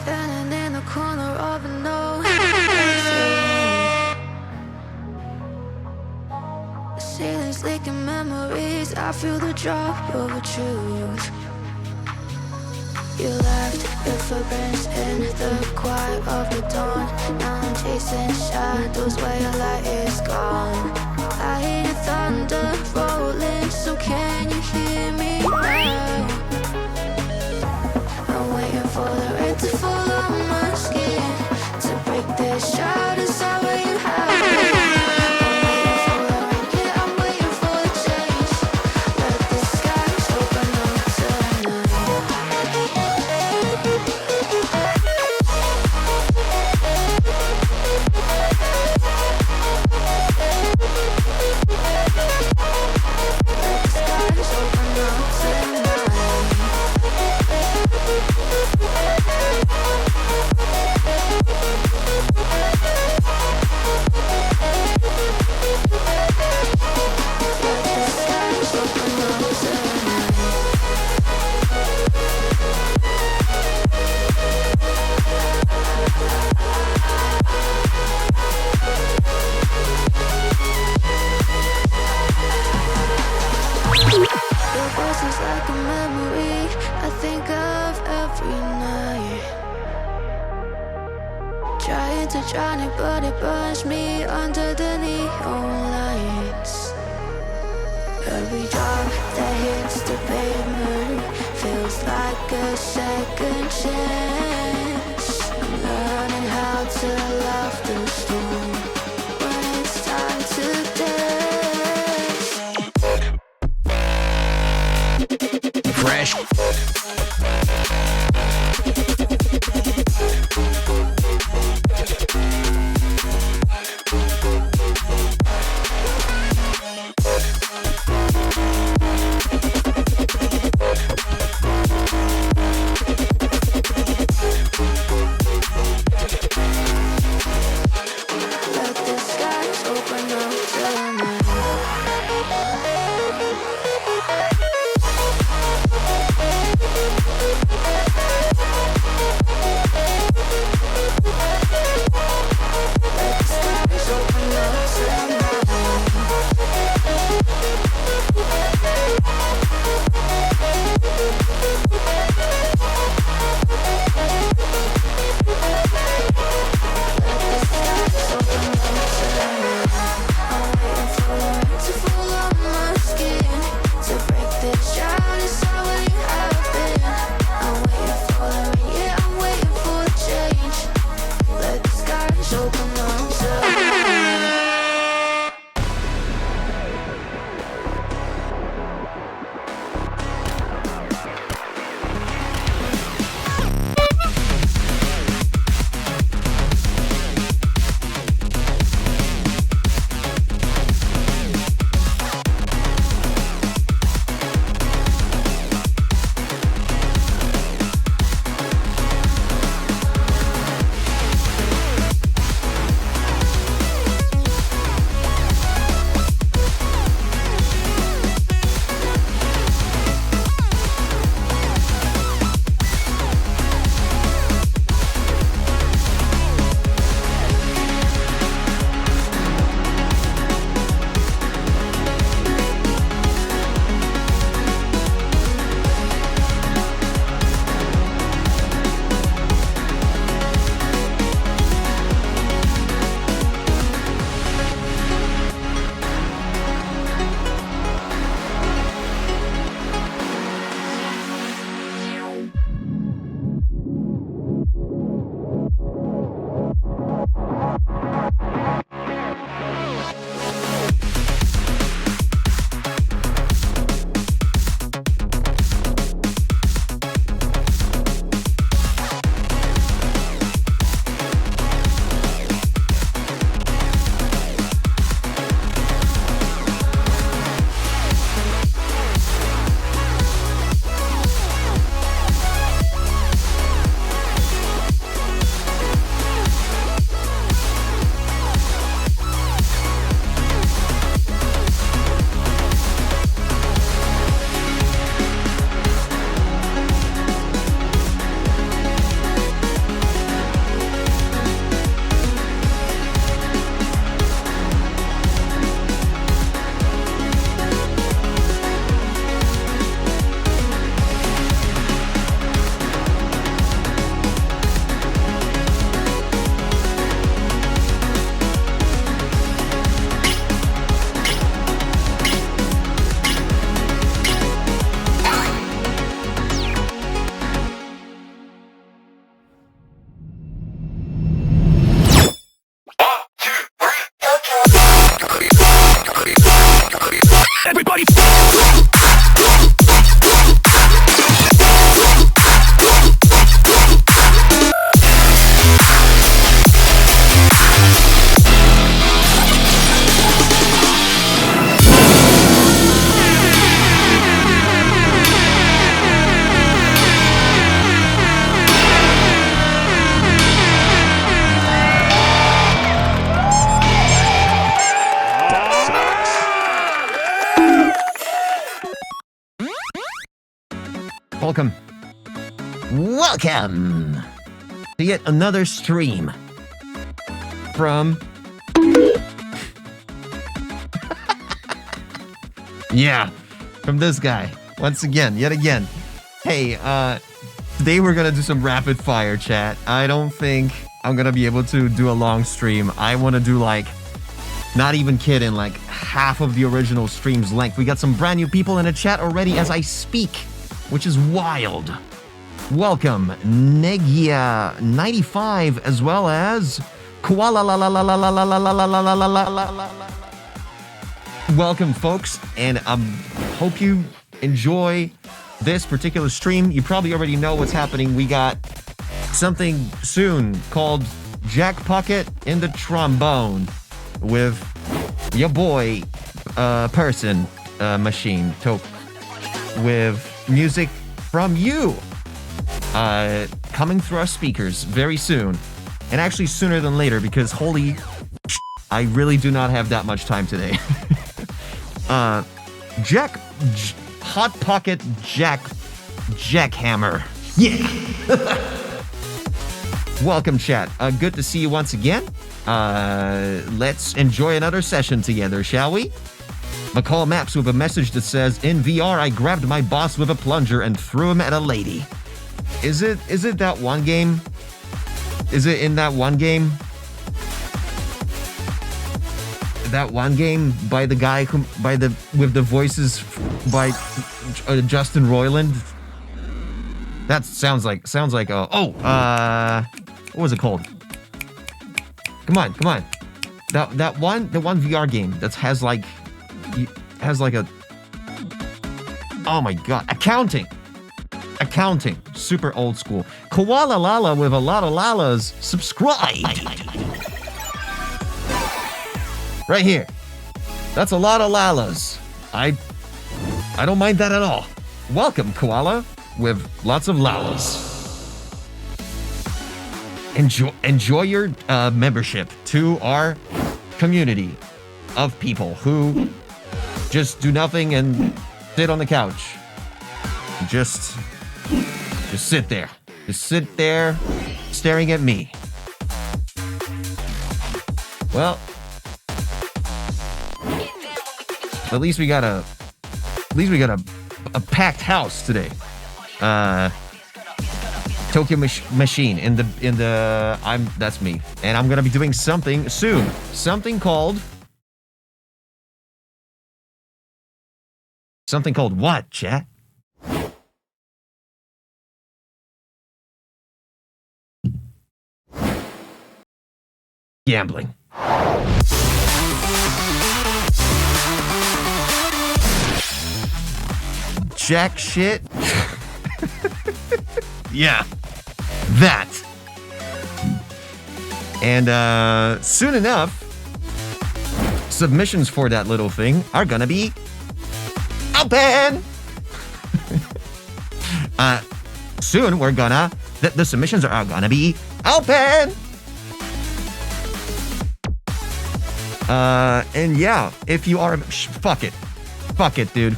Standing in the corner of an old the ceiling's leaking memories. I feel the drop of a truth. You left your footprints in the quiet of the dawn. Now I'm chasing shadows where your light is gone. I hear the thunder rolling, so can you hear me now? I'm waiting for the rain to fall on my skin, to break the shadows out where you have me. I'm waiting for the change. Let the skies open up tonight. Like a memory I think of every night. Trying to drown it, but it burns me under the neon lights. Every drop that hits the pavement feels like a second chance. I'm learning how to love the storm when it's time to dance. Fresh. Let the skies open up tonight. Welcome. Welcome to yet another stream from... yeah, from this guy. Once again, yet again. Hey, today we're gonna do some rapid fire chat. I don't think I'm gonna be able to do a long stream. I want to do like, not even kidding, like half of the original stream's length. We got some brand new people in the chat already as I speak, which is wild. Welcome, Negia95, as well as Koala la la la la la la la la la la la la la la. Welcome, folks, and hope you enjoy this particular stream. You probably already know what's happening. We got something soon called Jack Pocket in the Trombone with your boy person machine with music from you coming through our speakers very soon, and actually sooner than later, because holy I really do not have that much time today. Hot Pocket Jackhammer. Yeah. Welcome, chat. Good to see you once again. Let's enjoy another session together, shall we? McCall Maps with a message that says, in VR, I grabbed my boss with a plunger and threw him at a lady. Is it that one game? Is it in that one game? That one game by the guy with the voices by Justin Roiland? That sounds like what was it called? Come on. The one VR game that has like a, oh my god, accounting, super old school. Koala Lala with a lot of lalas subscribed. Right here. That's a lot of lalas. I don't mind that at all. Welcome, Koala, with lots of lalas. Enjoy your membership to our community of people who just do nothing and sit on the couch. Just sit there. Just sit there staring at me. Well, at least we got a packed house today. Tokyo Machine in the that's me, and I'm gonna be doing something soon. Something called what, chat? Gambling. Jack shit. Yeah, that. And soon enough, submissions for that little thing are gonna be open. Soon we're gonna the submissions are gonna be open. And yeah, if you are fuck it, dude.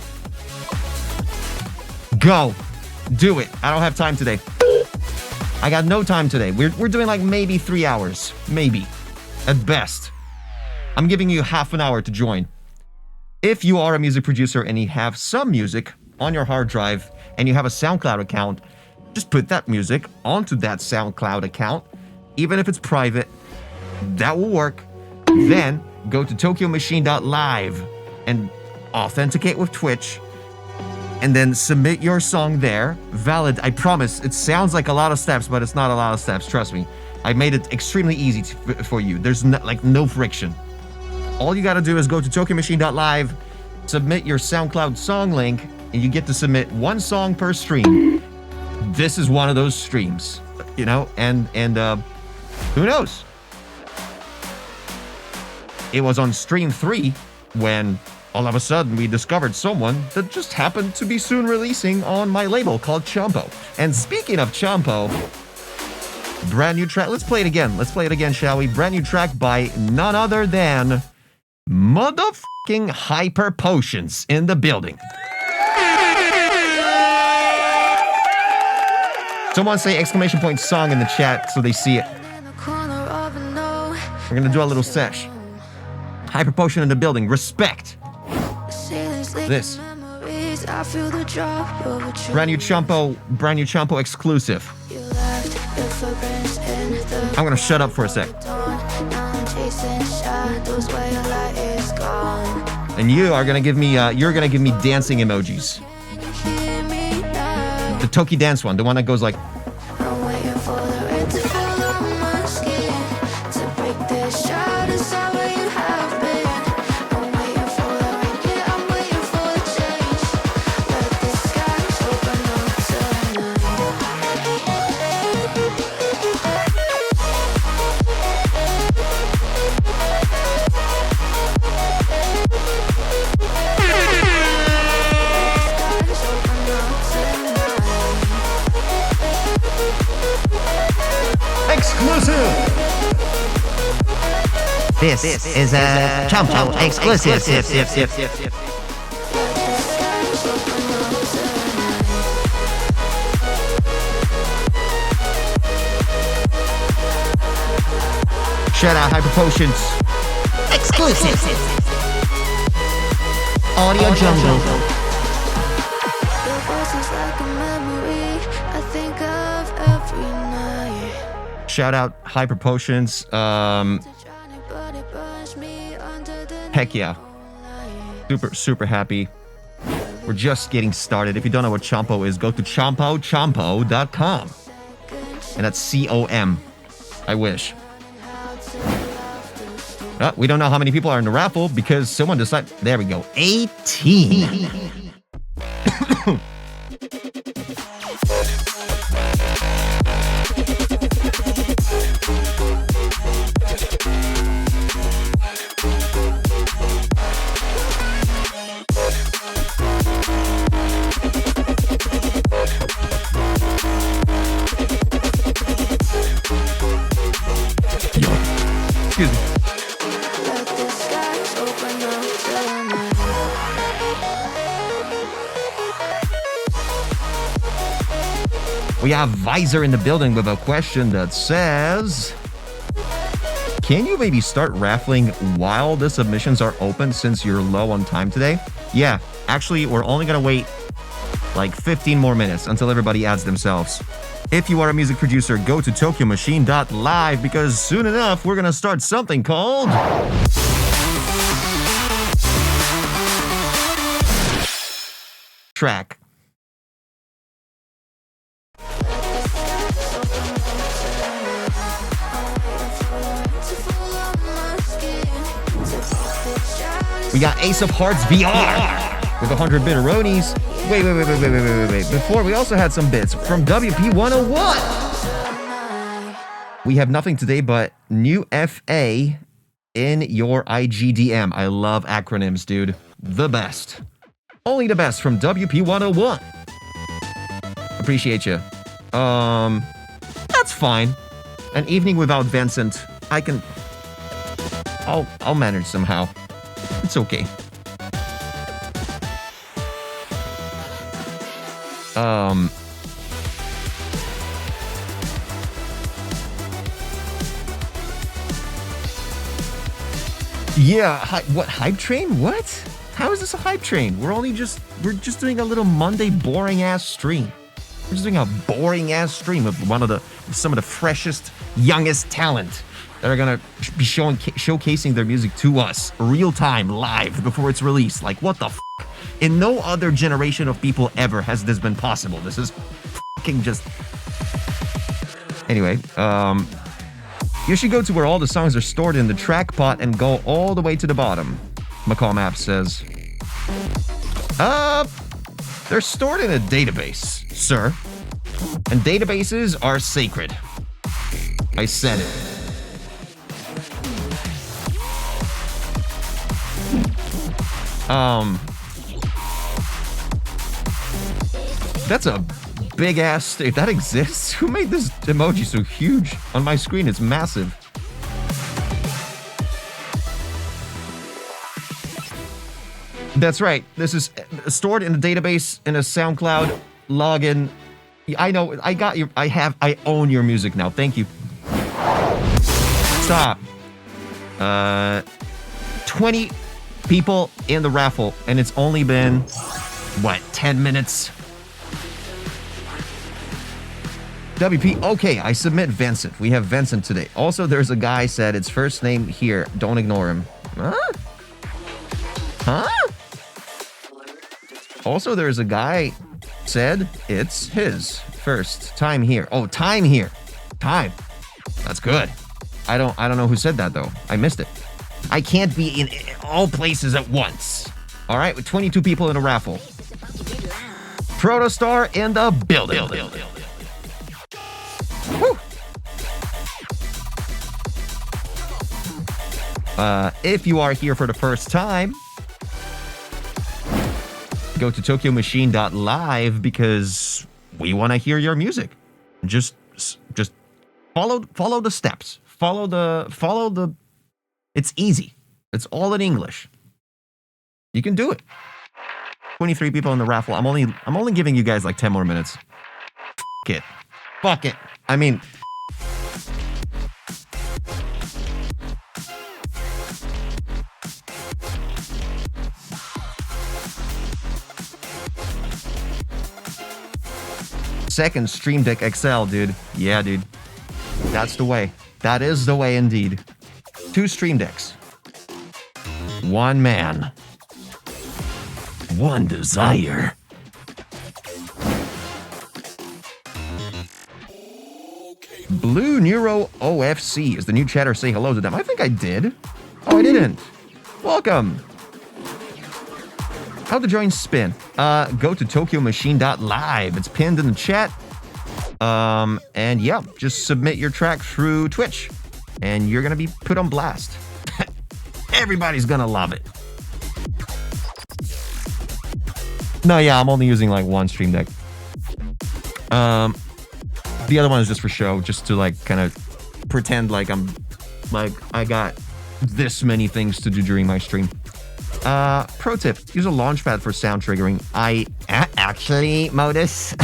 Go. Do it. I don't have time today. I got no time today. We're doing like maybe 3 hours. Maybe. At best. I'm giving you half an hour to join. If you are a music producer and you have some music on your hard drive and you have a SoundCloud account, just put that music onto that SoundCloud account. Even if it's private, that will work. Then go to tokyomachine.live and authenticate with Twitch. And then submit your song there. Valid, I promise. It sounds like a lot of steps, but it's not a lot of steps. Trust me. I made it extremely easy for you. There's no friction. All you gotta do is go to tokyomachine.live, submit your SoundCloud song link, and you get to submit one song per stream. This is one of those streams, you know, and who knows? It was on stream 3 when all of a sudden we discovered someone that just happened to be soon releasing on my label called Champo. And speaking of Champo, brand new track. Let's play it again, shall we? Brand new track by none other than Hyper Potions in the building. Someone say exclamation point song in the chat so they see it. We're gonna do a little sesh. Hyper Potion in the building. Respect. This. Brand new Chompo exclusive. I'm gonna shut up for a sec. And you're gonna give me dancing emojis. The Toki dance one, the one that goes like. This is a Chompo exclusive. Shout out Hyper Potions. Exclusive. Audio Jungle. Shout out Hyper Potions. Heck yeah. Super happy. We're just getting started. If you don't know what Chompo is, go to chompo.com. And that's C-O-M. I wish. We don't know how many people are in the raffle because someone decided. There we go. 18. Excuse me. We have Visor in the building with a question that says, can you maybe start raffling while the submissions are open since you're low on time today? Yeah, actually, we're only going to wait like 15 more minutes until everybody adds themselves. If you are a music producer, go to tokyomachine.live because soon enough, we're going to start something called... Track. We got Ace of Hearts VR with 100 bitteronies. Wait. Before, we also had some bits from WP 101. We have nothing today but new FA in your IGDM. I love acronyms, dude. The best. Only the best from WP 101. Appreciate you. That's fine. An evening without Vincent. I'll manage somehow. It's okay. Yeah, what hype train? What? How is this a hype train? We're just doing a little Monday boring ass stream. We're just doing a boring ass stream of some of the freshest, youngest talent that are gonna be showcasing their music to us real time, live, before it's released. Like, what the f? In no other generation of people ever has this been possible. This is fucking just... Anyway, you should go to where all the songs are stored in the track pot and go all the way to the bottom, McCall Maps says. They're stored in a database, sir. And databases are sacred. I said it. That's a big ass state. That exists? Who made this emoji so huge? On my screen, it's massive. That's right. This is stored in a database in a SoundCloud login, I know. I got your. I own your music now. Thank you. Stop. 20 people in the raffle, and it's only been, what, 10 minutes? WP, okay, I submit Vincent. We have Vincent today. Also, there's a guy said it's first name here. Don't ignore him. Huh? Huh? Also, there's a guy said it's his first time here. Oh, time here. Time. That's good. I don't know who said that though. I missed it. I can't be in all places at once. All right, with 22 people in a raffle. Protostar in the building. Woo. If you are here for the first time, go to tokyomachine.live because we want to hear your music. Just follow the steps. Follow the. It's easy. It's all in English. You can do it. 23 people in the raffle. I'm only giving you guys like 10 more minutes. Fuck it. I mean, second Stream Deck XL, dude. Yeah, dude. That's the way. That is the way indeed. 2 Stream Decks. 1 man. 1 desire. Blue Neuro OFC is the new chatter. Say hello to them. I think I did. Oh, I didn't. Welcome. How to join Spin? Go to tokyomachine.live. It's pinned in the chat. And yeah, just submit your track through Twitch, and you're gonna be put on blast. Everybody's gonna love it. No, yeah, I'm only using like 1 Stream Deck. The other one is just for show, just to like kind of pretend like I got this many things to do during my stream. Pro tip, use a launchpad for sound triggering. Actually, Modus.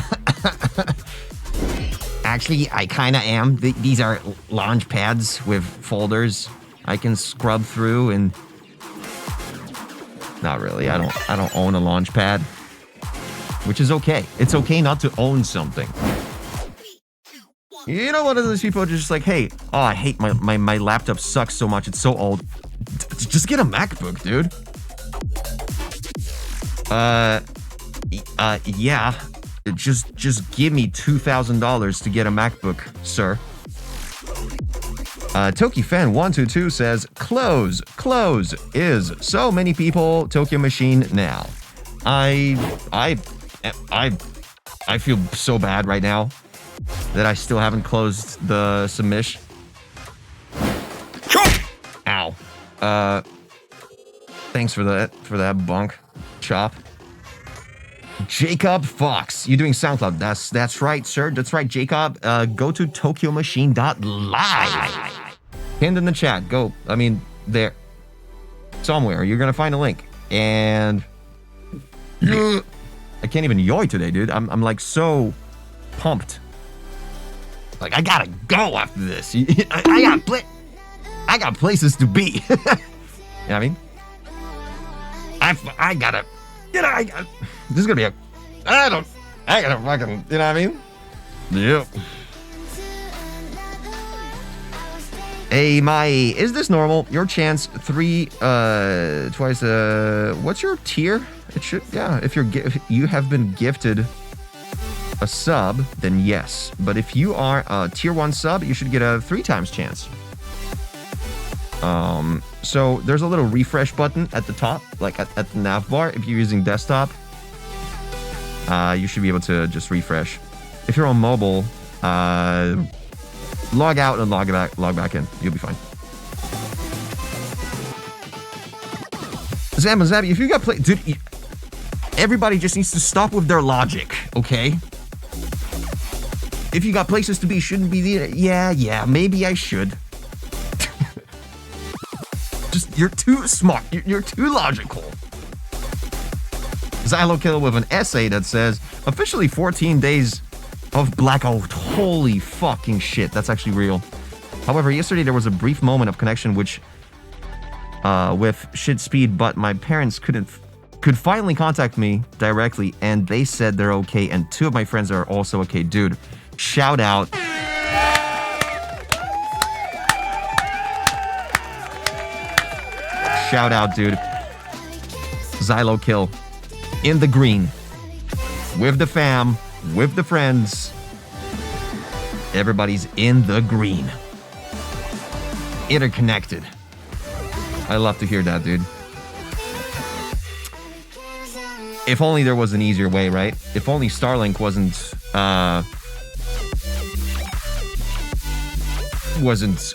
Actually, I kind of am. These are launch pads with folders I can scrub through, and not really. I don't own a launch pad, which is okay. It's okay not to own something. You know, one of those people are just like, hey, oh, I hate my laptop sucks so much. It's so old. Just get a MacBook, dude. Yeah. Just give me $2,000 to get a MacBook, sir. Toki Fan 122 says, close is so many people Tokyo Machine now. I feel so bad right now that I still haven't closed the submission. Ow. Thanks for that bunk chop. Jacob Fox, you doing SoundCloud? That's right, sir. That's right, Jacob. Go to tokyomachine.live. Pinned in the chat. Go. I mean, there. Somewhere. You're gonna find a link. And I can't even yoy today, dude. I'm like so pumped. Like I gotta go after this. I got places to be. You know what I mean? I gotta. You know, this is gonna be I gotta fucking, you know what I mean? Yep. Hey, Mai, is this normal? Your chance twice, what's your tier? It should, yeah, if you have been gifted a sub, then yes. But if you are a tier 1 sub, you should get a 3 times chance. So there's a little refresh button at the top, like at the nav bar. If you're using desktop, you should be able to just refresh. If you're on mobile, log out and log back in. You'll be fine. Zabby, if you got play, dude, everybody just needs to stop with their logic, okay? If you got places to be, shouldn't be there. Yeah, maybe I should. Just, you're too smart. You're too logical. Xylo Kill with an essay that says, officially 14 days of blackout. Holy fucking shit, that's actually real. However, yesterday there was a brief moment of connection which with shit speed, but my parents could finally contact me directly, and they said they're okay, and 2 of my friends are also okay. Dude, shout out. Shout out, dude. Xylo Kill. In the green. With the fam. With the friends. Everybody's in the green. Interconnected. I love to hear that, dude. If only there was an easier way, right? If only Starlink wasn't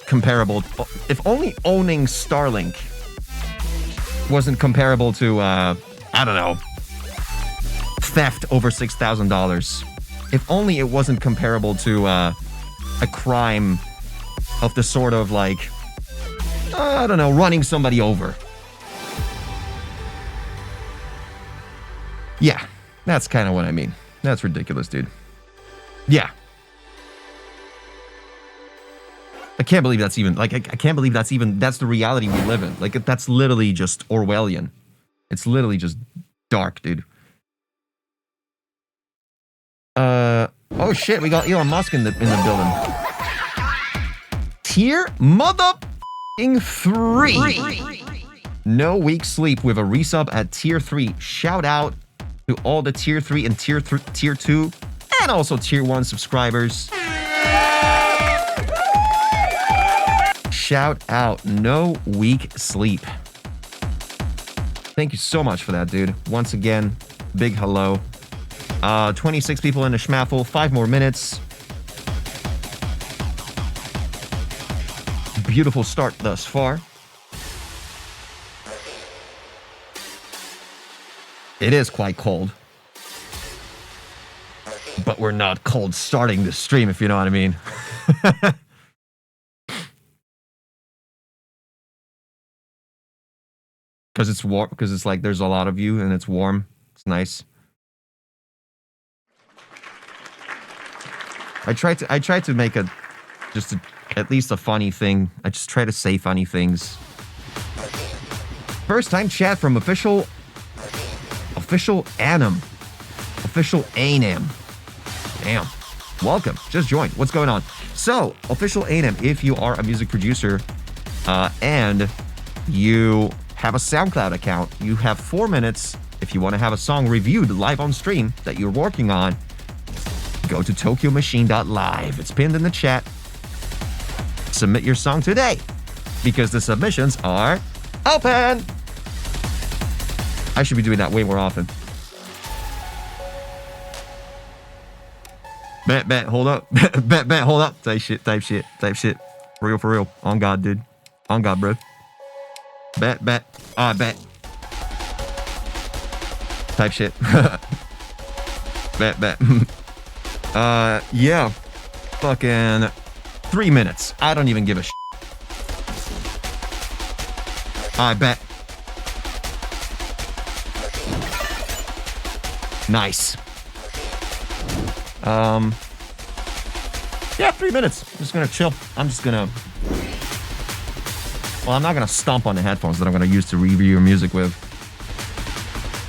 comparable. If only owning Starlink wasn't comparable to, I don't know, theft over $6,000. If only it wasn't comparable to a crime of the sort of like, I don't know, running somebody over. Yeah, that's kind of what I mean. That's ridiculous, dude. Yeah. I can't believe that's even, like, I can't believe that's the reality we live in. Like, that's literally just Orwellian. It's literally just dark, dude. Oh shit, we got Elon Musk in the building. Tier motherfucking 3. No weak sleep with a resub at tier 3. Shout out to all the tier 3 and tier 2 and also tier 1 subscribers. Shout out, no weak sleep. Thank you so much for that, dude. Once again, big hello. 26 people in the schmaffle, 5 more minutes. Beautiful start thus far. It is quite cold. But we're not cold starting the stream, if you know what I mean. Because it's warm, because it's like there's a lot of you and it's warm. It's nice. I try to make at least a funny thing. I just try to say funny things. First time chat from official Anam. Official Anam. Damn. Welcome. Just joined. What's going on? So, official Anam, if you are a music producer and you have a SoundCloud account, you have 4 minutes if you want to have a song reviewed live on stream that you're working on. Go to tokyomachine.live. It's pinned in the chat. Submit your song today because the submissions are open. I should be doing that way more often. Bet, hold up. bet, hold up. Type shit. For real. On God, dude. On God, bro. Bet. I bet. Type shit. bet. Yeah. Fucking 3 minutes. I don't even give a shit. I bet. Nice. Yeah, 3 minutes. I'm just gonna chill. I'm not gonna stomp on the headphones that I'm gonna use to review your music with.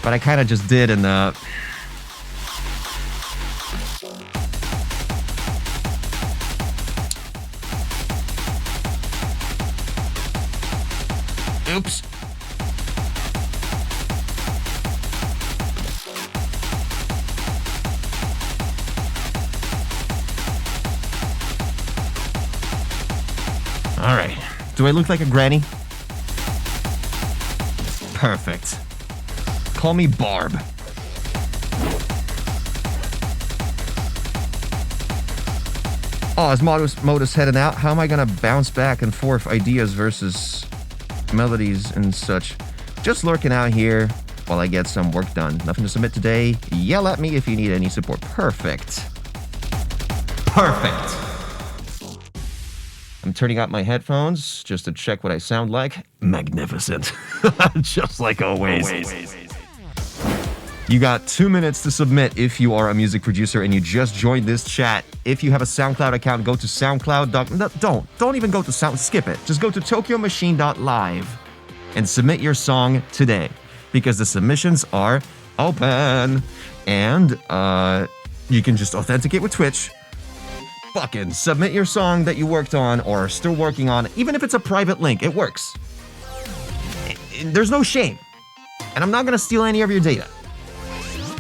But I kind of just did in the... Oops. All right. Do I look like a granny? Perfect. Call me Barb. Oh, is Modus heading out? How am I gonna bounce back and forth ideas versus melodies and such? Just lurking out here while I get some work done. Nothing to submit today. Yell at me if you need any support. Perfect. I'm turning out my headphones just to check what I sound like. Magnificent. Just like always. You got 2 minutes to submit if you are a music producer and you just joined this chat. If you have a SoundCloud account, go to SoundCloud. Don't even go to Sound. Skip it. Just go to TokyoMachine.live and submit your song today because the submissions are open and you can just authenticate with Twitch. Fucking submit your song that you worked on or are still working on, even if it's a private link. It works. There's no shame, and I'm not gonna steal any of your data.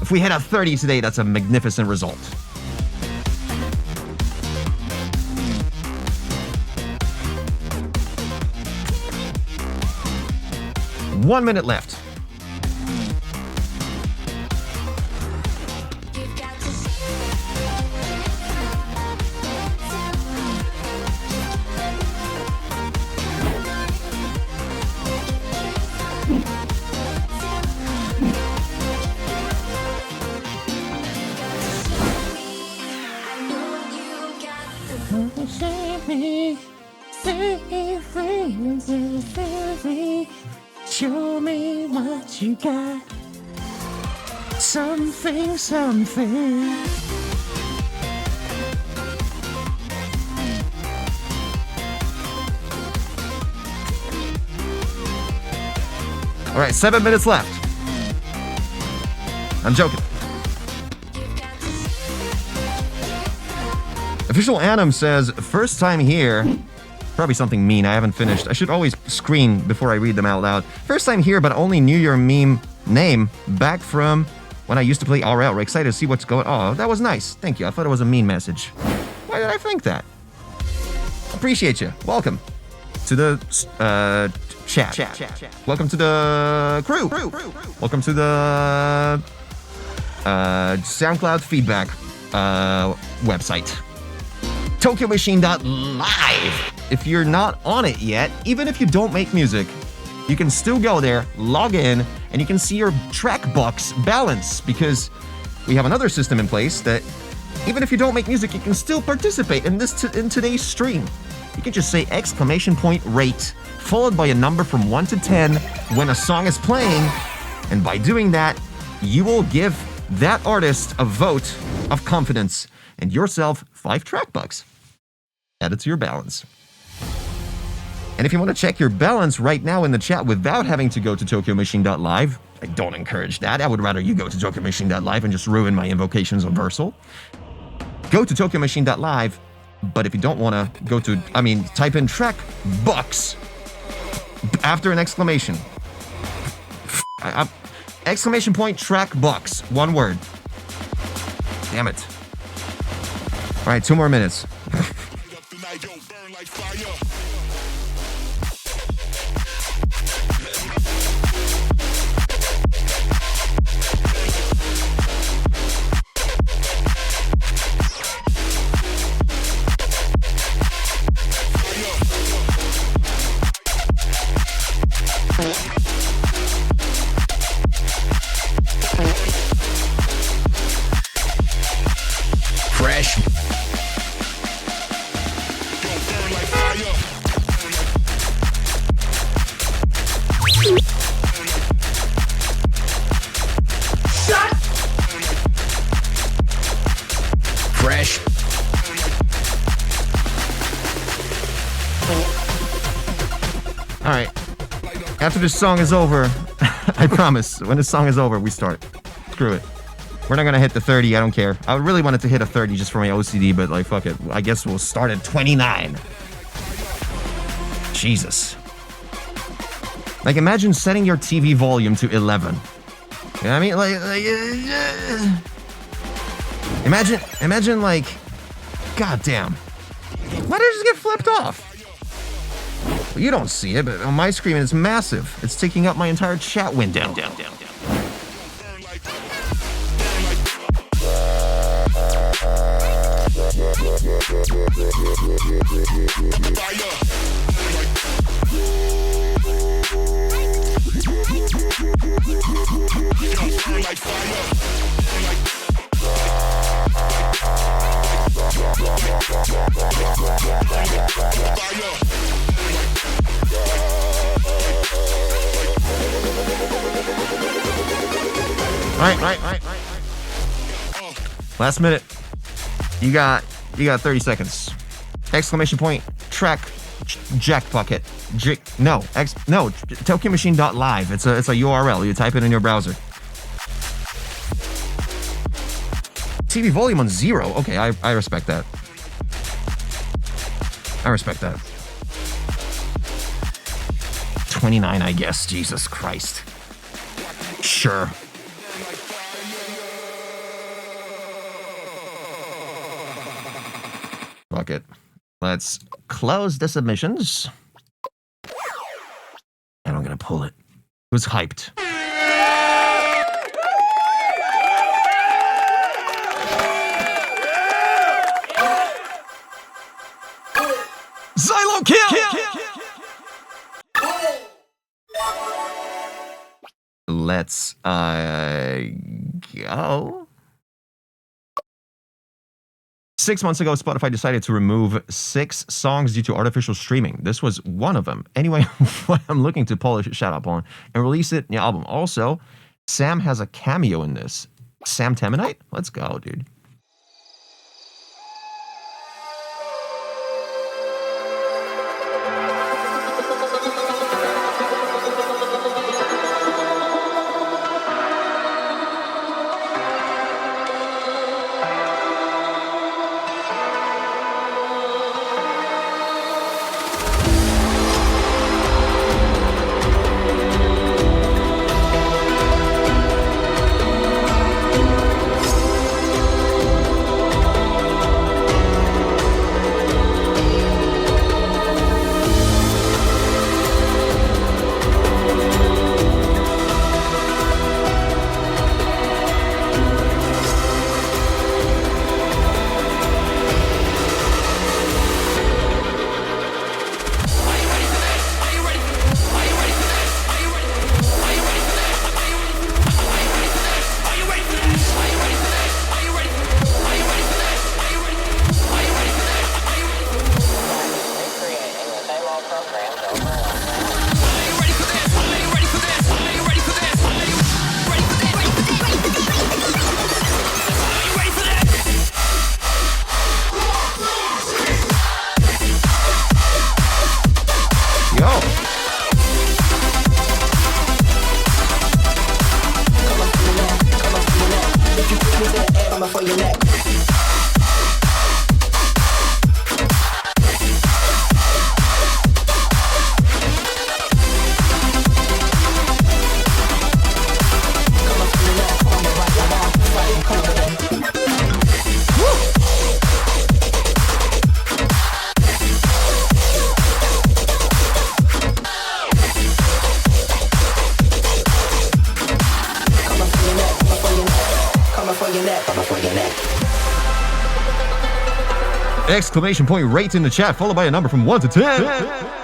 If we hit a 30 today, that's a magnificent result. One minute left. Show me what you got. Something. All right, 7 minutes left. I'm joking. Official Annam says, first time here. Probably something mean. I haven't finished. I should always screen before I read them out loud. First time here, but only knew your meme name back from when I used to play RL. We're excited to see what's going on. Oh, that was nice. Thank you. I thought it was a mean message. Why did I think that? Appreciate you. Welcome to the chat. Welcome to the crew. Welcome to the SoundCloud Feedback website. TokyoMachine.live. If you're not on it yet, even if you don't make music, you can still go there, log in, and you can see your track box balance because we have another system in place that even if you don't make music, you can still participate in in today's stream. You can just say !rate followed by a number from 1 to 10 when a song is playing, and by doing that, you will give that artist a vote of confidence and yourself 5 track bucks. Add it to your balance. And if you want to check your balance right now in the chat without having to go to TokyoMachine.live, I don't encourage that. I would rather you go to TokyoMachine.live and just ruin my invocations of Versal. Go to TokyoMachine.live, but if you don't want to go to, type in track bucks after an exclamation. Exclamation point track bucks. One word. Damn it. All right, 2 more minutes. Fresh. Fresh. All right. After this song is over, I promise, when this song is over, we start. Screw it. We're not gonna hit the 30, I don't care. I really wanted to hit a 30 just for my OCD, but like, fuck it. I guess we'll start at 29. Jesus. Like, imagine setting your TV volume to 11. You know what I mean? Imagine like, goddamn. Why did it just get flipped off? Well, you don't see it, but on my screen it's massive. It's taking up my entire chat window. Down. All Right. Last minute. You got 30 seconds. Exclamation point. Track. Jack Bucket. TokyoMachine.live. It's a URL. You type it in your browser. TV volume on 0. Okay, I respect that. I respect that. 29, I guess. Jesus Christ. Sure. Fuck it. Let's close the submissions. And I'm gonna pull it. Who's hyped? Xylo kill! Let's go. 6 months ago, Spotify decided to remove 6 songs due to artificial streaming. This was one of them. Anyway, I'm looking to polish it, shut up on, and release it in the album. Also, Sam has a cameo in this. Sam Temenite? Let's go, dude. Exclamation point rate in the chat, followed by a number from 1 to 10.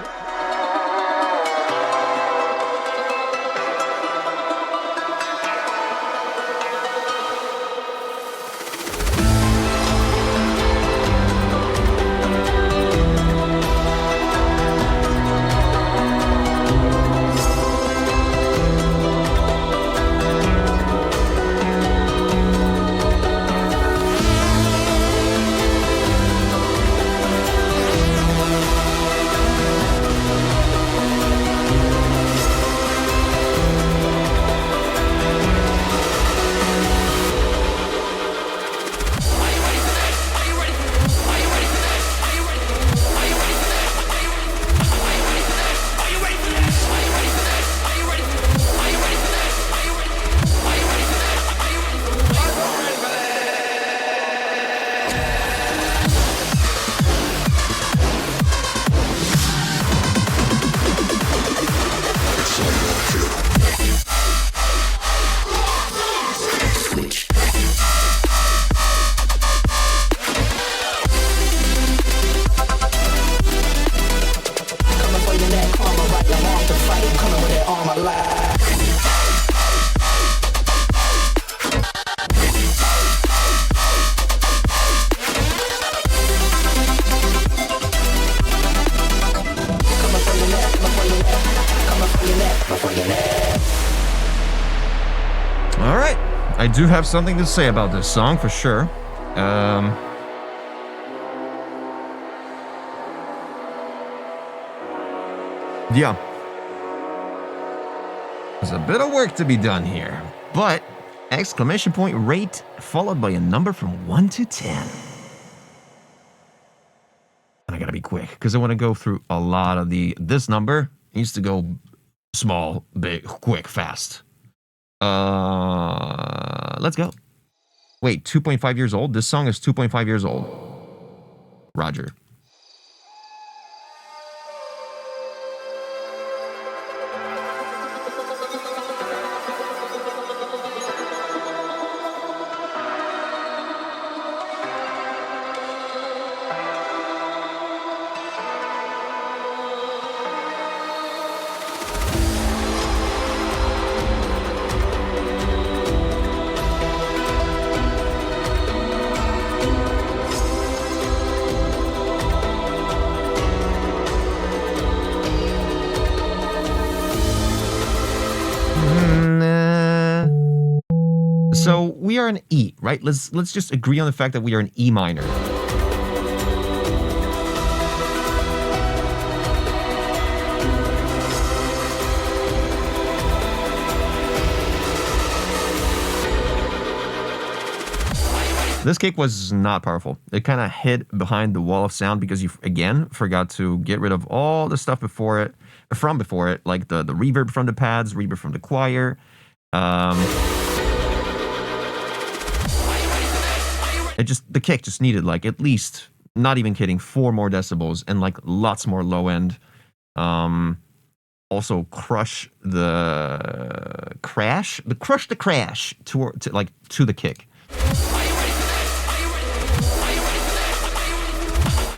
do have something to say about this song for sure. Yeah. There's a bit of work to be done here, but exclamation point rate followed by a number from 1 to 10. And I gotta be quick because I want to go through a lot of this number needs to go small, big, quick, fast. Let's go. Wait, 2.5 years old? This song is 2.5 years old. Roger. So we are an E, right? Let's just agree on the fact that we are an E minor. This kick was not powerful. It kind of hid behind the wall of sound because you, again, forgot to get rid of all the stuff before it, like the reverb from the pads, reverb from the choir. The kick just needed like at least, not even kidding, 4 more decibels and like lots more low end. Also crush the crash to the kick.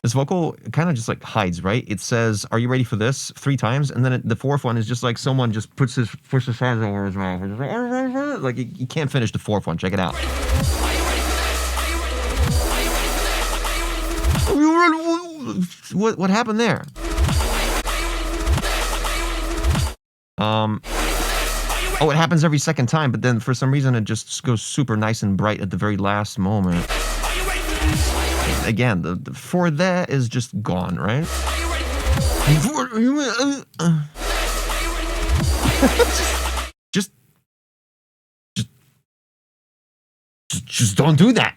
This vocal kind of just like hides, right? It says, "Are you ready for this?" 3 times, and then the fourth one is just like someone just puts his hands over his mouth. Like you can't finish the fourth one. Check it out. What happened there? Oh, it happens every second time, but then for some reason it just goes super nice and bright at the very last moment. Again, the for that is just gone, right? just don't do that.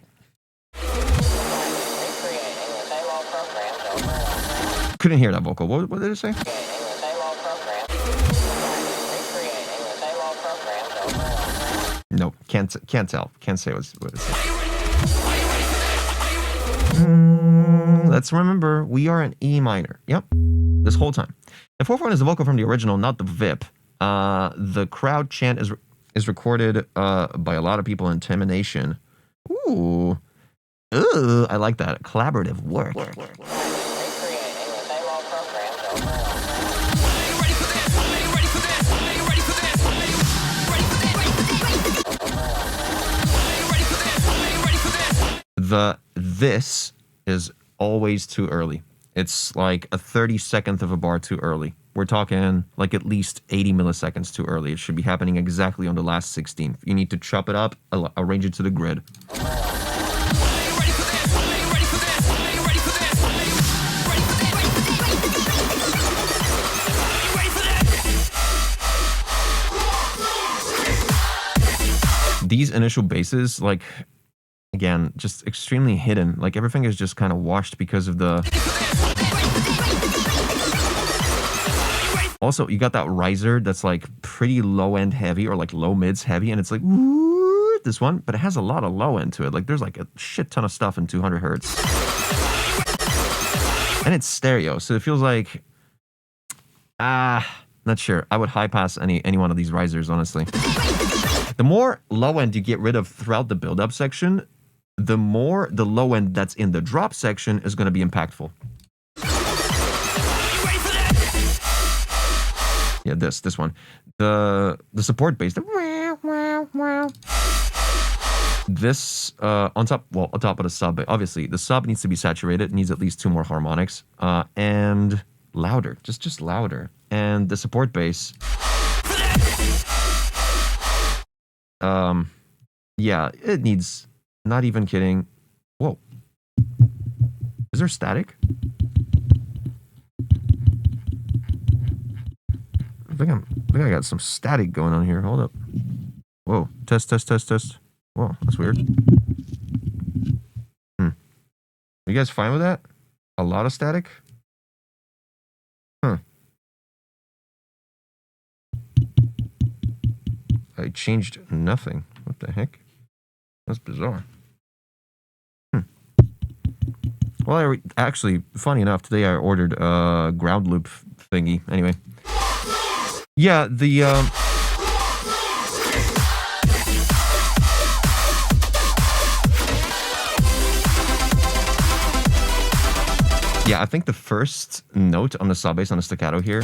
Couldn't hear that vocal. What did it say? Nope, can't tell. Can't say what it said. Let's remember, we are an E minor. Yep, this whole time. The fourth one is the vocal from the original, not the VIP. The crowd chant is recorded by a lot of people in intimidation. Ooh, I like that. Collaborative work. This is always too early. It's like a 32nd of a bar too early. We're talking like at least 80 milliseconds too early. It should be happening exactly on the last 16th. You need to chop it up, arrange it to the grid. These initial basses, like, again, just extremely hidden. Like everything is just kind of washed because of the... Also, you got that riser that's like pretty low end heavy or like low mids heavy, and it's like, woo, this one, but it has a lot of low end to it. Like there's like a shit ton of stuff in 200 hertz. And it's stereo, so it feels like, not sure. I would high pass any one of these risers, honestly. The more low end you get rid of throughout the build up section, the more the low end that's in the drop section is going to be impactful. Yeah, this one. The support bass. This on top of the sub. Obviously, the sub needs to be saturated. It needs at least 2 more harmonics and louder, just louder. And the support bass. Yeah, it needs, not even kidding. Whoa. Is there static? I think I got some static going on here. Hold up. Whoa. Test, test, test, test. Whoa, that's weird. You guys fine with that? A lot of static? Huh. I changed nothing. What the heck? That's bizarre. Well, actually, funny enough, today I ordered a ground loop thingy. Anyway. Yeah, yeah, I think the first note on the sub bass on the staccato here.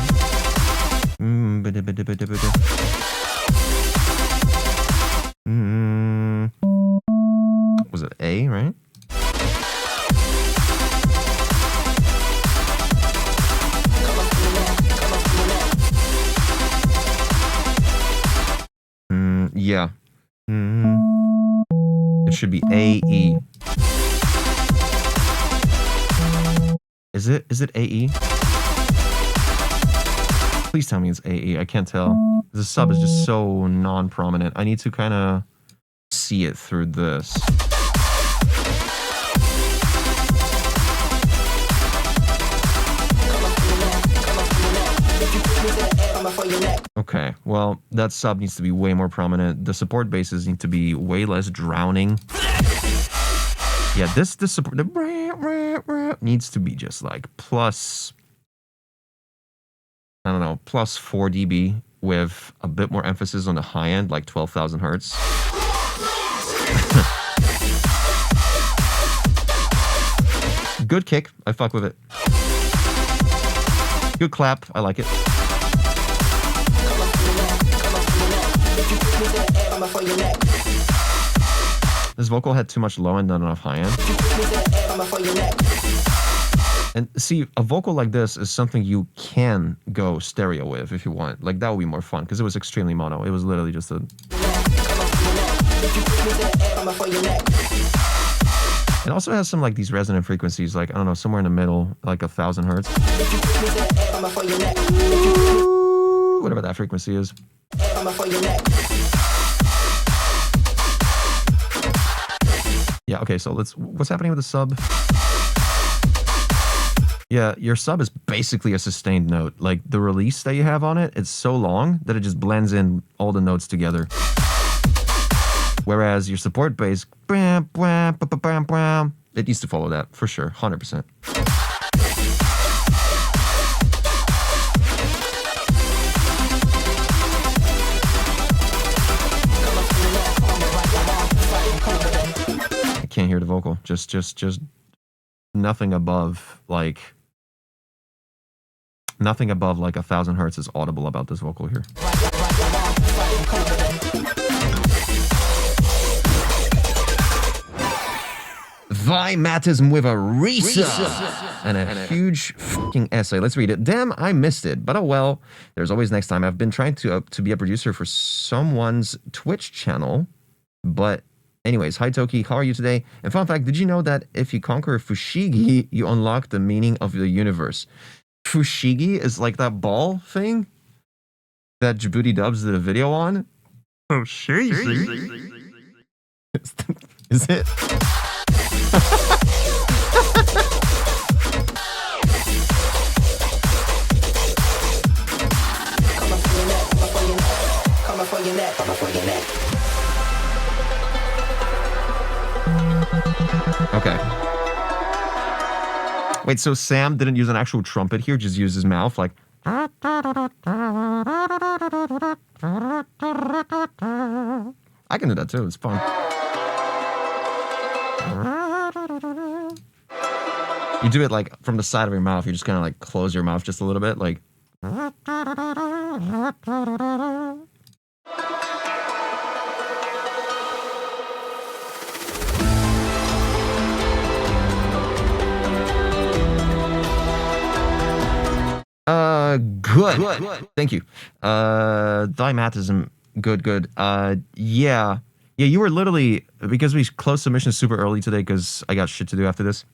Was it A, right? Yeah. It should be A, E. Is it AE? Please tell me it's AE. I can't tell. The sub is just so non-prominent. I need to kind of see it through this. Okay, well, that sub needs to be way more prominent. The support basses need to be way less drowning. Yeah, this support needs to be just like plus, I don't know, plus 4 dB with a bit more emphasis on the high end, like 12,000 hertz. Good kick, I fuck with it. Good clap, I like it. This vocal had too much low end, not enough high end. And see, a vocal like this is something you can go stereo with if you want. Like, that would be more fun, because it was extremely mono. It was literally just a... It also has some, like, these resonant frequencies, like, I don't know, somewhere in the middle, like 1,000 hertz. Whatever that frequency is. Yeah, okay, so what's happening with the sub? Yeah, your sub is basically a sustained note. Like, the release that you have on it, it's so long that it just blends in all the notes together. Whereas your support bass, it needs to follow that, for sure, 100%. Can't hear the vocal. Just nothing above like 1,000 hertz is audible about this vocal here. Vimatism with a resub and a huge fucking essay. Let's read it. Damn, I missed it. But oh well. There's always next time. I've been trying to be a producer for someone's Twitch channel, but anyways, hi Toki, how are you today? And fun fact, did you know that if you conquer Fushigi, you unlock the meaning of the universe? Fushigi is like that ball thing that Djibouti Dubs did a video on. Fushigi? Is it? Okay. Wait, so Sam didn't use an actual trumpet here, just used his mouth, like... I can do that too, it's fun. You do it like from the side of your mouth, you just kind of like close your mouth just a little bit, like... Good. Thank you. Dimatism, good. Yeah. Yeah, you were literally, because we closed submissions super early today because I got shit to do after this.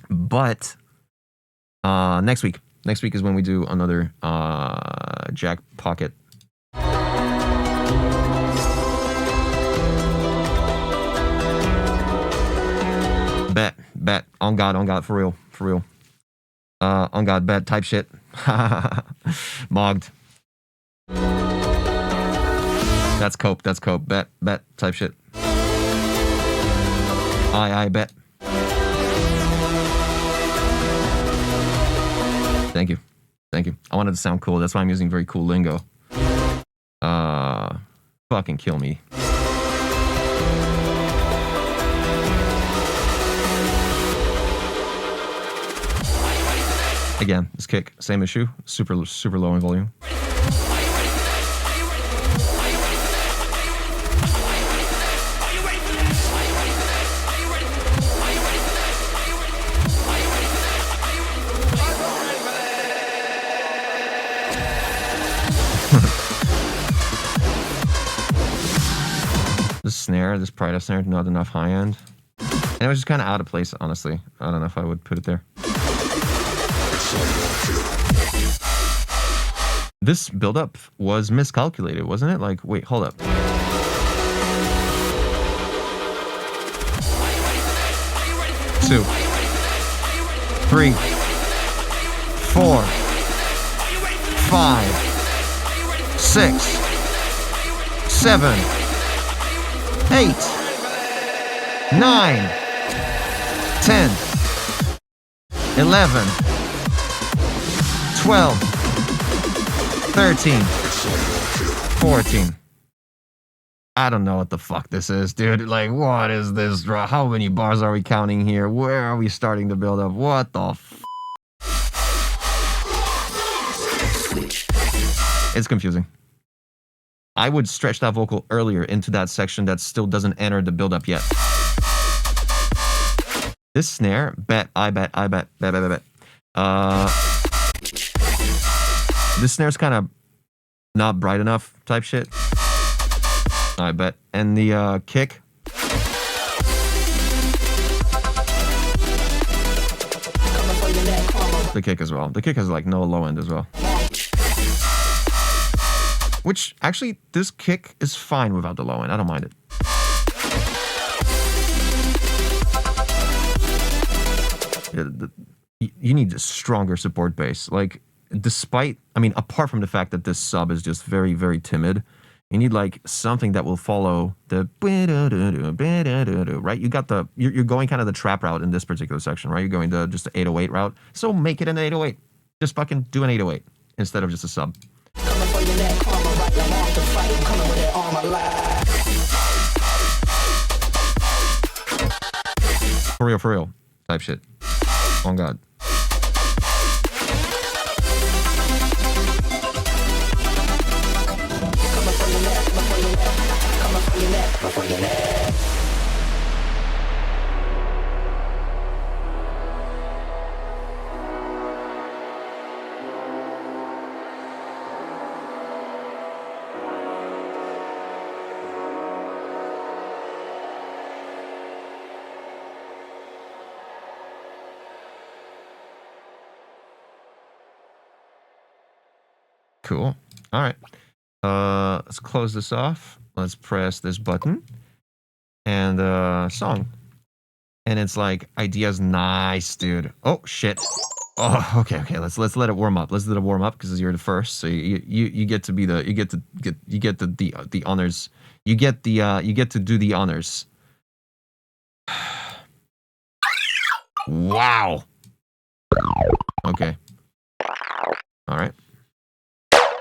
But next week is when we do another Jack Pocket. Bet on God, for real. On God, bet type shit. Mogged. That's cope. Bet type shit. I bet. Thank you. I wanted to sound cool. That's why I'm using very cool lingo. Fucking kill me. Again, this kick, same issue. Super low in volume. This snare, this Pride snare, not enough high end. And it was just kind of out of place, honestly. I don't know if I would put it there. This build-up was miscalculated, wasn't it? Like, wait, hold up. 2, 3, 4, 5, 6, 7, 8, 9, 10, 11, 12, 13, 14. I don't know what the fuck this is, dude. Like, what is this? How many bars are we counting here? Where are we starting to build up? What the f? It's confusing. I would stretch that vocal earlier into that section that still doesn't enter the build-up yet. This snare, bet. This snare's kind of not bright enough type shit. I bet. And the kick. The kick as well. The kick has like no low end as well. Which, actually, this kick is fine without the low end. I don't mind it. You need a stronger support bass. Like, despite, I mean, apart from the fact that this sub is just very, very timid, you need like something that will follow the right. You got the you're going kind of the trap route in this particular section, right? You're going the just the 808 route. So make it an 808. Just fucking do an 808 instead of just a sub. For real type shit. On God. Cool. All right. Let's close this off. Let's press this button and song. And it's like ideas nice, dude. Oh shit. Oh, okay. Let's let it warm up. Let's let it warm up because you're the first. So you get to be the you get the honors. You get to do the honors. Wow. Okay. All right.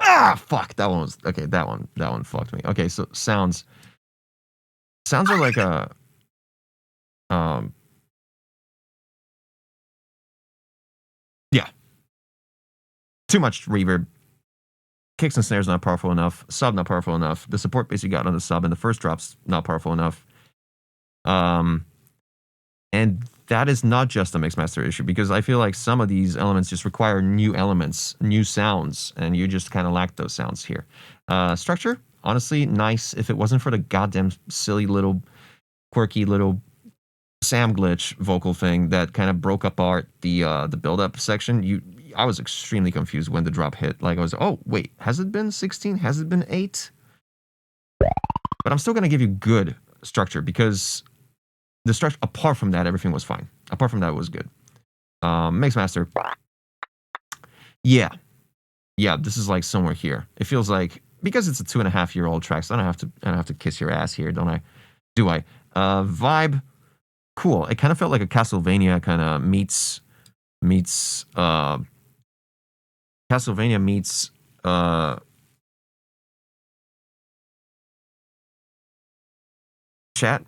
Ah, fuck. That one was okay. That one fucked me. Okay, so sounds are like a yeah. Too much reverb. Kicks and snares not powerful enough. Sub not powerful enough. The support bass you got on the sub and the first drop's not powerful enough. And that is not just a mixmaster issue because I feel like some of these elements just require new elements, new sounds, and you just kind of lack those sounds here. Structure, honestly nice if it wasn't for the goddamn silly little quirky little Sam glitch vocal thing that kind of broke apart the build up section. I was extremely confused when the drop hit. Like I was, oh wait, has it been 16? Has it been 8? But I'm still gonna give you good structure because the structure apart from that, everything was fine. Apart from that, it was good. Mixmaster. Yeah. Yeah, this is like somewhere here. It feels like because it's a 2.5-year-old track, so I don't have to kiss your ass here, don't I? Do I? Vibe, cool. It kind of felt like a Castlevania kind of meets Castlevania meets chat.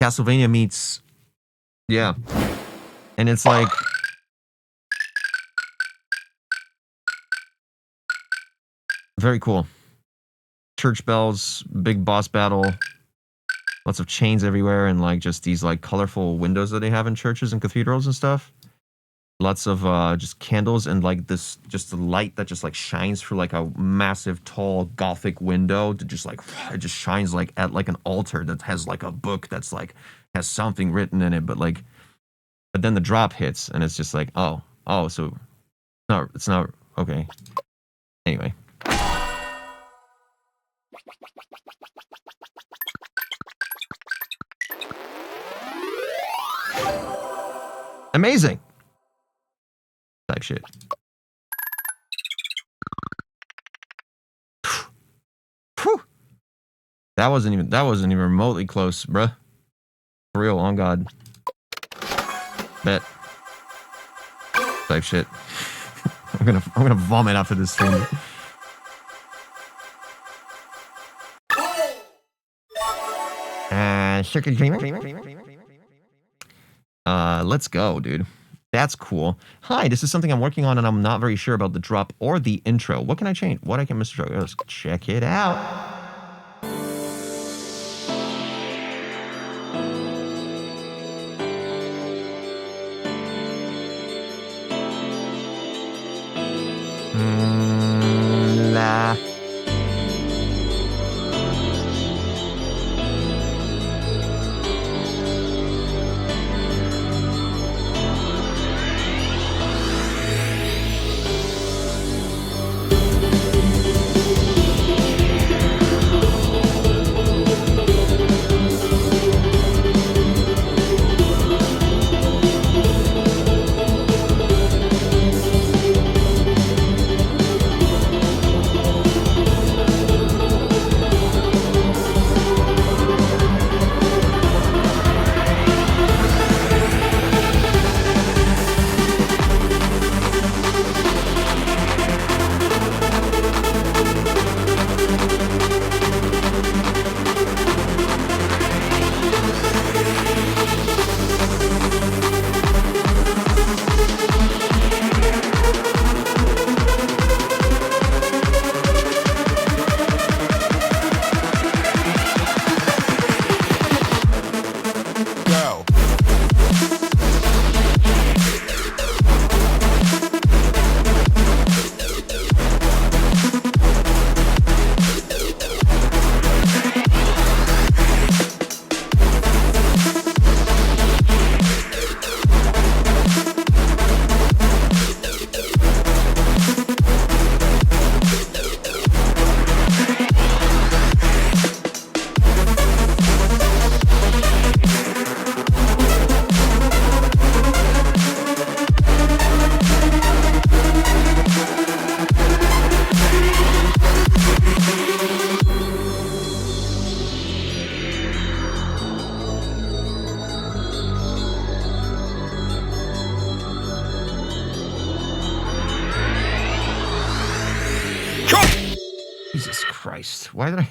Castlevania meets, yeah. And it's like, very cool. Church bells, big boss battle, lots of chains everywhere, and like just these like colorful windows that they have in churches and cathedrals and stuff. Lots of just candles and like this, just the light that just like shines through like a massive tall gothic window that just like, it just shines like at like an altar that has like a book that's like, has something written in it, but then the drop hits and it's just like, oh, so it's not, okay. Anyway. Amazing. Type shit. Whew. That wasn't even remotely close, bruh. For real, on God. Bet. Type shit. I'm gonna vomit after this stream. Circuit Dreamer. Let's go, dude. That's cool. Hi, this is something I'm working on and I'm not very sure about the drop or the intro. What can I change? What I can Mr. Let's check it out. La. Jesus Christ. Why did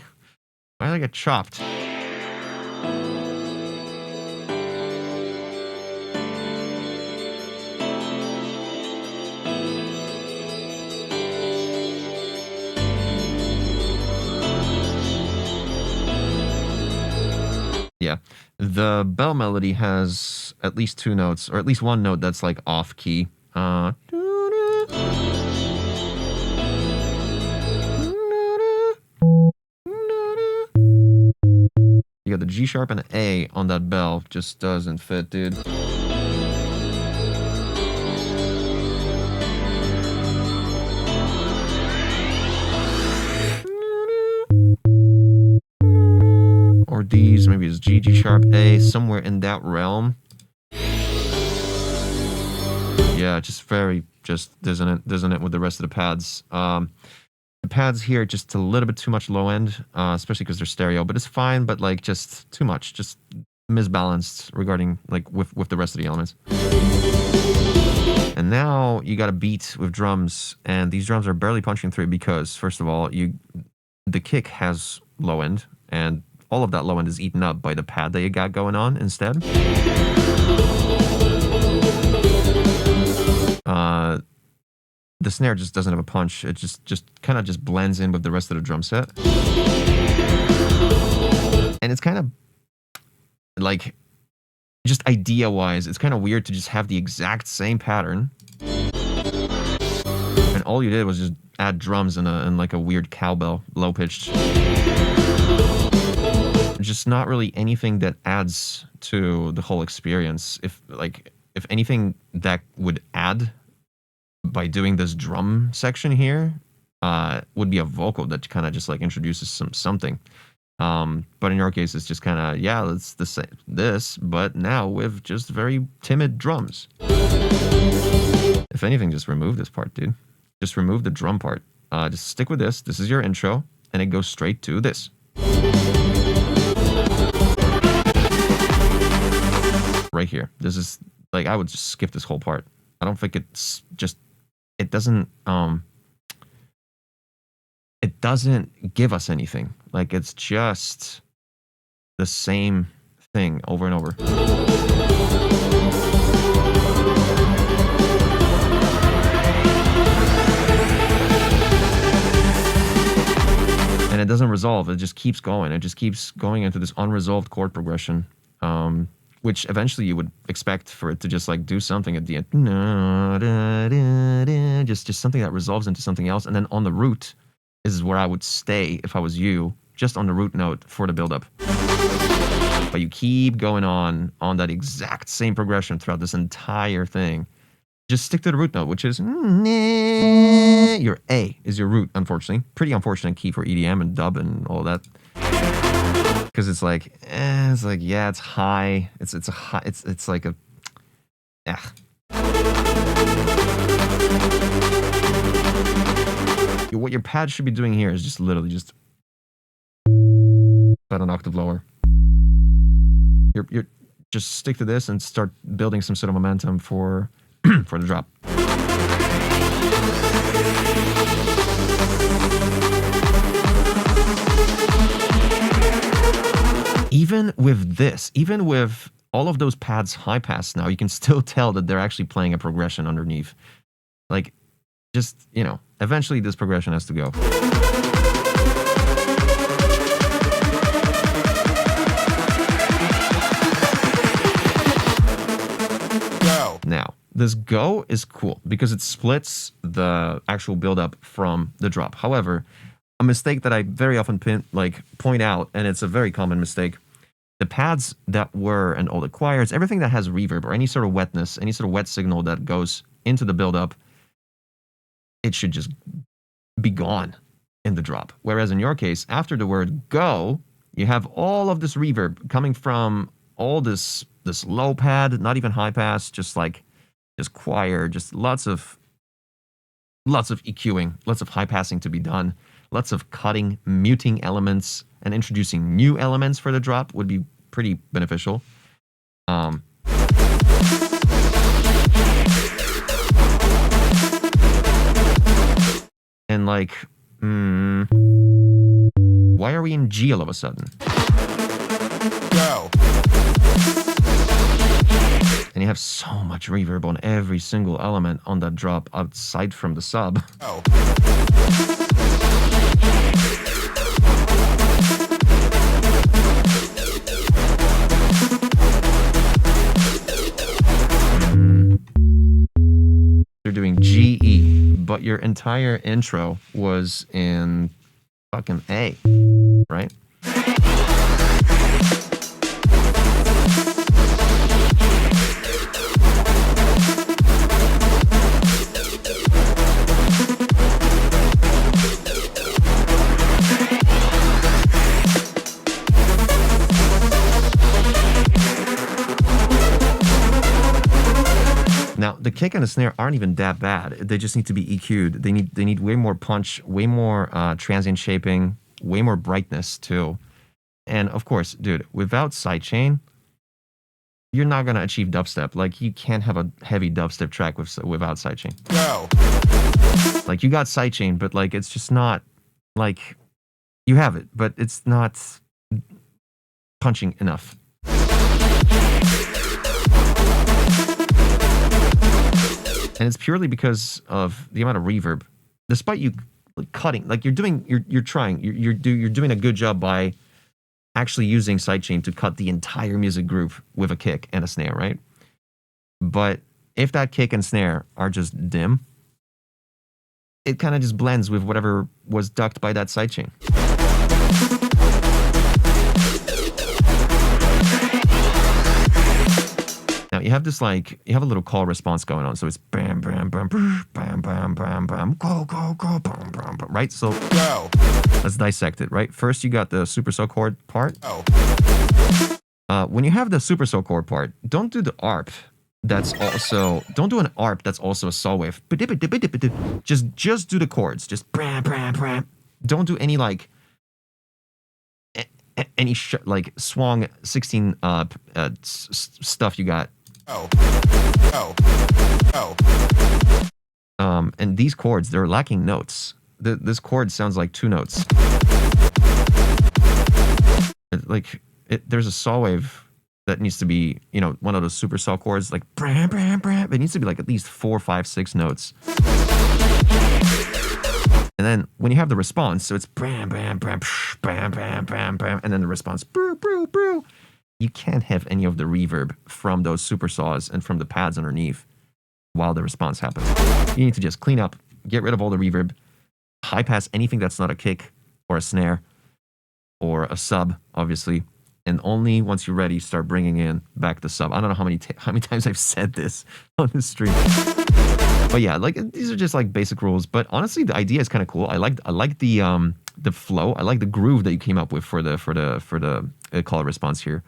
I get chopped? Yeah, the bell melody has at least 2 notes, or at least 1 note that's like off key. You got the G sharp and A on that bell. Just doesn't fit, dude. Or D's, maybe it's G, G sharp, A, somewhere in that realm. Yeah, just very, just doesn't it with the rest of the pads. The pads here, just a little bit too much low end, especially because they're stereo, but it's fine, but like just too much, just misbalanced regarding like with the rest of the elements. And now you got a beat with drums, and these drums are barely punching through because, first of all, the kick has low end, and all of that low end is eaten up by the pad that you got going on instead. The snare just doesn't have a punch. It just kind of just blends in with the rest of the drum set. And it's kind of like, just idea-wise, it's kind of weird to just have the exact same pattern. And all you did was just add drums and like a weird cowbell, low-pitched. Just not really anything that adds to the whole experience. If anything that would add by doing this drum section here, would be a vocal that kind of just like introduces something. But in your case, it's just kind of, yeah, it's the same, but now with just very timid drums. If anything, just remove this part, dude. Just remove the drum part. Just stick with this. This is your intro, and it goes straight to this. Right here. This is, like, I would just skip this whole part. I don't think it's just, it doesn't give us anything. Like, it's just the same thing over and over. And it doesn't resolve. It just keeps going. It just keeps going into this unresolved chord progression, which eventually you would expect for it to just like do something at the end. Just something that resolves into something else. And then on the root is where I would stay if I was you, just on the root note for the build-up. But you keep going on that exact same progression throughout this entire thing. Just stick to the root note, which is your A is your root, unfortunately. Pretty unfortunate key for EDM and dub and all that. Because it's like, yeah, it's high. It's a high. It's like a, What your pad should be doing here is just literally just about an octave lower. You're just stick to this and start building some sort of momentum for for the drop. Even with this, even with all of those pads high pass now, you can still tell that they're actually playing a progression underneath. Like, just, you know, eventually this progression has to go. Now, this go is cool because it splits the actual build-up from the drop. However, a mistake that I very often point out, and it's a very common mistake, the pads that were, and all the choirs, everything that has reverb or any sort of wetness, any sort of wet signal that goes into the build-up, it should just be gone in the drop. Whereas in your case, after the word go, you have all of this reverb coming from all this low pad, not even high pass, just choir, just lots of EQing, lots of high passing to be done, lots of cutting, muting elements, and introducing new elements for the drop would be pretty beneficial. And like, why are we in G all of a sudden? Go. And you have so much reverb on every single element on that drop outside from the sub. Oh. You're doing G-E, but your entire intro was in fucking A, right? Now, the kick and the snare aren't even that bad. They just need to be EQ'd. They need way more punch, way more transient shaping, way more brightness too. And of course, dude, without sidechain, you're not gonna achieve dubstep. Like, you can't have a heavy dubstep track without sidechain. Go. Like, you got sidechain, but like, it's just not like you have it, but it's not punching enough. And it's purely because of the amount of reverb. Despite you cutting, like you're doing a good job by actually using sidechain to cut the entire music group with a kick and a snare, right? But if that kick and snare are just dim, it kind of just blends with whatever was ducked by that sidechain. Now you have this you have a little call response going on, so it's bam bam bam bam bam bam bam bam go go go bam bam bam, right? So Go. let's dissect it, right? First you got the supercell chord part. Go. When you have the supercell chord part, don't do the ARP. Don't do an ARP that's also a saw wave. Just do the chords. Just bam bam bam. Don't do any any swung 16 stuff you got. Go. Go. Go. And these chords, they're lacking notes. This chord sounds like 2 notes. There's a saw wave that needs to be, one of those super saw chords, like bram, bram, bram. It needs to be like at least 4, 5, 6 notes. And then when you have the response, so it's bam, bam, bam, bam, bam, bam, bam, and then the response, brew, brew, brew. You can't have any of the reverb from those super saws and from the pads underneath while the response happens. You need to just clean up, get rid of all the reverb, high pass anything that's not a kick or a snare or a sub, obviously. And only once you're ready, start bringing in back the sub. I don't know how many times I've said this on the stream. But yeah, these are just basic rules. But honestly, the idea is kind of cool. I like the flow. I like the groove that you came up with for the call response here.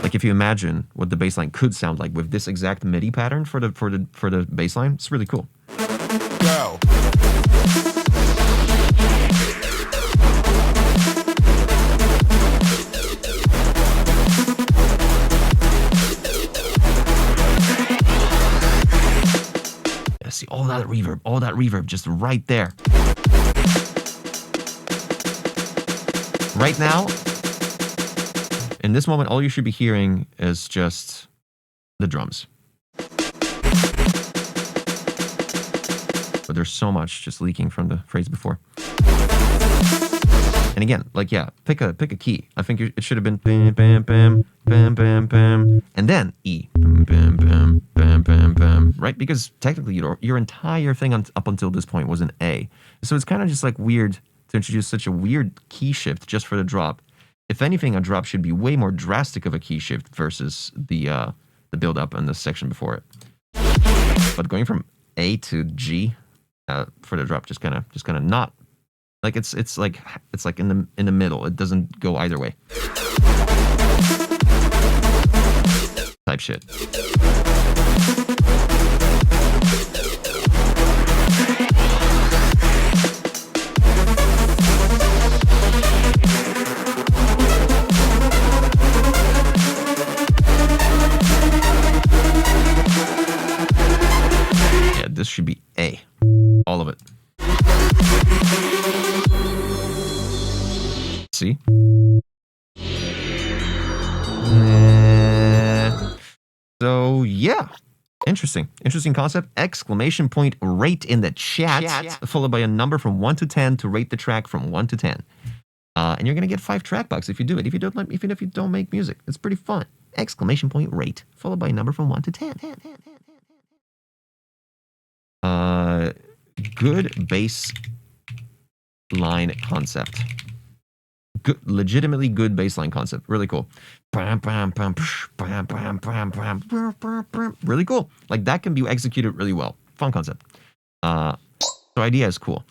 Like, if you imagine what the bass line could sound like with this exact MIDI pattern for the bass line, it's really cool. Go. See all that reverb just right there. Right now, in this moment, all you should be hearing is just the drums. But there's so much just leaking from the phrase before. And again, pick a key. I think it should have been bam, bam, bam, bam, bam, bam, and then E. Bam, bam, bam, bam, bam, bam. Right? Because technically, your entire thing up until this point was an A. So it's kind of just weird to introduce such a weird key shift just for the drop. If anything, a drop should be way more drastic of a key shift versus the build up and the section before it. But going from A to G for the drop just kind of not. It's in the middle. It doesn't go either way. Type shit. Yeah, this should be A. All of it. See? So yeah, interesting concept. Exclamation point rate in the chat, followed by a number from 1 to 10 to rate the track from 1 to 10. And you're gonna get 5 track bucks if you do it. If you don't, even if you don't make music, it's pretty fun. Exclamation point rate followed by a number from 1 to 10. Good bass line concept. Good, legitimately good bassline concept. Really cool. Really cool. That can be executed really well. Fun concept. So idea is cool.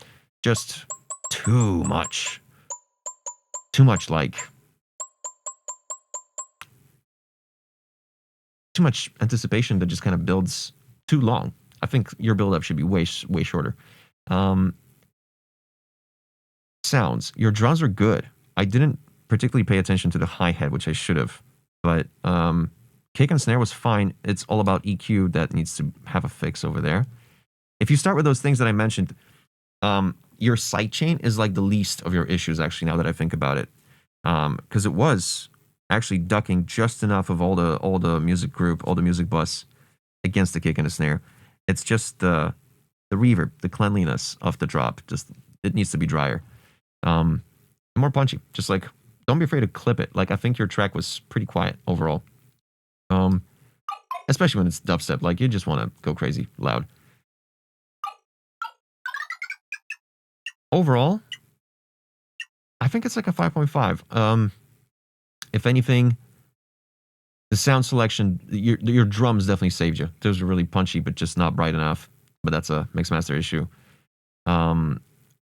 Just too much. Too much anticipation that just kind of builds too long. I think your build-up should be way shorter. Sounds. Your drums are good. I didn't particularly pay attention to the hi-hat, which I should have. But kick and snare was fine. It's all about EQ that needs to have a fix over there. If you start with those things that I mentioned, your sidechain is like the least of your issues, actually, now that I think about it. Because it was actually ducking just enough of all the music group, all the music bus against the kick and the snare. It's just the reverb, the cleanliness of the drop. Just it needs to be drier. More punchy. Just like, don't be afraid to clip it. Like, I think your track was pretty quiet overall. Especially when it's dubstep. Like, you just want to go crazy loud. Overall, I think it's like a 5.5. If anything, the sound selection, your drums definitely saved you. Those were really punchy, but just not bright enough. But that's a mix master issue.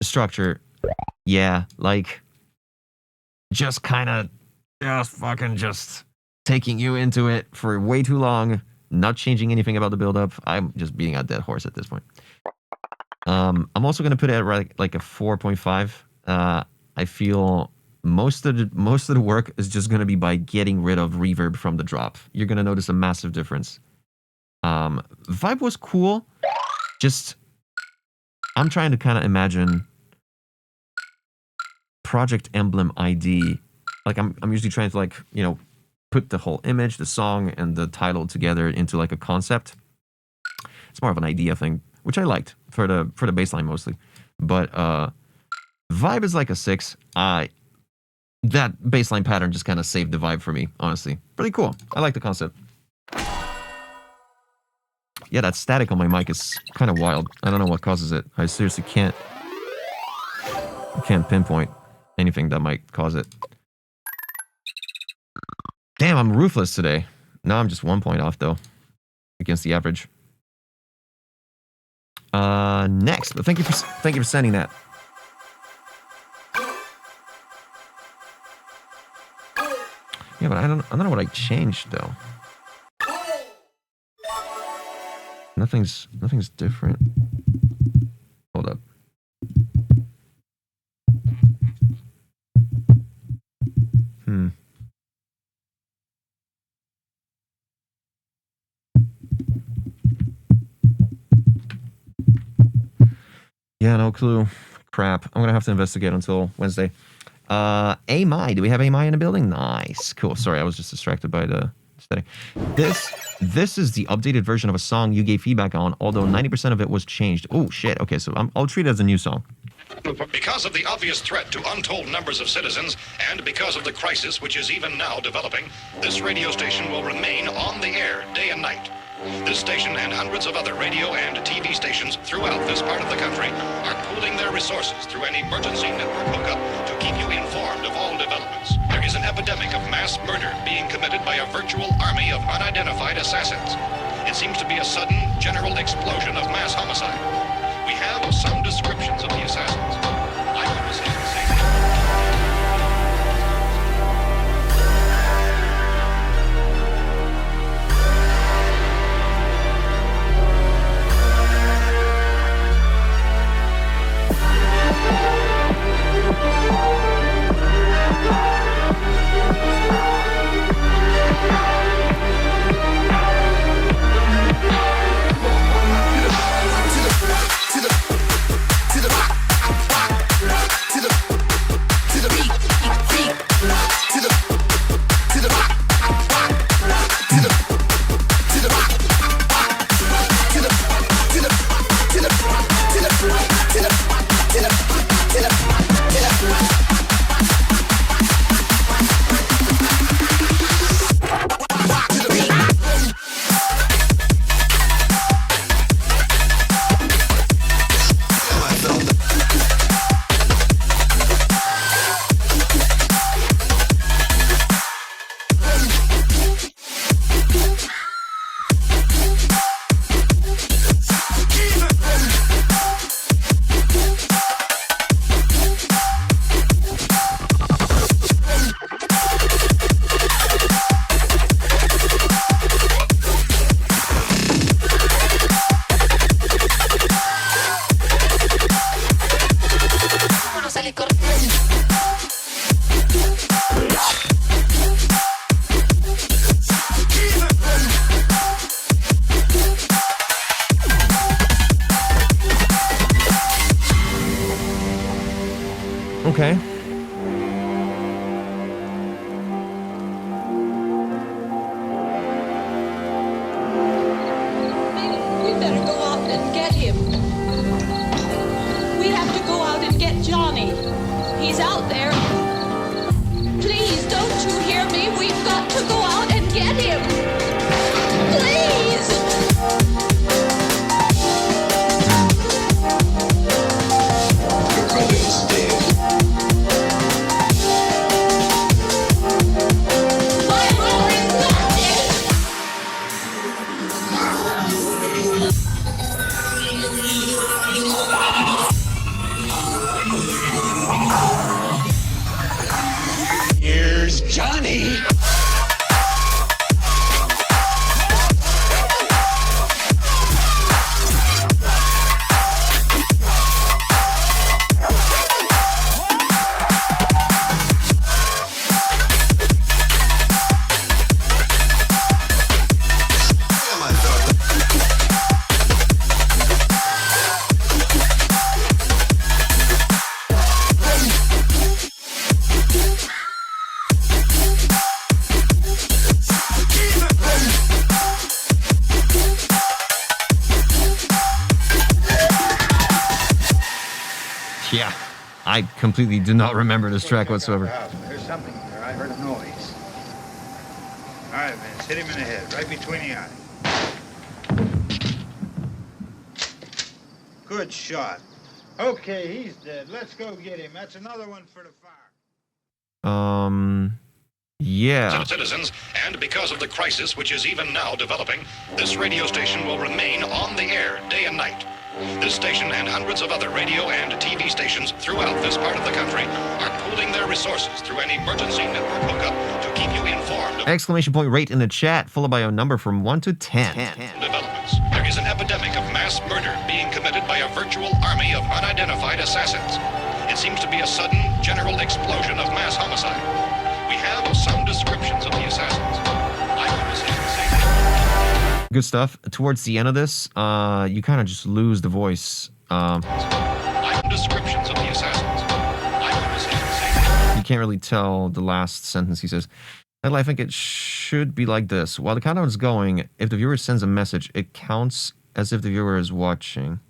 Structure, yeah, like just kind of just taking you into it for way too long, not changing anything about the build-up. I'm just beating a dead horse at this point. I'm also going to put it at like a 4.5. I feel most of the work is just going to be by getting rid of reverb from the drop. You're going to notice a massive difference. Vibe was cool. Just, I'm trying to kind of imagine project emblem ID. Like I'm usually trying to like, you know, put the whole image, the song, and the title together into like a concept. It's more of an idea thing, which I liked for the baseline mostly. But vibe is like a 6. That baseline pattern just kind of saved the vibe for me, honestly. Pretty cool. I like the concept. Yeah, that static on my mic is kind of wild. I don't know what causes it. I seriously can't pinpoint anything that might cause it. Damn, I'm ruthless today. No, I'm just 1 point off though, against the average. Next, but thank you for sending that. Yeah, but I don't know what I changed though. Nothing's different. Hold up. Yeah, no clue. Crap. I'm gonna have to investigate until Wednesday. Amai. Do we have Amai in the building? Nice. Cool. Sorry, I was just distracted by the setting. This is the updated version of a song you gave feedback on, although 90% of it was changed. Oh, shit. Okay, so I'll treat it as a new song. Because of the obvious threat to untold numbers of citizens, and because of the crisis which is even now developing, this radio station will remain on the air day and night. This station and hundreds of other radio and TV stations throughout this part of the country are pooling their resources through an emergency network hookup to keep you informed of all developments. There is an epidemic of mass murder being committed by a virtual army of unidentified assassins. It seems to be a sudden, general explosion of mass homicide. We have some descriptions of the assassins. Eyewitnesses say I completely do not remember this track whatsoever. There's something there. I heard a noise. All right, Vince, hit him in the head, right between the eyes. Good shot. Okay, he's dead. Let's go get him. That's another one for the fire. Yeah. Citizens, and because of the crisis which is even now developing, this radio station will remain on the air day and night. This station and hundreds of other radio and TV stations throughout this part of the country are pooling their resources through an emergency network hookup to keep you informed of Exclamation point rate in the chat, followed by a number from 1 to 10. developments. There is an epidemic of mass murder being committed by a virtual army of unidentified assassins. It seems to be a sudden, general explosion of mass homicide. We have some descriptions of the assassins. Eyewitnesses say Good stuff. Towards the end of this, you kind of just lose the voice. descriptions of the assassins. Eyewitnesses say You can't really tell the last sentence he says. I think it should be like this. While the countdown is going, if the viewer sends a message, it counts as if the viewer is watching.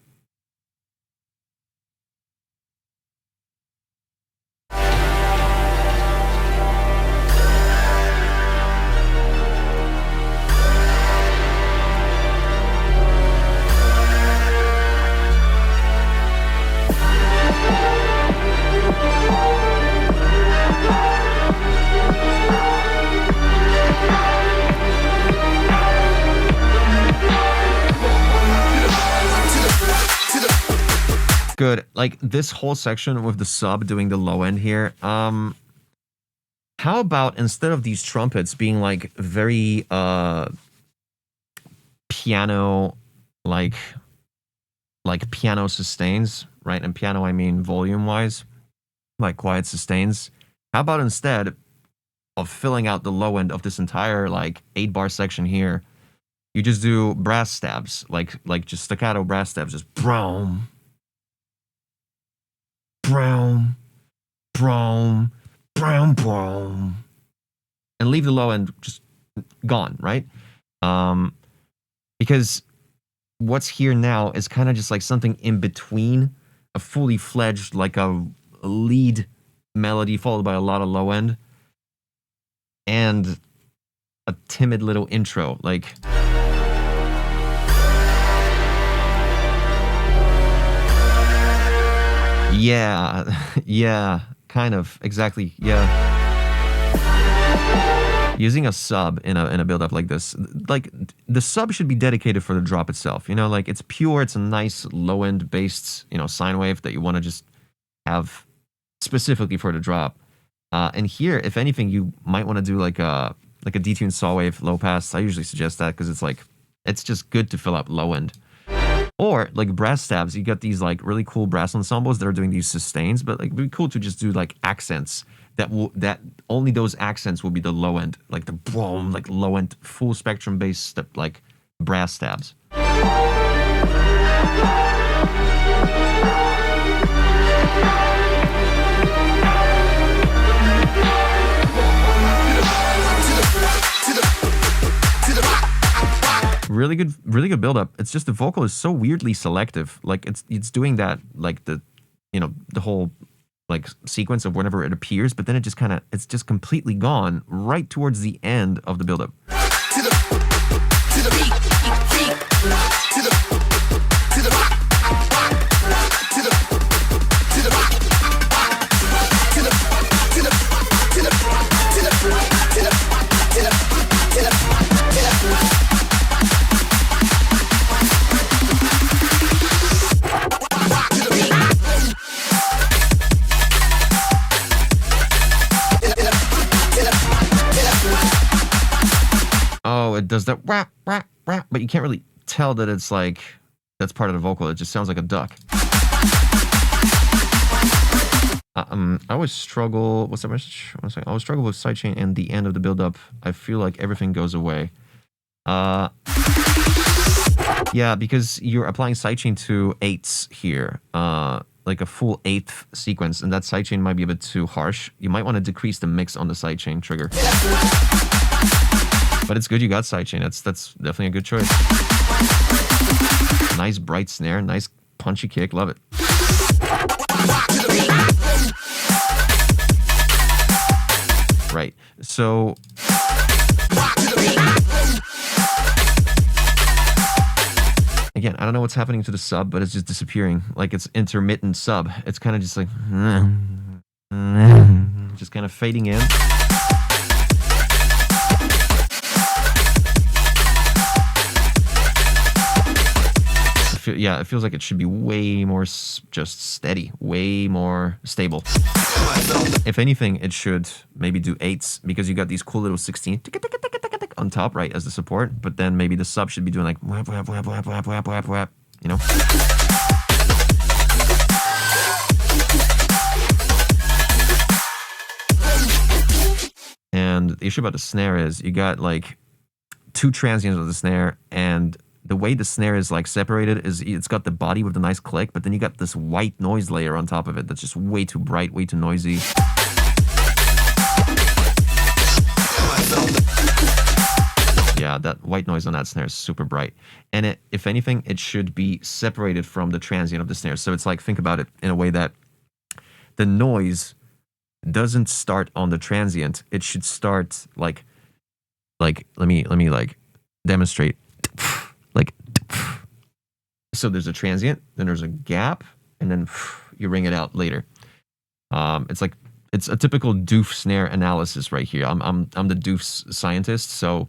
Good. Like this whole section with the sub doing the low end here. How about instead of these trumpets being like very piano like piano sustains, right? And piano I mean volume wise, like quiet sustains. How about instead of filling out the low end of this entire like 8-bar section here, you just do brass stabs, like just staccato brass stabs, just broom. Brown, brown, brown, brown, and leave the low end just gone, right? Because what's here now is kind of just like something in between a fully fledged, like a lead melody followed by a lot of low end and a timid little intro, like. Yeah, kind of, exactly, yeah. Using a sub in a build-up like this, like, the sub should be dedicated for the drop itself, you know, like, it's pure, it's a nice low-end based, you know, sine wave that you want to just have specifically for the drop. And here, if anything, you might want to do like a detuned saw wave low pass. I usually suggest that because it's like, it's just good to fill up low end. Or like brass stabs, you got these like really cool brass ensembles that are doing these sustains, but like it'd be cool to just do like accents that only those accents will be the low end, like the boom, like low end full spectrum based like brass stabs. Really good build up. It's just the vocal is so weirdly selective. Like it's doing that like the whole like sequence of whenever it appears, but then it's just completely gone right towards the end of the build up. Oh, it does that rap, rap, rap, but you can't really tell that it's like, that's part of the vocal. It just sounds like a duck. I always struggle, what's that message? I always struggle with sidechain and the end of the build-up. I feel like everything goes away. Yeah, because you're applying sidechain to eighths here, like a full eighth sequence, and that sidechain might be a bit too harsh. You might want to decrease the mix on the sidechain trigger. But it's good you got sidechain. That's definitely a good choice. Nice bright snare, nice punchy kick, love it. Right. So again, I don't know what's happening to the sub, but it's just disappearing. Like it's intermittent sub. It's kind of just like just kind of fading in. Yeah, it feels like it should be way more just steady, way more stable. If anything, it should maybe do 8s because you got these cool little 16 on top, right, as the support. But then maybe the sub should be doing like whap, whap, whap, whap, whap, whap, whap, whap, you know? And the issue about the snare is you got like 2 transients of the snare, and the way the snare is like separated is it's got the body with a nice click, but then you got this white noise layer on top of it that's just way too bright, way too noisy. Yeah, that white noise on that snare is super bright. And it, if anything, it should be separated from the transient of the snare. So it's like, think about it in a way that the noise doesn't start on the transient. It should start like let me like demonstrate. Like, so there's a transient, then there's a gap, and then you ring it out later. It's like, it's a typical doof snare analysis right here. I'm the doof scientist, so,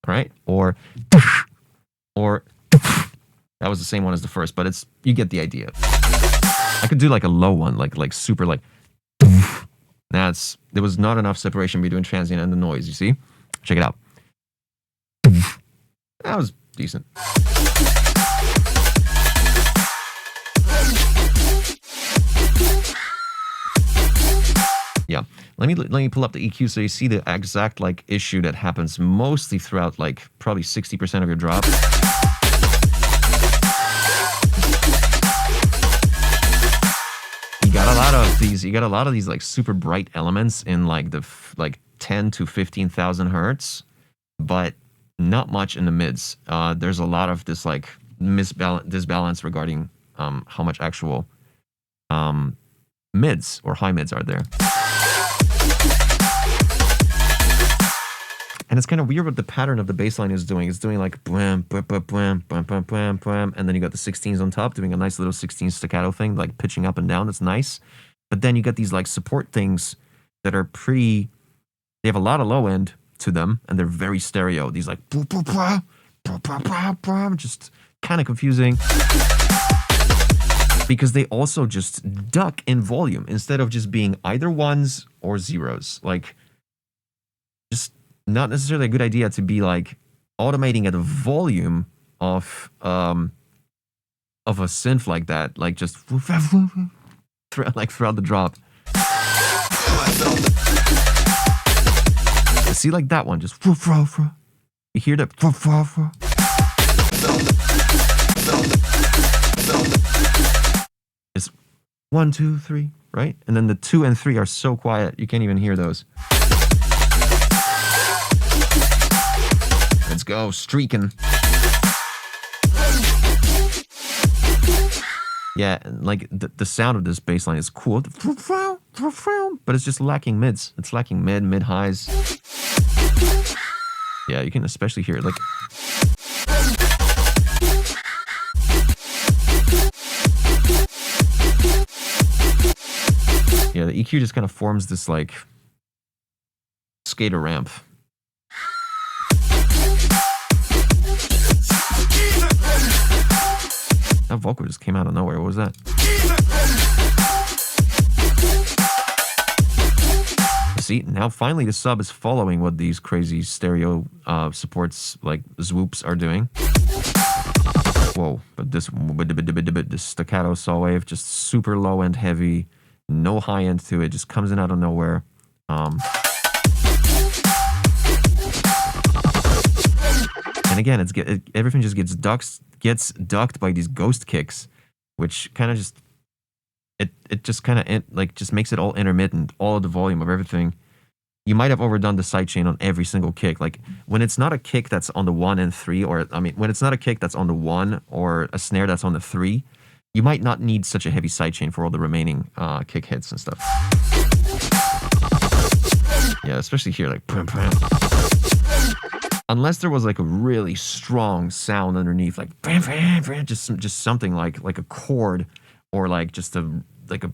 right? Or that was the same one as the first, but it's, you get the idea. I could do like a low one, like super like, there was not enough separation between transient and the noise, you see? Check it out. That was decent. Yeah, let me pull up the EQ so you see the exact like issue that happens mostly throughout like probably 60% of your drop. You got a lot of these like super bright elements in like the like 10 to 15,000 hertz, but not much in the mids. There's a lot of this like disbalance regarding how much actual mids or high mids are there. And it's kind of weird what the pattern of the bass line is doing. It's doing like blam, blam, blam, blam, blam, blam, blam, blam, and then you got the 16s on top doing a nice little 16 staccato thing, like pitching up and down. That's nice. But then you got these like support things that are they have a lot of low end to them, and they're very stereo. These like just kind of confusing because they also just duck in volume instead of just being either ones or zeros. Like, just not necessarily a good idea to be like automating at a volume of a synth like that, like just like throughout the drop. See, like that one, just you hear that? It's 1, 2, 3, right? And then the 2 and 3 are so quiet you can't even hear those. Let's go, streaking. Yeah, like the sound of this bass line is cool, but it's just lacking mids. It's lacking mid highs. Yeah, you can especially hear it like. Yeah, the EQ just kind of forms this like skater ramp. That vocal just came out of nowhere. What was that? See, now finally the sub is following what these crazy stereo supports like zwoops are doing. Whoa, but this staccato saw wave, just super low end heavy, no high end to it, just comes in out of nowhere. And again, everything just gets ducked by these ghost kicks, which kind of just it just kind of like just makes it all intermittent, all of the volume of everything. You might have overdone the sidechain on every single kick. Like when it's not a kick that's on the 1 and 3, or I mean, when it's not a kick that's on the 1 or a snare that's on the 3, you might not need such a heavy sidechain for all the remaining kick hits and stuff. Yeah, especially here, like unless there was like a really strong sound underneath, like just something like a chord or like just a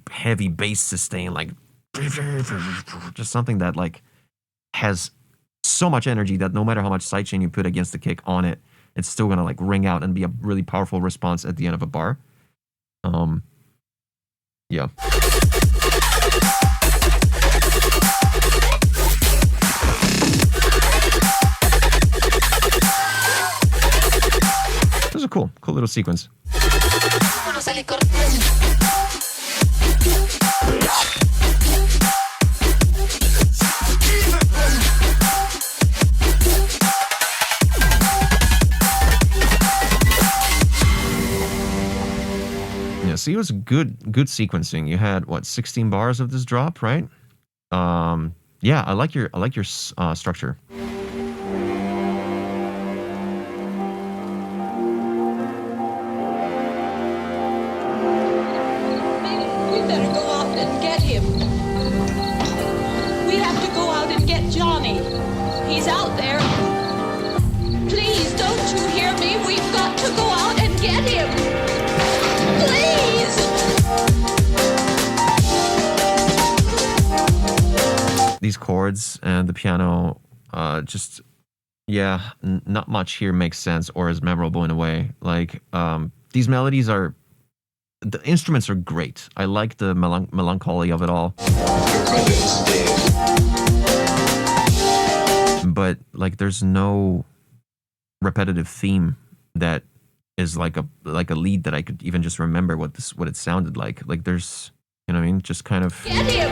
heavy bass sustain, like just something that like has so much energy that no matter how much sidechain you put against the kick on it, it's still gonna like ring out and be a really powerful response at the end of a bar. Yeah. This is a cool little sequence. Yeah, see, it was good sequencing. You had what, 16 bars of this drop, right? Yeah, I like your structure. We better go out and get him. We have to go out and get Johnny. He's out there. Please, don't you hear me? We've got to go out and get him. Please! These chords and the piano, just, yeah, not much here makes sense or is memorable in a way. Like, these melodies are, the instruments are great. I like the melancholy of it all. But, like, there's no repetitive theme that is like a lead that I could even just remember what it sounded like. Like, there's, you know what I mean? Just kind of... Get him!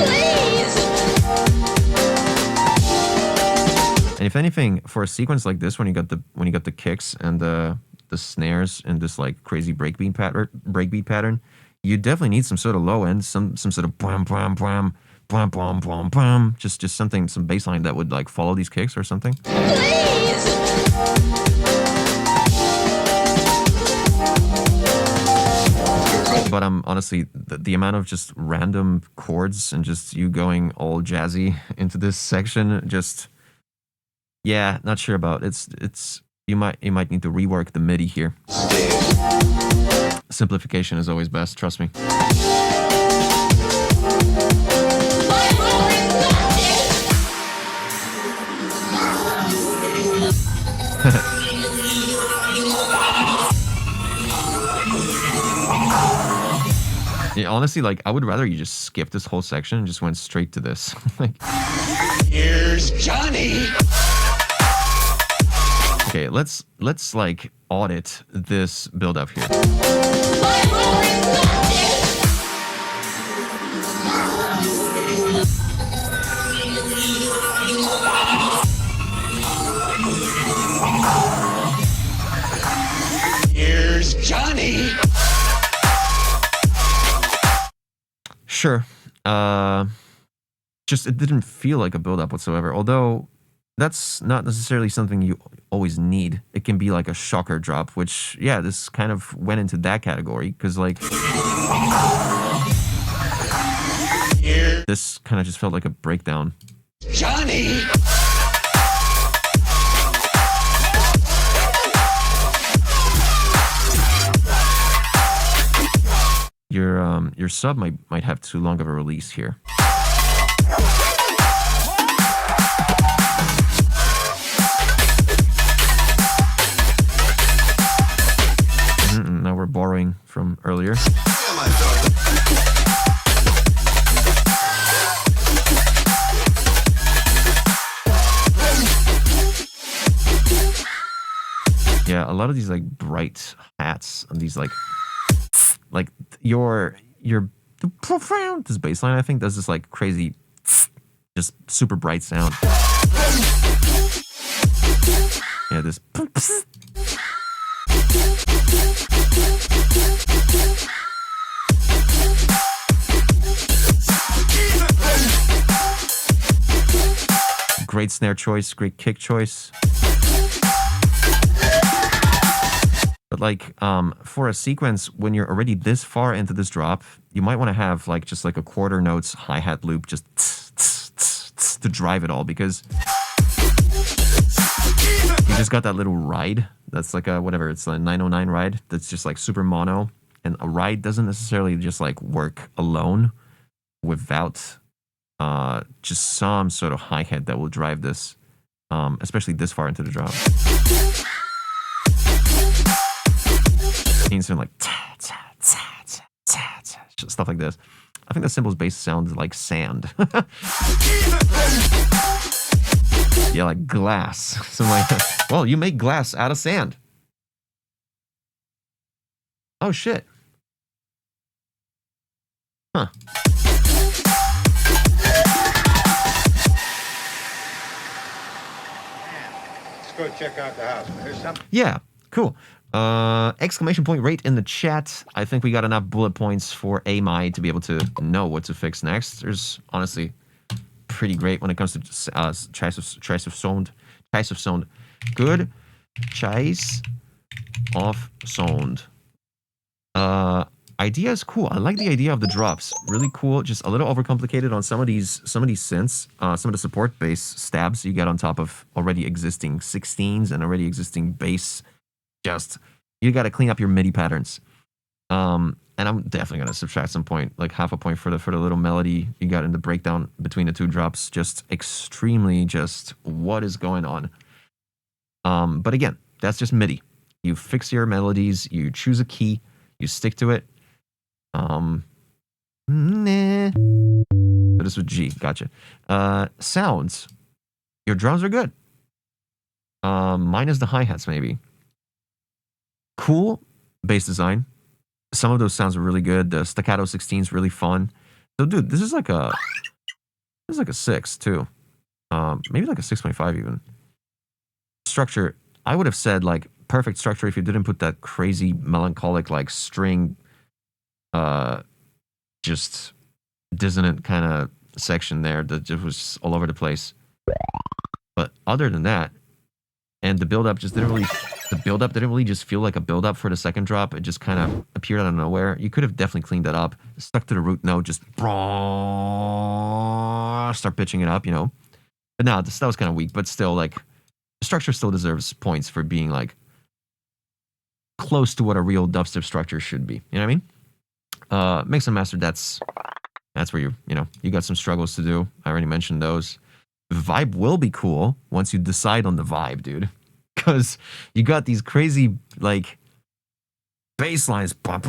Please! And if anything, for a sequence like this, when you got the kicks and the snares in this like crazy breakbeat pattern, you definitely need some sort of low end, some sort of blam blam blam blam blam blam blam, just something, some bass line that would like follow these kicks or something. Please! But honestly, the amount of just random chords and just you going all jazzy into this section, just, yeah, not sure about. It's you might need to rework the MIDI here. Simplification is always best, trust me. Yeah, honestly, like, I would rather you just skip this whole section and just went straight to this. Like, here's Johnny. Okay, let's like audit this build up here. Here's Johnny. Sure. Just it didn't feel like a build-up whatsoever. Although that's not necessarily something you always need. It can be like a shocker drop, which, yeah, this kind of went into that category because like this kind of just felt like a breakdown. Johnny. Your sub might have too long of a release here. Now we're borrowing from earlier. Yeah, a lot of these like bright hats and these like your this bass line, I think, does this like crazy, just super bright sound. Yeah, this. Great snare choice, great kick choice. But like, for a sequence, when you're already this far into this drop, you might want to have like just like a quarter notes hi-hat loop, just to drive it all, because you just got that little ride that's like a whatever, it's a 909 ride that's just like super mono, and a ride doesn't necessarily just like work alone without just some sort of hi-hat that will drive this, especially this far into the drop. Instant like stuff like this. I think the cymbals bass sounds like sand. Yeah, like glass. Something like that. Well, you make glass out of sand. Oh shit. Huh. Let's go check out the house. There's something. Yeah, cool. Exclamation point rate in the chat. I think we got enough bullet points for AMI to be able to know what to fix next. There's honestly pretty great when it comes to choice of sound. Good choice of sound. Idea is cool. I like the idea of the drops. Really cool. Just a little overcomplicated on some of these synths. Some of the support bass stabs you get on top of already existing 16s and already existing bass. Just you got to clean up your MIDI patterns. And I'm definitely gonna subtract some point, like half a point for the little melody you got in the breakdown between the two drops. Just extremely just what is going on. But again, that's just MIDI. You fix your melodies, you choose a key, you stick to it. But this was G, gotcha. Sounds. Your drums are good. Minus the hi-hats maybe. Cool bass design. Some of those sounds are really good. The staccato 16 is really fun. So dude, this is like a 6 too. Maybe like a 6.5 even. Structure, I would have said like perfect structure if you didn't put that crazy melancholic like string just dissonant kind of section there that just was all over the place. But other than that, and the build up didn't really just feel like a build up for the second drop. It just kind of appeared out of nowhere. You could have definitely cleaned that up. Stuck to the root note, just start pitching it up, you know. But no, that was kind of weak. But still, like the structure still deserves points for being like close to what a real dubstep structure should be. You know what I mean? Mix and master. That's where you got some struggles to do. I already mentioned those. The vibe will be cool once you decide on the vibe, dude. Because you got these crazy, like, bass lines, but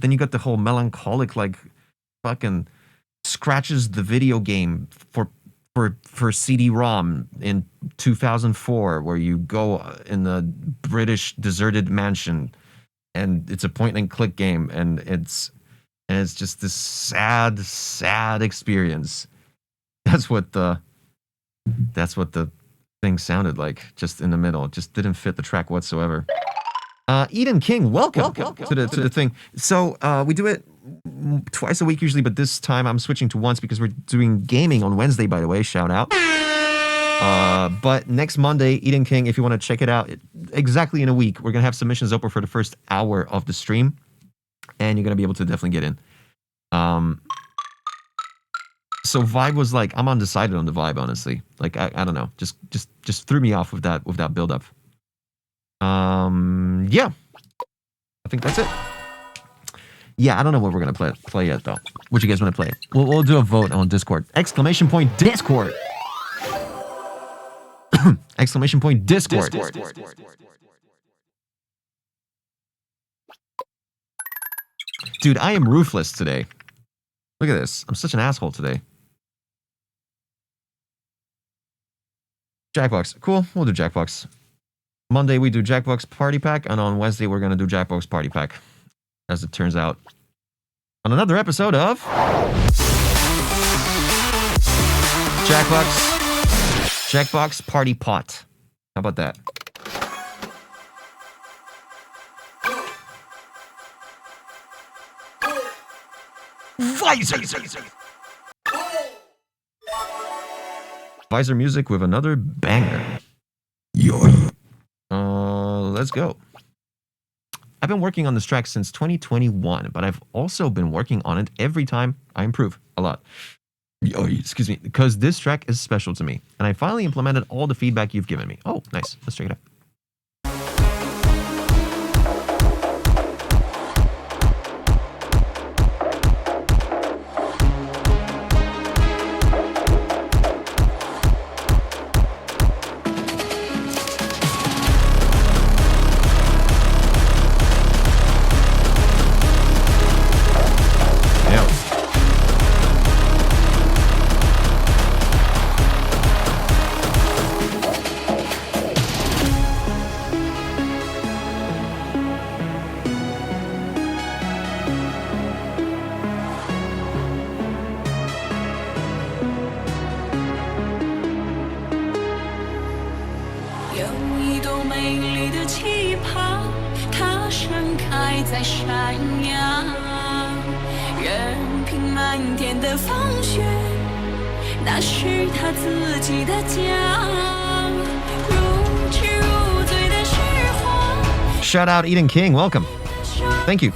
then you got the whole melancholic, like, fucking scratches the video game for CD-ROM in 2004, where you go in the British deserted mansion, and it's a point-and-click game, and it's just this sad experience. That's what the thing sounded like, just in the middle. It just didn't fit the track whatsoever. Eden King, welcome to the thing. So we do it twice a week usually, but this time I'm switching to once because we're doing gaming on Wednesday, by the way. Shout out. But next Monday, Eden King, if you want to check it out, exactly in a week, we're going to have submissions open for the first hour of the stream, and you're going to be able to definitely get in. So vibe was like, I'm undecided on the vibe, honestly. Like, I don't know. Just threw me off with that build up. Yeah. I think that's it. Yeah, I don't know what we're going to play yet, though. What you guys want to play? We'll do a vote on Discord. Exclamation point Discord. Exclamation point Discord. Dude, I am ruthless today. Look at this. I'm such an asshole today. Jackbox. Cool. We'll do Jackbox. Monday we do Jackbox Party Pack, and on Wednesday we're going to do Jackbox Party Pack. As it turns out. On another episode of Jackbox Party Pot. How about that? Visor music with another banger. Let's go. I've been working on this track since 2021, but I've also been working on it every time I improve a lot. Excuse me, because this track is special to me, and I finally implemented all the feedback you've given me. Oh, nice. Let's check it out. Shout out Eden King, welcome. Thank you.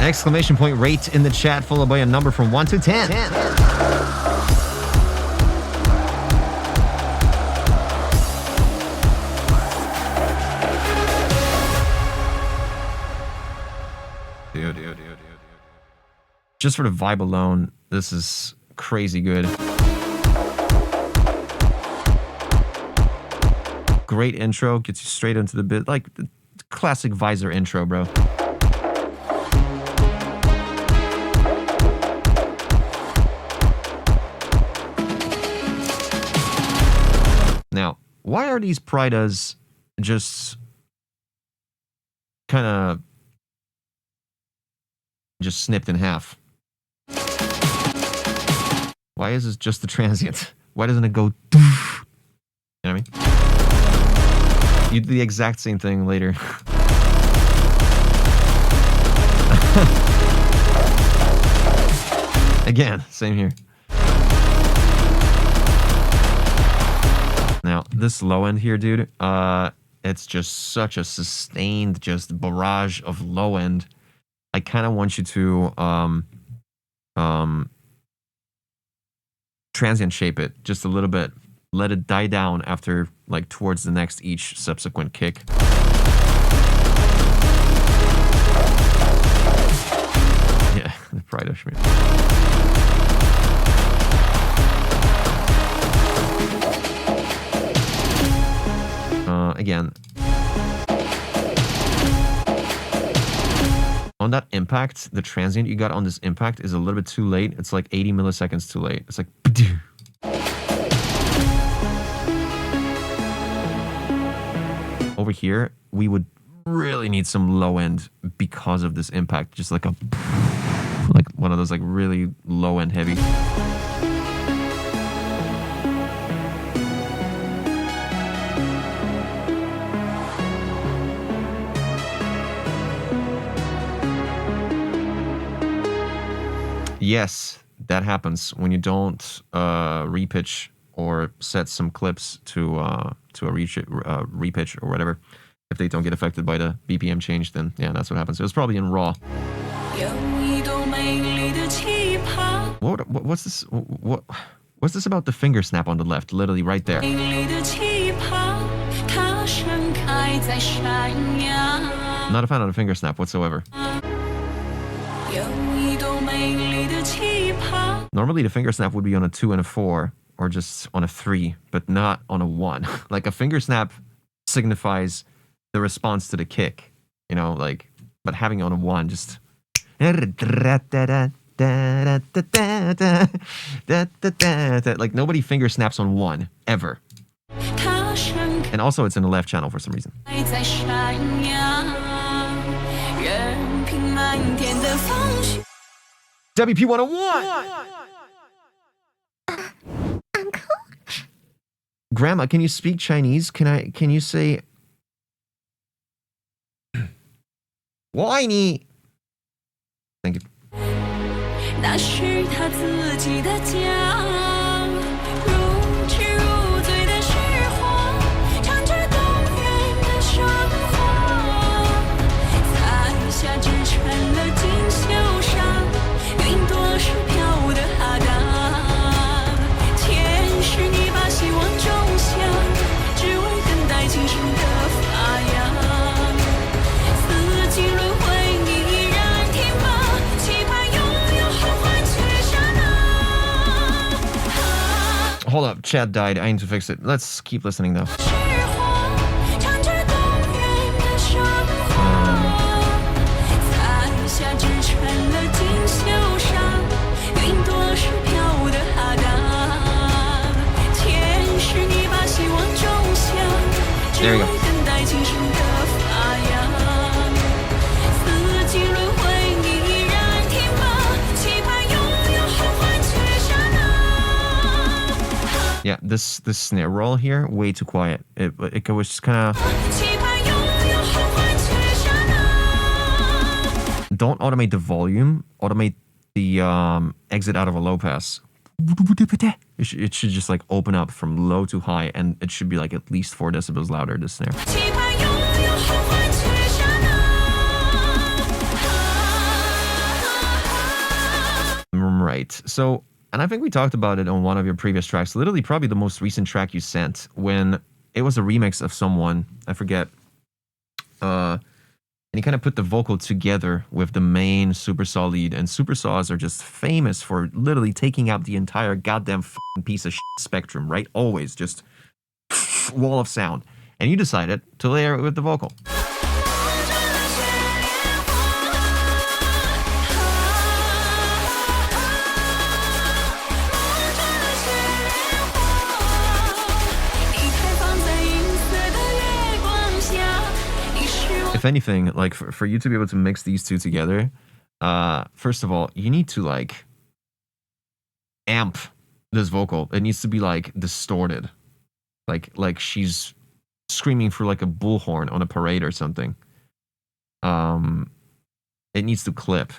Exclamation point rate in the chat, followed by a number from 1 to 10. Just for the vibe alone, this is crazy good. Great intro, gets you straight into the bit, like the classic Visor intro, bro. Now, why are these Pridas just kind of just snipped in half? Why is this just the transient? Why doesn't it go? You know what I mean? You do the exact same thing later. Again, same here. Now, this low end here, dude, it's just such a sustained, just barrage of low end. I kind of want you to transient shape it just a little bit. Let it die down after, like, towards the next each subsequent kick. Yeah, the pride of me. Again, on that impact, the transient you got on this impact is a little bit too late. It's like 80 milliseconds too late. It's like... Over here, we would really need some low end because of this impact. Just like a... like one of those like really low end heavy. Yes, that happens when you don't repitch or set some clips to a repitch or whatever. If they don't get affected by the BPM change, then yeah, that's what happens. It was probably in raw. What's this? What's this about the finger snap on the left? Literally right there. Not a fan of the finger snap whatsoever. Normally the finger snap would be on a 2 and a 4 or just on a 3, but not on a 1. Like a finger snap signifies the response to the kick, you know, like, but having it on a 1 just... Like nobody finger snaps on 1 ever. And also it's in the left channel for some reason. WP 101. Uncle? Grandma, can you speak Chinese? Can you say 我爱你? Thank you. 那是他自己的家，如痴如醉的时光，唱着动人的生活，彩霞织成了锦绣裳，云朵是飘的哈达，前世你把希望种下，只为等待今生的发芽，四季轮回你依然挺拔，期盼拥有后换取刹那。Hold up, chat died. I need to fix it. Let's keep listening though. 时光唱着动人的生活，彩霞织成了锦绣裳，云朵是飘的哈达，前世你把希望种下，只 There you 为 go. 等待今生的发芽，四季轮回你依然挺拔，期盼拥有后换取刹那。 Yeah, this snare roll here, way too quiet. It was just kind of... 期盼拥有后换取刹那。 Don't automate the volume. Automate the exit out of a low pass. It should just like open up from low to high, and it should be like at least 4 decibels louder, this snare. 期盼拥有后换取刹那。 Right. So, and I think we talked about it on one of your previous tracks. Literally, probably the most recent track you sent when it was a remix of someone. I forget. And he kind of put the vocal together with the main supersaw lead. And supersaws are just famous for literally taking out the entire goddamn piece of spectrum, right? Always just wall of sound. And you decided to layer it with the vocal. If anything, like for you to be able to mix these two together, first of all, you need to like amp this vocal. It needs to be like distorted, like she's screaming through like a bullhorn on a parade or something. it needs to clip,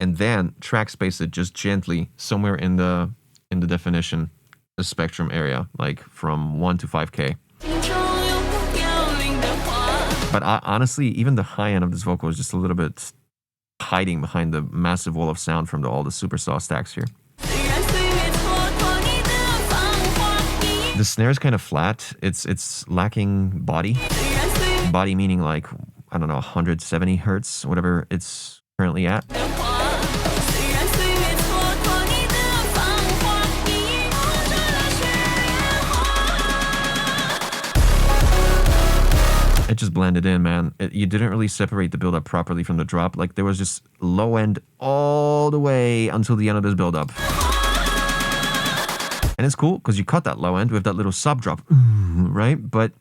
and then track space it just gently somewhere in the definition, the spectrum area, like from 1 to 5K. But honestly, even the high end of this vocal is just a little bit hiding behind the massive wall of sound from all the super saw stacks here. The snare is kind of flat. It's lacking body. Body meaning like, I don't know, 170 hertz, whatever it's currently at. It just blended in, man. You didn't really separate the build-up properly from the drop. Like, there was just low end all the way until the end of this build-up. And it's cool, because you cut that low end with that little sub drop, right? But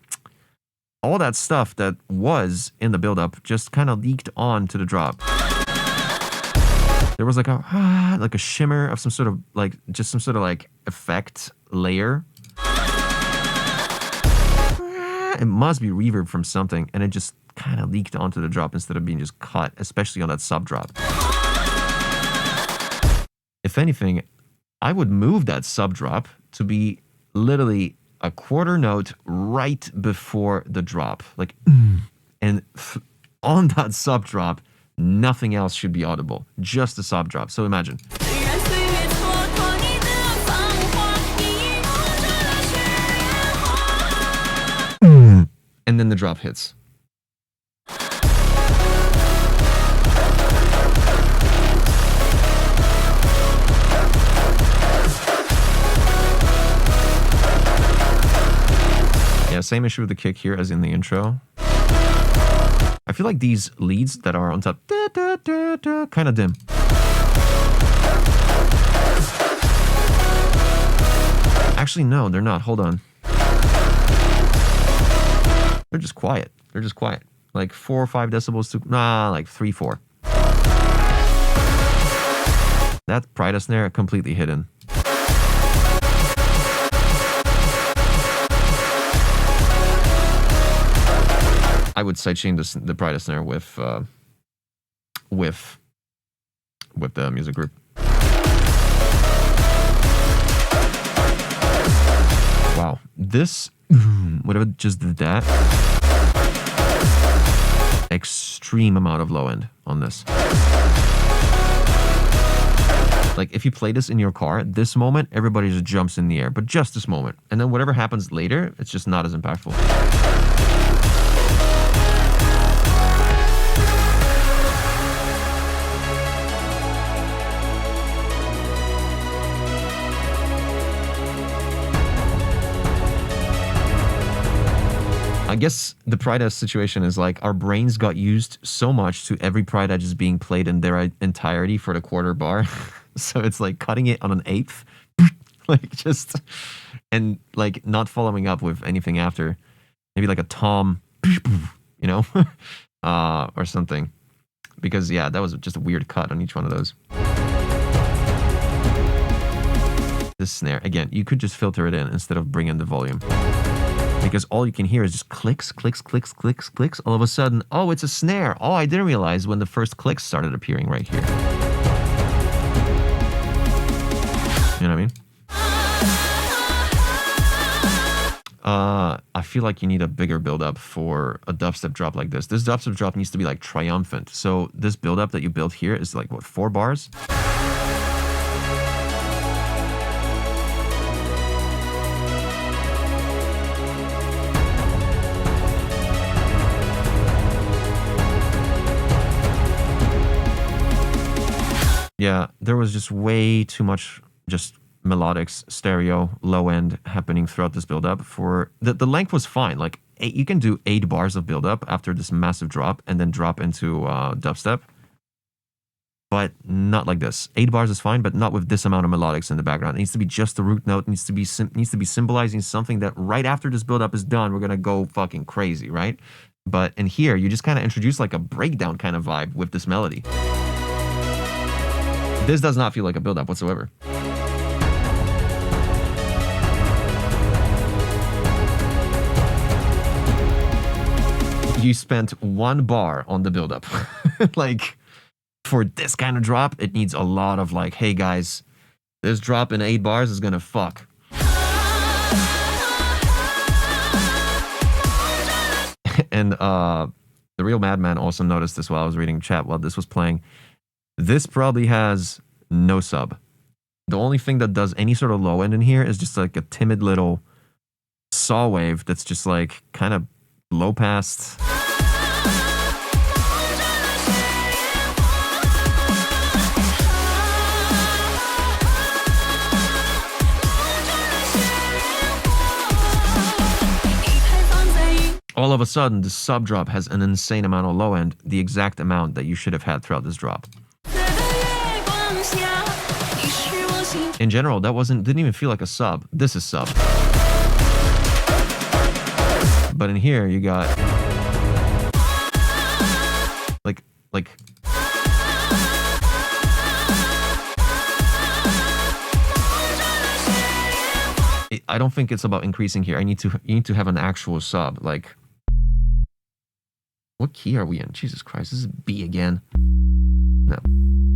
all that stuff that was in the build-up just kind of leaked on to the drop. There was like a shimmer of some sort of, like, just some sort of, like, effect layer. It must be reverb from something, and it just kind of leaked onto the drop instead of being just cut, especially on that sub drop. If anything, I would move that sub drop to be literally a quarter note right before the drop. Like, and on that sub drop, nothing else should be audible, just the sub drop. So imagine. And then the drop hits. Yeah, same issue with the kick here as in the intro. I feel like these leads that are on top, kind of dim. Actually, no, they're not. Hold on. They're just quiet. They're just quiet. Like 4 or 5 decibels to, like 3, 4. That Prida snare completely hidden. I would sidechain the Prida snare with the music group. Wow, this whatever just did that. Extreme amount of low end on this. Like, if you play this in your car, this moment, everybody just jumps in the air, but just this moment. And then whatever happens later, it's just not as impactful. I guess the Prida situation is like our brains got used so much to every Prida just being played in their entirety for the quarter bar. So it's like cutting it on an eighth, like just, and like not following up with anything after. Maybe like a tom, you know, or something. Because yeah, that was just a weird cut on each one of those. This snare, again, you could just filter it in instead of bring in the volume. Because all you can hear is just clicks, clicks, clicks, clicks, clicks. All of a sudden, oh, it's a snare. Oh, I didn't realize when the first clicks started appearing right here. You know what I mean? I feel like you need a bigger build-up for a dubstep drop like this. This dubstep drop needs to be like triumphant. So this build-up that you built here is like, what, 4 bars? Yeah, there was just way too much just melodics, stereo, low end happening throughout this build-up. For the length was fine. Like you can do 8 bars of build-up after this massive drop and then drop into dubstep. But not like this. 8 bars is fine, but not with this amount of melodics in the background. It needs to be just the root note. It needs to be symbolizing something that right after this build-up is done, we're gonna go fucking crazy, right? But in here, you just kind of introduce like a breakdown kind of vibe with this melody. This does not feel like a build-up whatsoever. You spent 1 bar on the build-up. Like, for this kind of drop, it needs a lot of like, hey guys, this drop in 8 bars is gonna fuck. And the real madman also noticed this while I was reading chat while this was playing. This probably has no sub. The only thing that does any sort of low end in here is just like a timid little saw wave that's just like kind of low passed. All of a sudden, the sub drop has an insane amount of low end, the exact amount that you should have had throughout this drop. In general, that didn't even feel like a sub. This is sub. But in here, you got like I don't think it's about increasing here. You need to have an actual sub. Like, what key are we in? Jesus Christ, this is B again. No,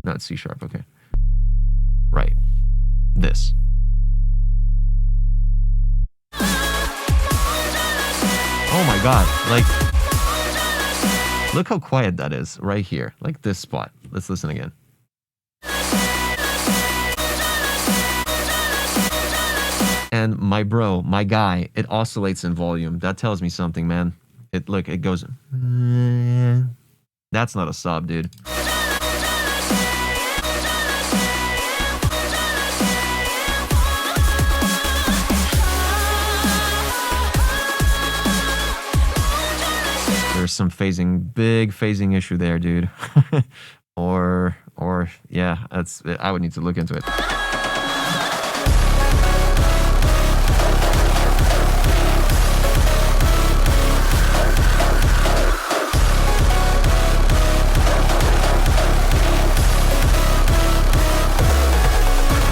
not C sharp. Okay, right. This. Oh my god, like, look how quiet that is right here, like this spot. Let's listen again. And my bro, my guy, it oscillates in volume. That tells me something, man. It goes. That's not a sub, dude. There's some big phasing issue there, dude. or yeah, I would need to look into it.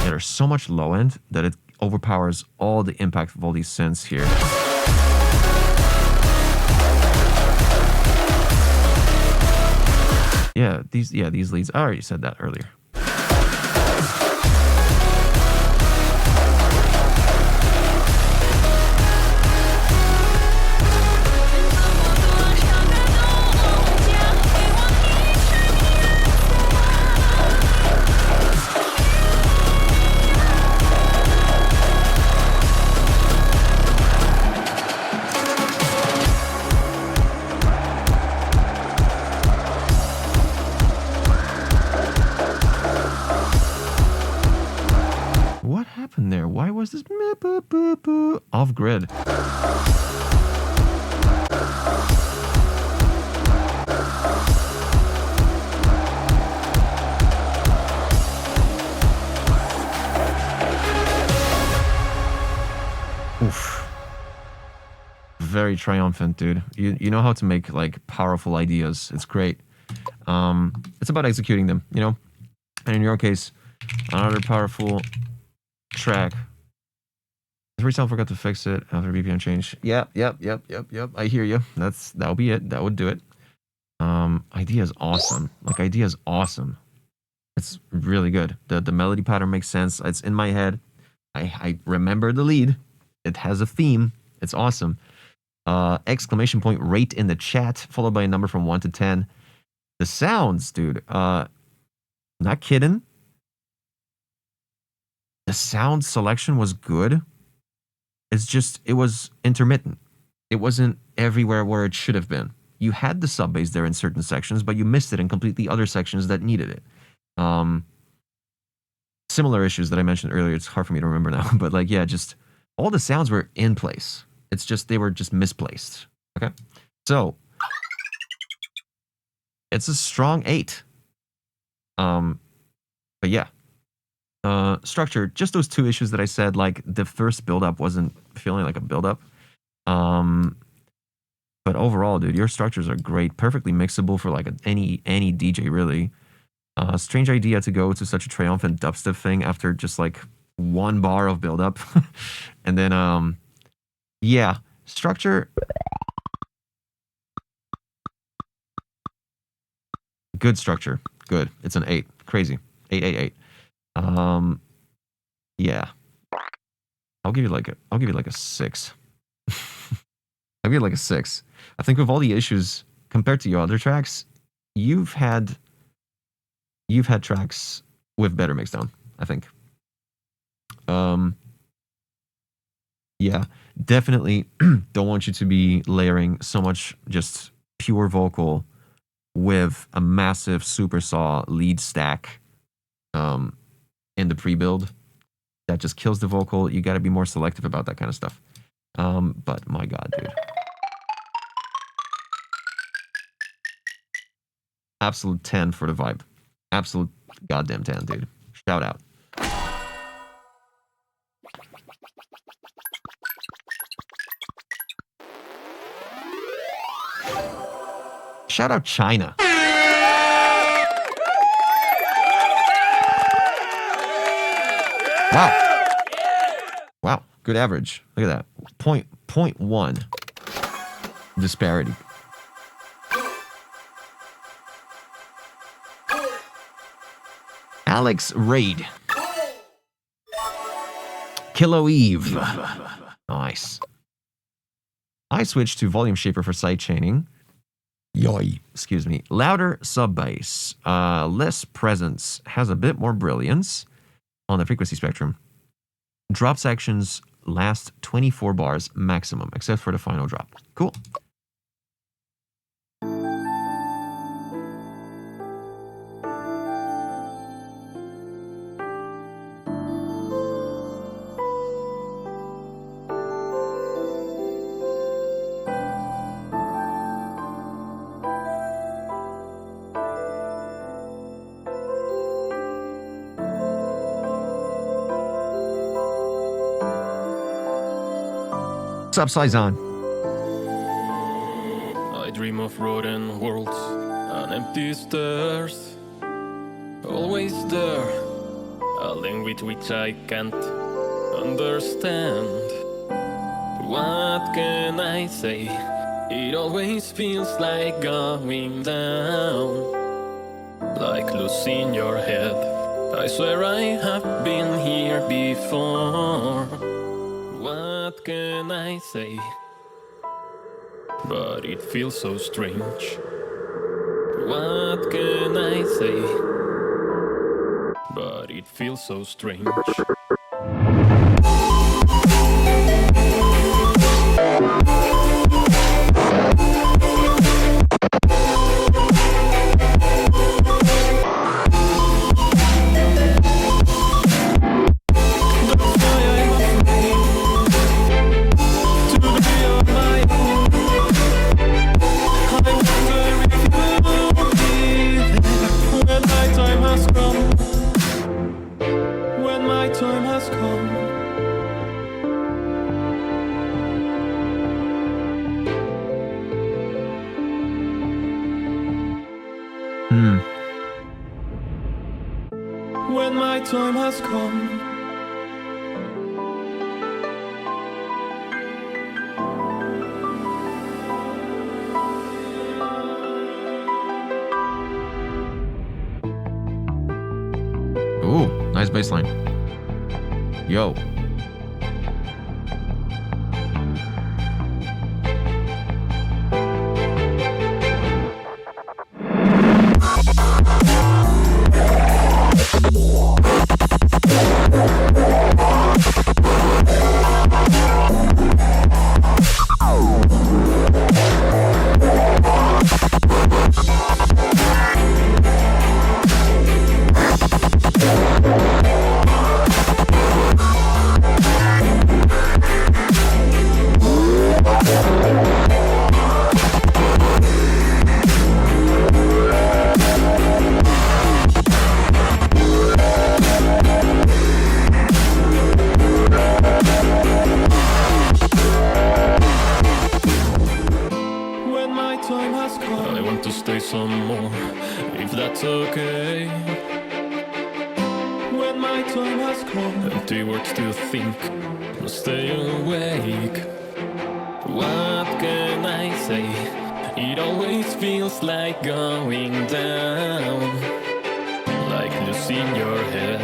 There's so much low end that it overpowers all the impact of all these synths here. Yeah, these leads. I already said that earlier. There. Why was this off grid? Oof. Very triumphant, dude. You know how to make like powerful ideas. It's great. It's about executing them, you know? And in your case, another powerful track. Every time I forgot to fix it after BPM change. Yep. I hear you. That'll be it. That would do it. Idea is awesome. Like, idea is awesome. It's really good. The melody pattern makes sense. It's in my head. I remember the lead. It has a theme. It's awesome. Exclamation point rate in the chat, followed by a number from 1 to 10. The sounds, dude. Not kidding. The sound selection was good. It's just, it was intermittent. It wasn't everywhere where it should have been. You had the sub bass there in certain sections, but you missed it in completely other sections that needed it. Similar issues that I mentioned earlier. It's hard for me to remember now, but like, yeah, just all the sounds were in place. It's just, they were just misplaced. Okay. So it's a strong 8. But yeah. Structure, just those 2 issues that I said, like the first build-up wasn't feeling like a build-up. But overall, dude, your structures are great, perfectly mixable for like any DJ, really. Strange idea to go to such a triumphant dubstep thing after just like 1 bar of build-up. And then, yeah, structure. Good structure. good. It's an 8. Crazy. 8. Yeah. I'll give you like a 6. I'll give you like a 6. I think with all the issues compared to your other tracks, you've had tracks with better mixdown, I think. Yeah, definitely don't want you to be layering so much just pure vocal with a massive super saw lead stack in the pre-build. That just kills the vocal. You got to be more selective about that kind of stuff. But my God, dude. Absolute 10 for the vibe. Absolute goddamn 10, dude. Shout out. Shout out China. Wow. Wow. Good average. Look at that. 0.1 disparity. Alex Raid. Kilo Eve. Nice. I switched to volume shaper for side chaining. Yoy. Excuse me. Louder sub bass. Less presence. Has a bit more brilliance on the frequency spectrum. Drop sections last 24 bars maximum, except for the final drop. Cool. What's up, Saizan? I dream of rodent worlds and empty stairs. Always there, a language which I can't understand. What can I say? It always feels like going down, like losing your head. I swear I have been here before. What can I say? But it feels so strange. What can I say? But it feels so strange. When my time has come. Ooh, nice bass line. Yo. I want to stay some more, if that's okay. When my time has come, empty words to think, stay awake. What can I say? It always feels like going down, voice in your head.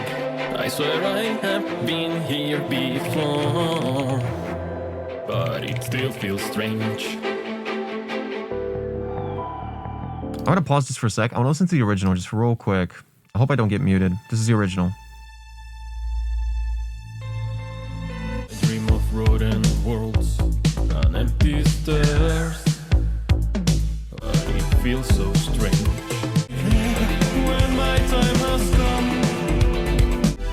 I swear I have been here before, but it still feels strange. I'm gonna pause this for a sec. I wanna listen to the original just real quick. I hope I don't get muted. This is the original. I dream of road and worlds on empty stairs, but it feels so strange. When my time has come,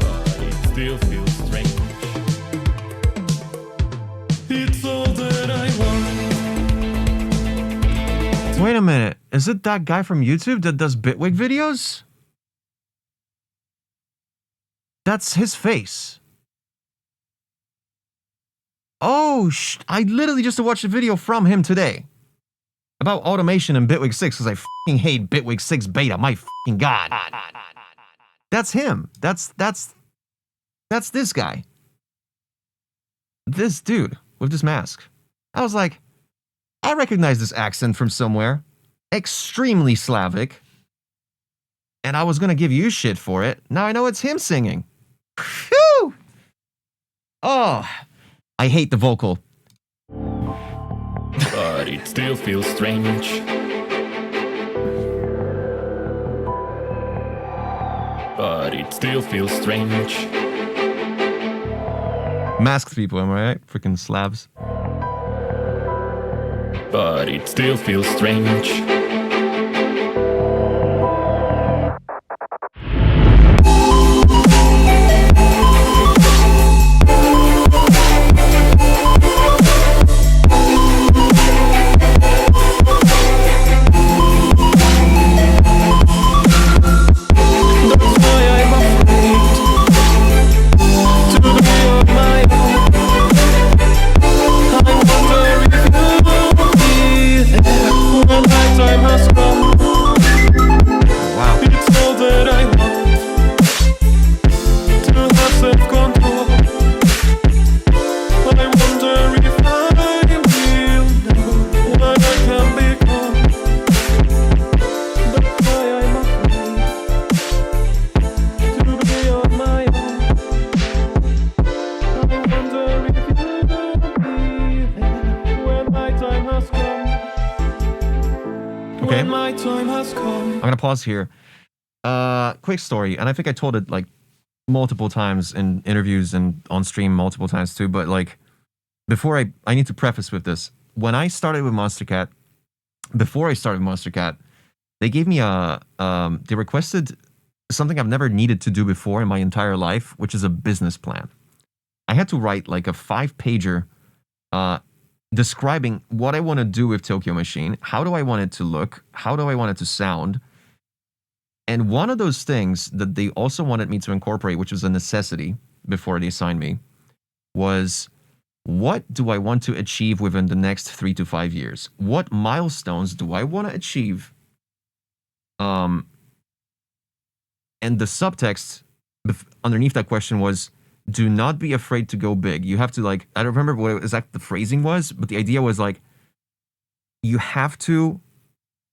but it still feels strange. It's all that I want. Wait a minute. Is it that guy from YouTube that does Bitwig videos? That's his face. Oh, I literally just watched a video from him today about automation in Bitwig 6 because I fucking hate Bitwig 6 beta. My fucking god. That's him. That's this guy. This dude with this mask. I was like, I recognize this accent from somewhere. Extremely Slavic. And I was gonna give you shit for it. Now I know it's him singing. Phew! Oh, I hate the vocal. But it still feels strange. But it still feels strange. Masked people, am I right? Freaking Slavs. But it still feels strange. Pause here. Quick story, and I think I told it like multiple times in interviews and on stream multiple times too, but like before I need to preface with this. When I started with Monstercat, before I started with Monstercat, they gave me they requested something I've never needed to do before in my entire life, which is a business plan. I had to write like a 5-pager describing what I want to do with Tokyo Machine, how do I want it to look, how do I want it to sound. And one of those things that they also wanted me to incorporate, which was a necessity before they signed me, was what do I want to achieve within the next 3 to 5 years? What milestones do I want to achieve? And the subtext underneath that question was, do not be afraid to go big. You have to like, I don't remember what exactly the phrasing was, but the idea was like, you have to,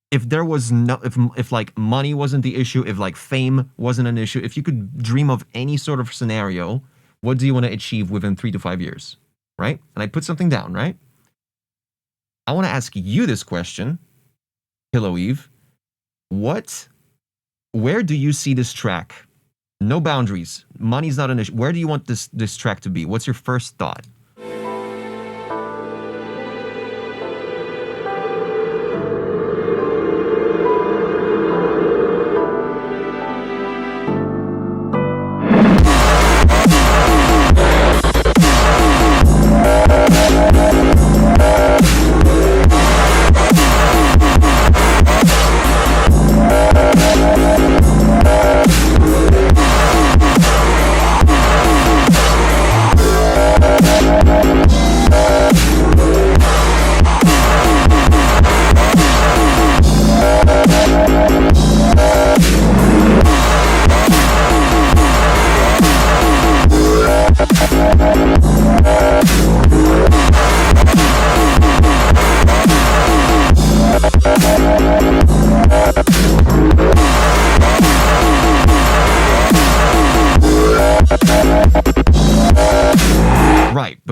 if there was no, if like money wasn't the issue, if like fame wasn't an issue, if you could dream of any sort of scenario, what do you want to achieve within 3 to 5 years, right? And I put something down, right? I want to ask you this question, Pillow Eve. Where do you see this track? No boundaries. Money's not an issue. Where do you want this track to be? What's your first thought?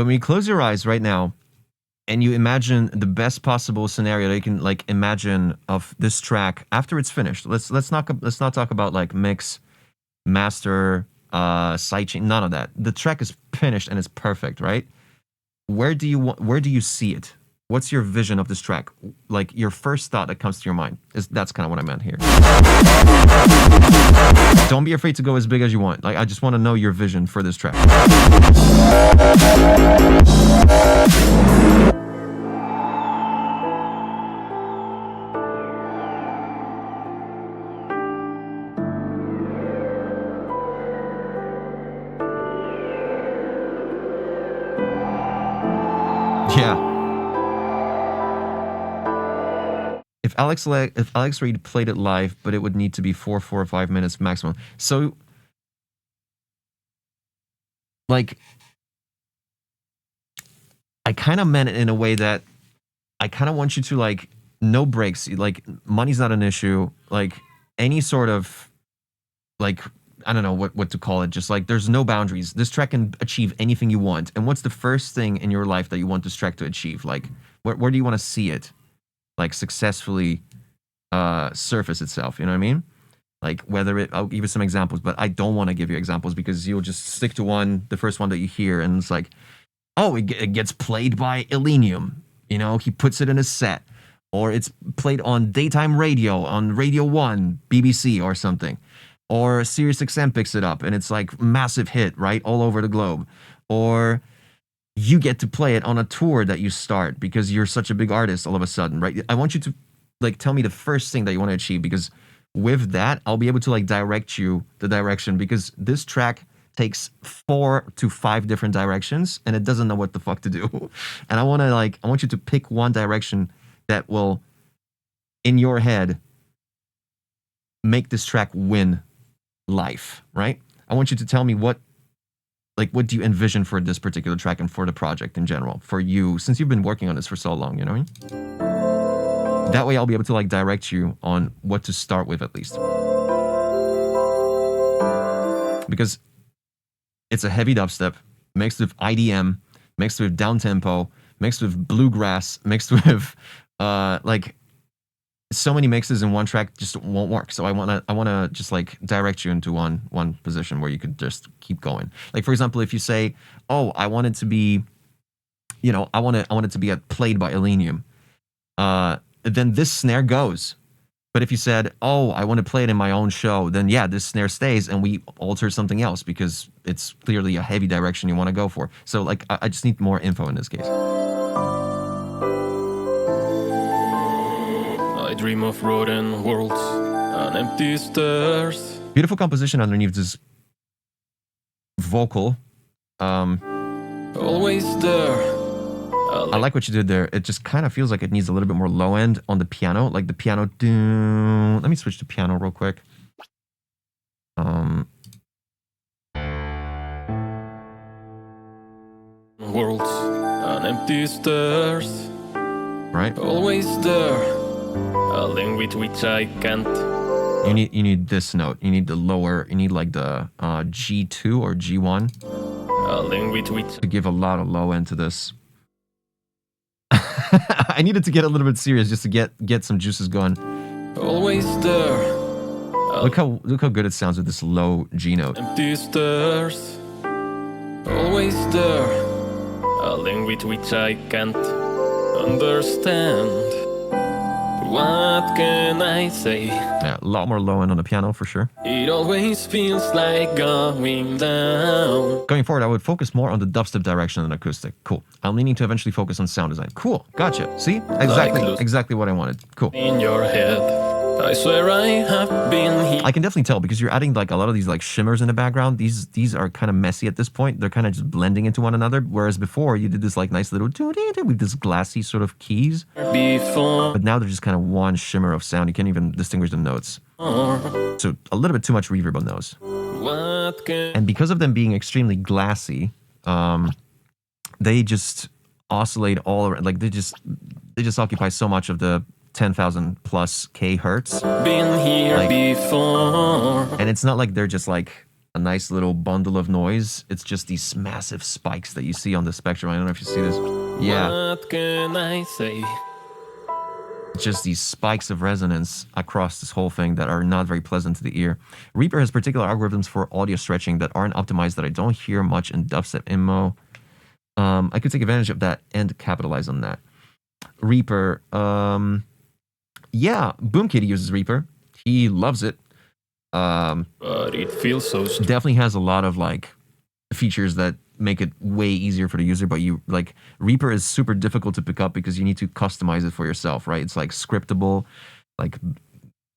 when you close your eyes right now and you imagine the best possible scenario that you can like imagine of this track after it's finished. Let's not talk about like mix, master, sidechain, none of that. The track is finished and it's perfect, right? Where do you see it? What's your vision of this track? Like your first thought that comes to your mind. That's kind of what I meant here. Don't be afraid to go as big as you want. Like I just want to know your vision for this track. Yeah. If Alex Reid played it live, but it would need to be 4 or 5 minutes maximum. So, like, I kind of meant it in a way that I kind of want you to, like, no breaks. Like, money's not an issue. Like, any sort of, like, I don't know what to call it. Just like, there's no boundaries. This track can achieve anything you want. And what's the first thing in your life that you want this track to achieve? Like, where do you want to see it? Like, successfully surface itself, you know what I mean? Like, whether it, I'll give you some examples, but I don't want to give you examples because you'll just stick to the first one that you hear, and it's like, oh, it gets played by Illenium, you know, he puts it in his set, or it's played on daytime radio, on Radio 1, BBC or something, or SiriusXM picks it up, and it's like massive hit, right, all over the globe, or you get to play it on a tour that you start because you're such a big artist all of a sudden, right? I want you to like tell me the first thing that you want to achieve, because with that, I'll be able to like direct you the direction, because this track takes 4 to 5 different directions and it doesn't know what the fuck to do. And I want you to pick one direction that will, in your head, make this track win life, right? I want you to tell me what do you envision for this particular track and for the project in general, for you, since you've been working on this for so long, you know what I mean? That way I'll be able to like direct you on what to start with at least. Because it's a heavy dubstep, mixed with IDM, mixed with downtempo, mixed with bluegrass, mixed with like so many mixes in one track just won't work. So I wanna just like direct you into one position where you could just keep going. Like for example, if you say, oh, I want it to be, you know, I want it to be played by Illenium, then this snare goes. But if you said, oh, I want to play it in my own show, then yeah, this snare stays and we alter something else because it's clearly a heavy direction you want to go for. So like I just need more info in this case. I dream of rodent worlds and empty stairs. Beautiful composition underneath this vocal. Always there. I like what you did there. It just kind of feels like it needs a little bit more low end on the piano. Like the piano. Let me switch to piano real quick. Worlds and empty stairs. Right. Always there. A language which I can't. You need this note. You need the lower. You need like the G2 or G1. A language which to give a lot of low end to this. I needed to get a little bit serious just to get some juices going. Always there. Look how good it sounds with this low G note. Empty stairs. Always there. A language which I can't understand. What can I say? Yeah, a lot more low end on the piano for sure. It always feels like going down. Going forward, I would focus more on the dubstep direction than acoustic. Cool. I'm leaning to eventually focus on sound design. Cool. Gotcha. See? Exactly what I wanted. Cool. In your head. I swear I have been here. I can definitely tell because you're adding like a lot of these like shimmers in the background. These are kind of messy at this point. They're kind of just blending into one another. Whereas before you did this like nice little with this glassy sort of keys. Before. But now they're just kind of one shimmer of sound. You can't even distinguish the notes. So a little bit too much reverb on those. And because of them being extremely glassy, they just oscillate all around. Like they just occupy so much of the 10,000 plus K hertz. Been here before. And it's not like they're just like a nice little bundle of noise. It's just these massive spikes that you see on the spectrum. I don't know if you see this. Yeah. What can I say? Just these spikes of resonance across this whole thing that are not very pleasant to the ear. Reaper has particular algorithms for audio stretching that aren't optimized that I don't hear much in dubstep IMMO. I could take advantage of that and capitalize on that. Reaper, yeah, Boom Kitty uses Reaper. He loves it. But it feels so Definitely has a lot of like features that make it way easier for the user, but you like Reaper is super difficult to pick up because you need to customize it for yourself, right? It's like scriptable, like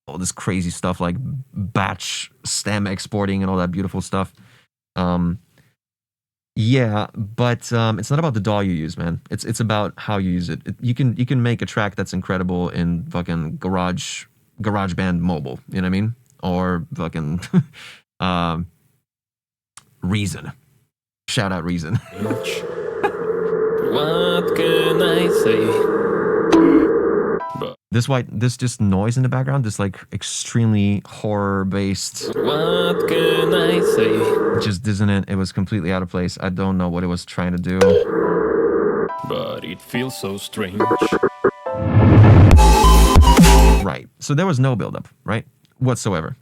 all this crazy stuff like batch stem exporting and all that beautiful stuff. Yeah, but it's not about the DAW you use, man. It's about how you use it. You can make a track that's incredible in fucking GarageBand mobile, you know what I mean? Or fucking Reason. Shout out Reason. What can I say? But This just noise in the background, this like extremely horror based. what can I say? Just dissonant. It was completely out of place. I don't know what it was trying to do. But it feels so strange. Right. So there was no buildup, right? Whatsoever.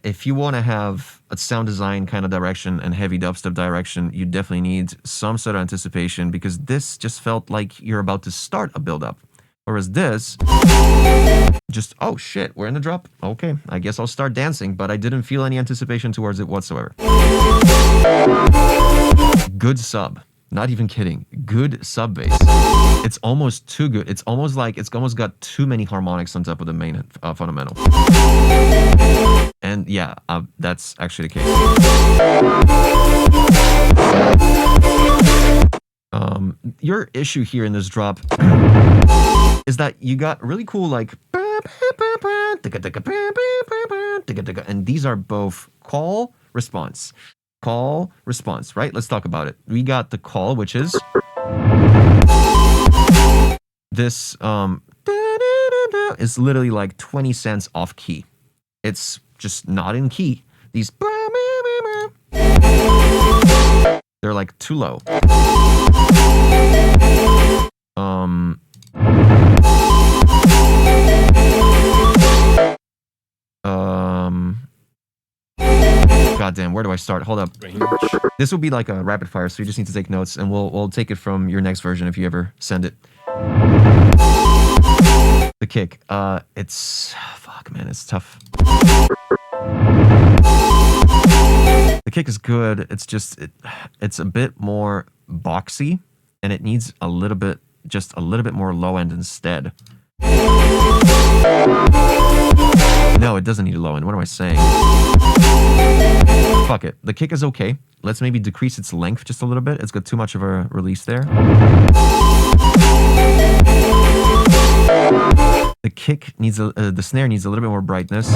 If you want to have a sound design kind of direction and heavy dubstep direction, you definitely need some sort of anticipation because this just felt like you're about to start a buildup. Whereas this, just, oh shit, we're in the drop. Okay, I guess I'll start dancing, but I didn't feel any anticipation towards it whatsoever. Good sub. Not even kidding. Good sub bass. It's almost too good. It's almost like it's almost got too many harmonics on top of the main fundamental. And yeah, that's actually the case. Your issue here in this drop is that you got really cool like, and these are both call response. Call, response, right? Let's talk about it. We got the call, which is this is literally like 20 cents off key. It's just not in key. These they're like too low. Goddamn, where do I start? Hold up. This will be like a rapid fire, so you just need to take notes, and we'll take it from your next version if you ever send it. The kick, it's fuck, man, it's tough. The kick is good. It's just it's a bit more boxy, and it needs a little bit more low end instead. No, it doesn't need a low end. What am I saying? Fuck it. The kick is okay. Let's maybe decrease its length just a little bit. It's got too much of a release there. The kick needs the snare needs a little bit more brightness.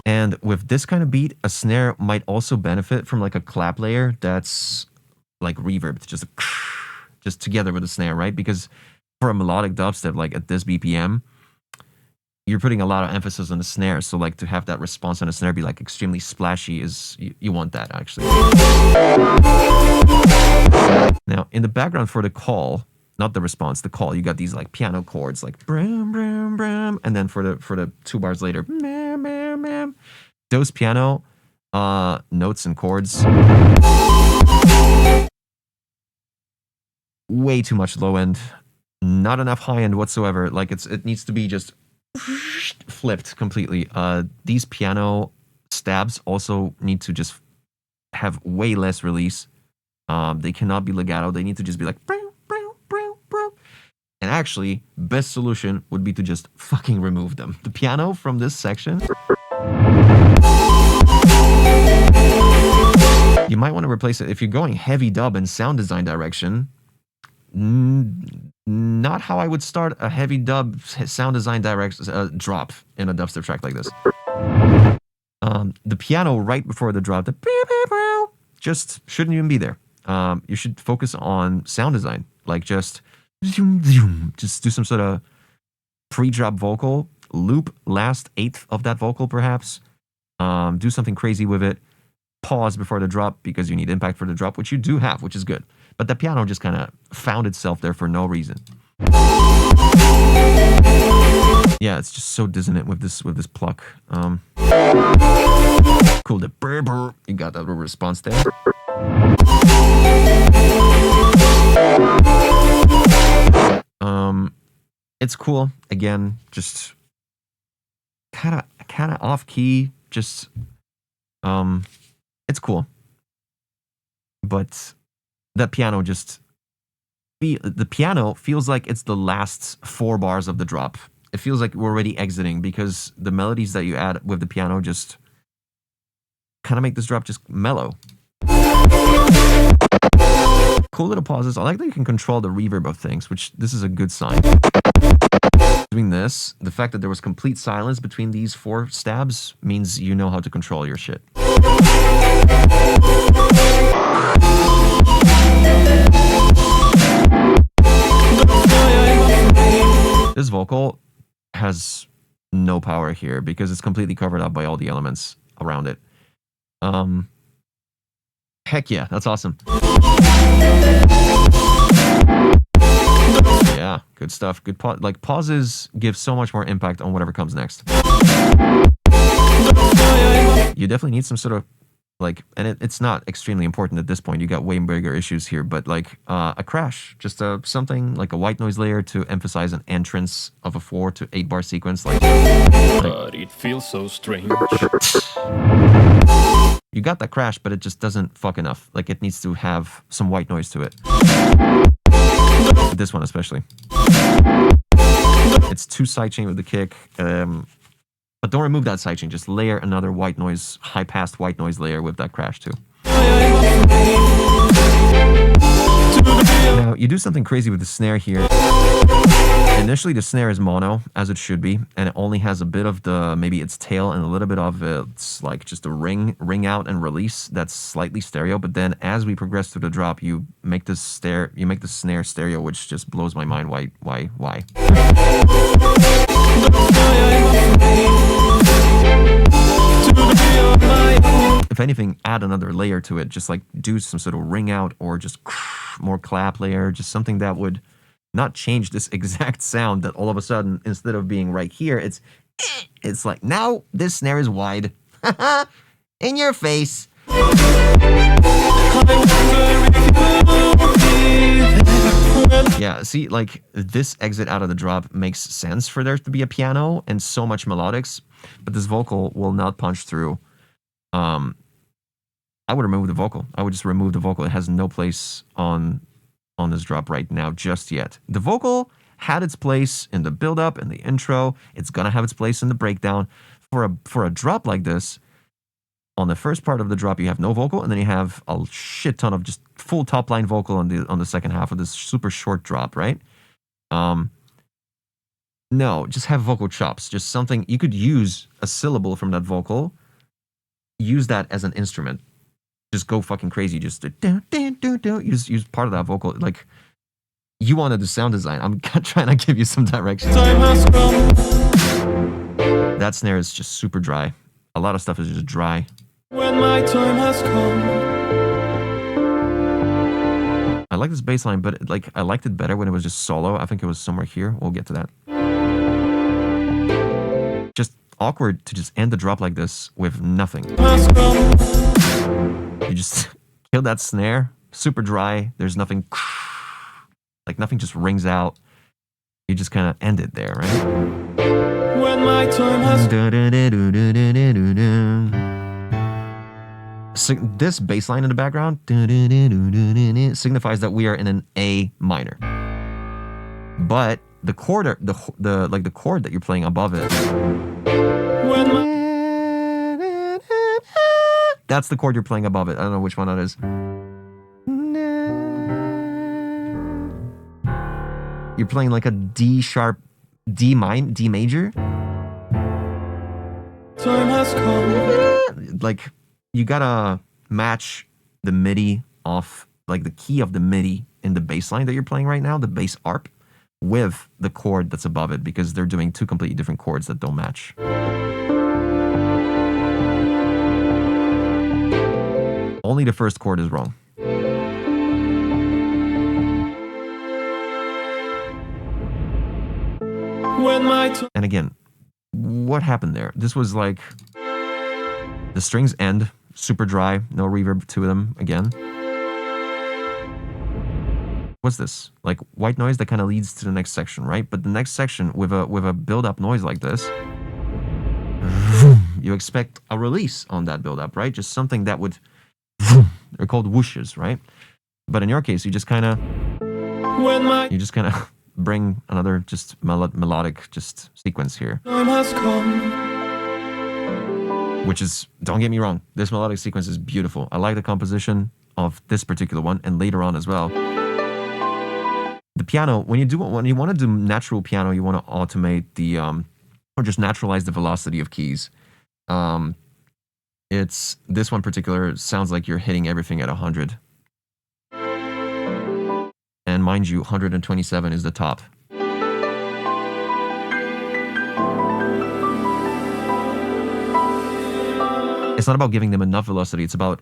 And with this kind of beat, a snare might also benefit from like a clap layer that's like reverb, just together with the snare, right? Because for a melodic dubstep, like at this BPM, you're putting a lot of emphasis on the snare. So like to have that response on the snare be like extremely splashy is, you want that actually. Now in the background for the call, not the response, the call, you got these like piano chords like brum, brum, brum. And then for the 2 bars later, bam, bam, bam. Those piano notes and chords, way too much low end, not enough high end whatsoever. Like it needs to be just flipped completely. These piano stabs also need to just have way less release. They cannot be legato. They need to just be like brow, brow, brow, brow. And actually, best solution would be to just fucking remove them. The piano from this section, you might want to replace it if you're going heavy dub and sound design direction. Not how I would start a heavy dub sound design drop in a dubstep track like this. The piano right before the drop, just shouldn't even be there. You should focus on sound design, like just do some sort of pre-drop vocal, loop last eighth of that vocal perhaps, do something crazy with it, pause before the drop because you need impact for the drop, which you do have, which is good. But the piano just kind of found itself there for no reason. Yeah, it's just so dissonant with this pluck. Cool, the brr brr. You got that little response there. It's cool. Again, just kind of off key. Just it's cool. But that piano just the piano feels like it's the last 4 bars of the drop. It feels like we're already exiting because the melodies that you add with the piano just kind of make this drop just mellow. Cool little pauses. I like that you can control the reverb of things, which this is a good sign. Doing this, the fact that there was complete silence between these 4 stabs means you know how to control your shit. This vocal has no power here because it's completely covered up by all the elements around it. Heck yeah, that's awesome. Yeah, good stuff. Good pauses give so much more impact on whatever comes next. You definitely need some sort of and it's not extremely important at this point. You got way bigger issues here, but a crash, just something like a white noise layer to emphasize an entrance of a 4 to 8 bar sequence. But it feels so strange. You got that crash, but it just doesn't fuck enough. It needs to have some white noise to it. This one especially. It's 2 sidechain with the kick. But don't remove that sidechain. Just layer another white noise, high-passed white noise layer with that crash too. Now, you do something crazy with the snare here. Initially, the snare is mono, as it should be, and it only has a bit of maybe its tail and a little bit of it's just a ring out and release that's slightly stereo. But then, as we progress through the drop, you make the snare stereo, which just blows my mind. Why? If anything, add another layer to it. Just do some sort of ring out or just more clap layer. Just something that would not change this exact sound that all of a sudden, instead of being right here, it's like, now this snare is wide. In your face. Yeah, see, this exit out of the drop makes sense for there to be a piano and so much melodics, but this vocal will not punch through. I would remove the vocal. I would just remove the vocal. It has no place on this drop right now just yet. The vocal had its place in the build-up and the intro. It's gonna have its place in the breakdown. For a drop like this, on the first part of the drop, you have no vocal, and then you have a shit ton of just full top line vocal on the second half of this super short drop, right? No, just have vocal chops. Just something you could use a syllable from that vocal. Use that as an instrument. Just go fucking crazy. Just use part of that vocal. You wanted the sound design. I'm trying to give you some directions. That snare is just super dry. A lot of stuff is just dry. When my time has come. I like this bass line, but I liked it better when it was just solo. I think it was somewhere here. We'll get to that. Just awkward to just end the drop like this with nothing. You just kill that snare. Super dry. There's nothing. Nothing just rings out. You just kind of end it there, right? When my time has this bass line in the background signifies that we are in an A minor. But the chord, the chord that you're playing above it, that's the chord you're playing above it. I don't know which one that is. You're playing a D sharp, D major. time has come. You gotta match the MIDI off, the key of the MIDI in the bass line that you're playing right now, the bass arp, with the chord that's above it, because they're doing 2 completely different chords that don't match. Only the first chord is wrong. And again, what happened there? This was like the strings end super dry, no reverb to them again. What's this? Like white noise that kind of leads to the next section, right? But the next section with a build-up noise like this, you expect a release on that build-up, right? Just something that would, they're called whooshes, right? But in your case, you just kind of bring another just melodic just sequence here. Which is, don't get me wrong, this melodic sequence is beautiful. I like the composition of this particular one and later on as well. The piano, when you want to do natural piano, you want to automate the or just naturalize the velocity of keys. It's this one particular sounds like you're hitting everything at 100. And mind you, 127 is the top. It's not about giving them enough velocity. It's about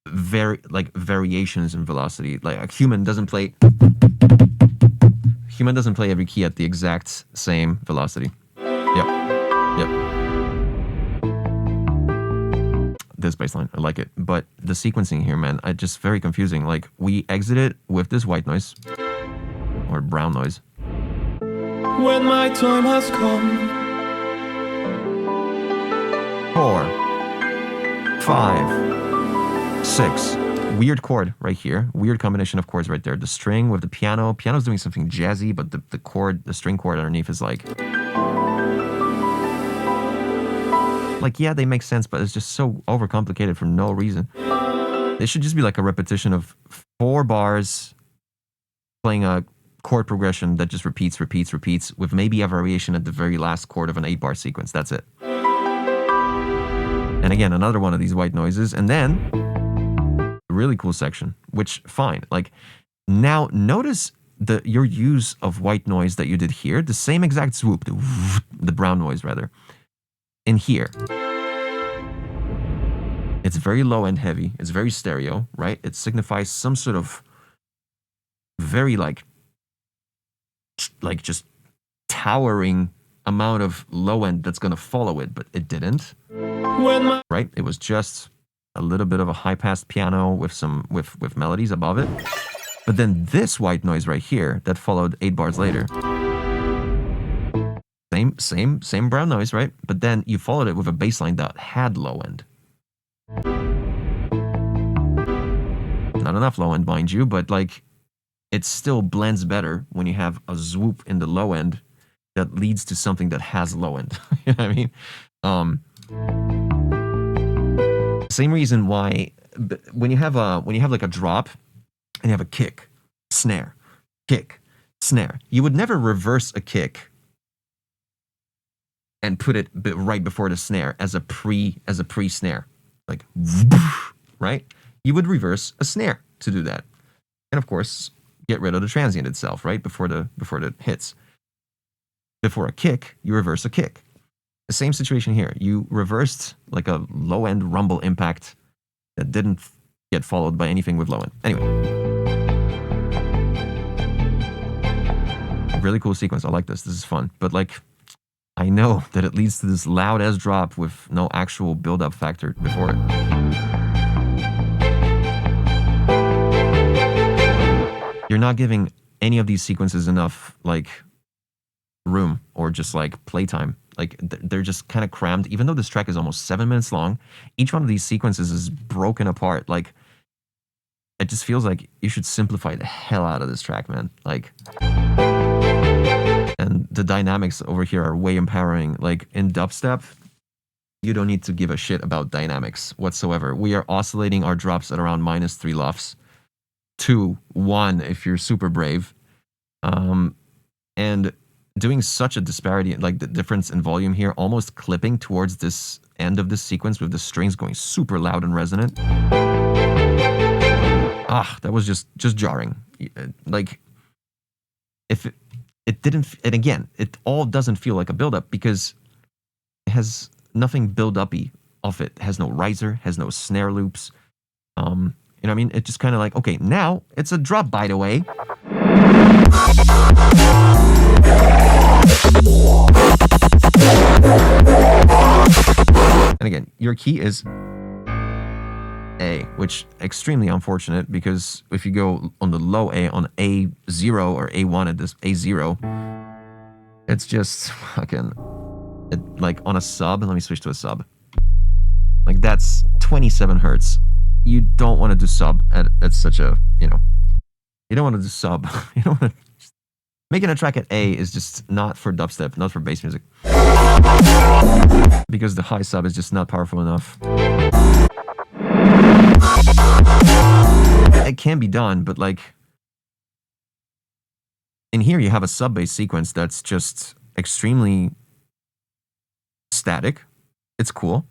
variations in velocity. Like a human doesn't play every key at the exact same velocity. Yep. This bass line, I like it. But the sequencing here, man, it's just very confusing. Like we exited with this white noise or brown noise. When my time has come. 4, 5, 6. Weird chord right here. Weird combination of chords right there. The string with the piano. Piano's doing something jazzy, but the string chord underneath is like, yeah, they make sense, but it's just so overcomplicated for no reason. It should just be like a repetition of 4 bars playing a chord progression that just repeats with maybe a variation at the very last chord of an 8-bar sequence. That's it. And again, another one of these white noises. And then a really cool section, which fine. Like now notice your use of white noise that you did here, the same exact swoop, the brown noise rather. In here, it's very low and heavy. It's very stereo, right? It signifies some sort of very like just towering amount of low end that's gonna follow it, but it didn't. Right? It was just a little bit of a high pass piano with some with melodies above it. But then this white noise right here that followed 8 bars later. Same brown noise, right? But then you followed it with a bass line that had low end. Not enough low end, mind you, but like it still blends better when you have a swoop in the low end that leads to something that has low end. You know what I mean? Same reason why when you have like a drop and you have a kick, snare, you would never reverse a kick and put it right before the snare as a pre-snare, like right? You would reverse a snare to do that, and of course get rid of the transient itself, right? Before the hits. Before a kick, you reverse a kick. The same situation here. You reversed like a low end rumble impact that didn't get followed by anything with low end. Anyway, really cool sequence. I like this. This is fun, but like. I know that it leads to this loud ass drop with no actual build-up factor before it. You're not giving any of these sequences enough like room or just like playtime. Like they're just kind of crammed. Even though this track is almost 7 minutes long, each one of these sequences is broken apart. Like it just feels like you should simplify the hell out of this track, man. Like. And the dynamics over here are way empowering. Like in dubstep, you don't need to give a shit about dynamics whatsoever. We are oscillating our drops at around -3 LUFS, 2, 1 if you're super brave. And doing such a disparity, like the difference in volume here, almost clipping towards this end of this sequence with the strings going super loud and resonant. That was just jarring. Like, if it didn't, and again, it all doesn't feel like a build-up because it has nothing build-uppy off it. It has no riser, has no snare loops. You know what I mean? It's just kind of like, okay, now it's a drop, by the way. And again, your key is A, which extremely unfortunate because if you go on the low A, on A0 or A1 at this A0, it's just fucking, like on a sub, let me switch to a sub. Like that's 27 hertz. You don't want to do sub at such a, you know, you don't want to do sub. You don't want to, making a track at A is just not for dubstep, not for bass music. Because the high sub is just not powerful enough. It can be done, but like, in here you have a sub bass sequence that's just extremely static. It's cool.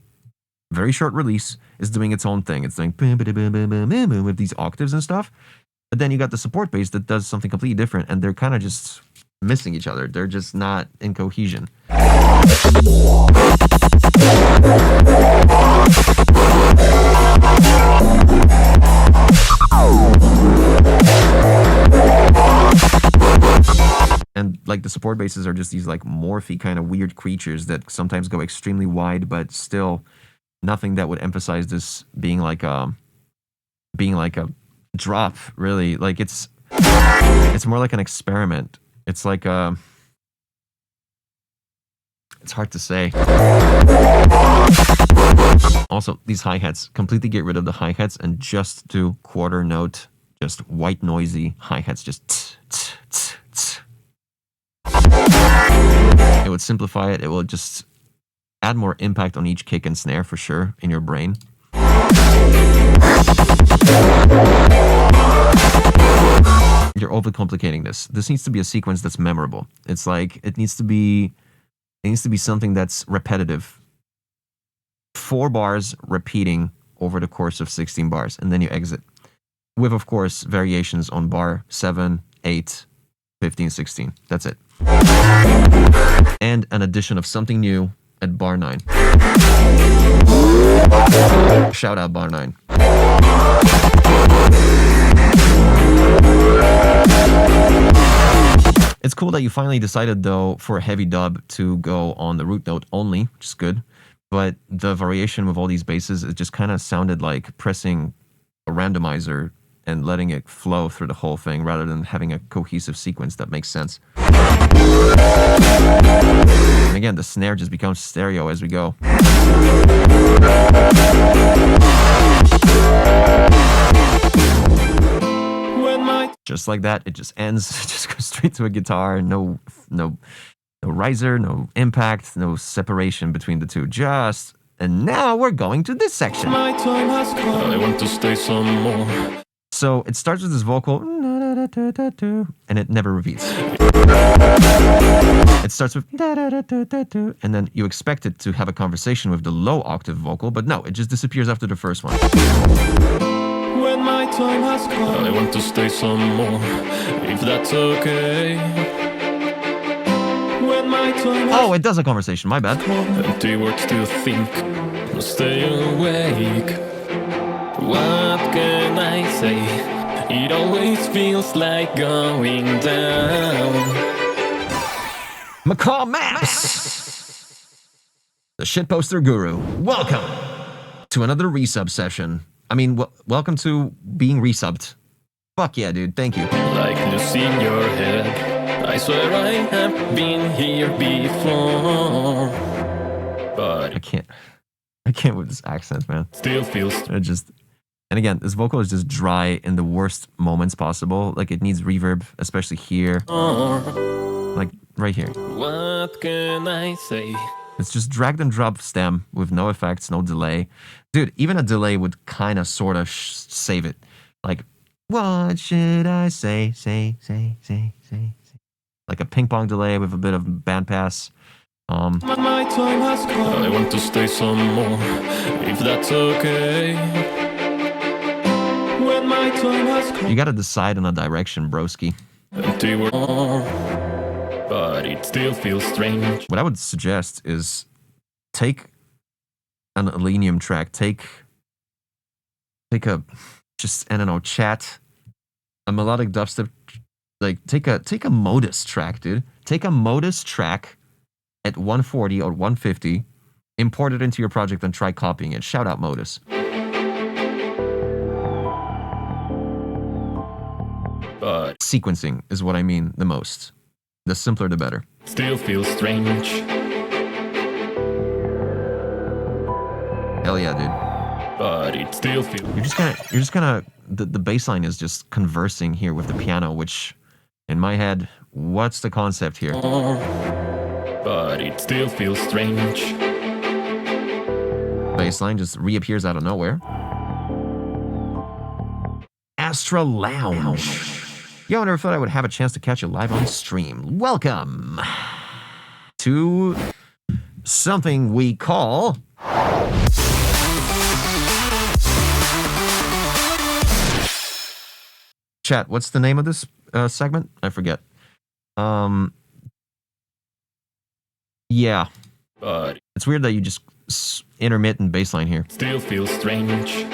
Very short release, is doing its own thing. It's doing with these octaves and stuff. But then you got the support bass that does something completely different, and they're kind of just missing each other. They're just not in cohesion. And like the support basses are just these like morphy kind of weird creatures that sometimes go extremely wide, but still nothing that would emphasize this being like a drop, really. Like it's more like an experiment. It's like it's hard to say. Also, these hi-hats, completely get rid of the hi-hats and just do quarter note, just white noisy hi-hats, just tss, tss, tss, tss. It would simplify it. It will just add more impact on each kick and snare for sure in your brain. You're overcomplicating this. This needs to be a sequence that's memorable. It's like it needs to be something that's repetitive. 4 bars repeating over the course of 16 bars, and then you exit. With, of course, variations on bar 7, 8, 15, 16. That's it. And an addition of something new at bar 9. Shout out bar 9. It's cool that you finally decided, though, for a heavy dub to go on the root note only, which is good. But the variation with all these basses, it just kind of sounded like pressing a randomizer and letting it flow through the whole thing rather than having a cohesive sequence that makes sense. And again, the snare just becomes stereo as we go. Just like that, it just ends. It just goes straight to a guitar. No riser, no impact, no separation between the two. Just, and now we're going to this section. My time has come. I want to stay some more. So it starts with this vocal, and it never repeats. It starts with, and then you expect it to have a conversation with the low octave vocal, but no, it just disappears after the first one. When my time has come, I want to stay some more, if that's okay. When my time has Oh, it does a conversation, my bad. empty words to think, stay awake. What can I say? It always feels like going down. McCall Maps, the shitposter guru. Welcome to another resub session. I mean, welcome to being resubbed. Fuck yeah, dude. Thank you. Like losing your head. I swear I have been here before, but I can't with this accent, man. still feels It just, and again, this vocal is just dry in the worst moments possible. Like it needs reverb, especially here, like right here. What can I say? It's just dragged and drop stem with no effects, no delay. Dude, even a delay would kind of sort of save it. Like, what should I say? Say. Like a ping pong delay with a bit of bandpass. My time has come. I want to stay some more, if that's okay. When my time has come. You gotta decide on a direction, broski. Empty world, but it still feels strange. What I would suggest is take an Elenium track, take take a, just, I don't know, chat, a melodic dubstep, like take a Modus track, dude. Take a Modus track at 140 or 150, import it into your project and try copying it. Shout out Modus. But Sequencing is what I mean the most. The simpler, the better. still feels strange. Hell yeah, dude. But it still feels. You're just gonna, the bass line is just conversing here with the piano, which, in my head, what's the concept here? But it still feels strange. Bass line just reappears out of nowhere. Astra Lounge. Yo, I never thought I would have a chance to catch you live on stream. Welcome to something we call chat. What's the name of this segment? I forget. Yeah. But It's weird that you just intermittent bassline here. still feels strange.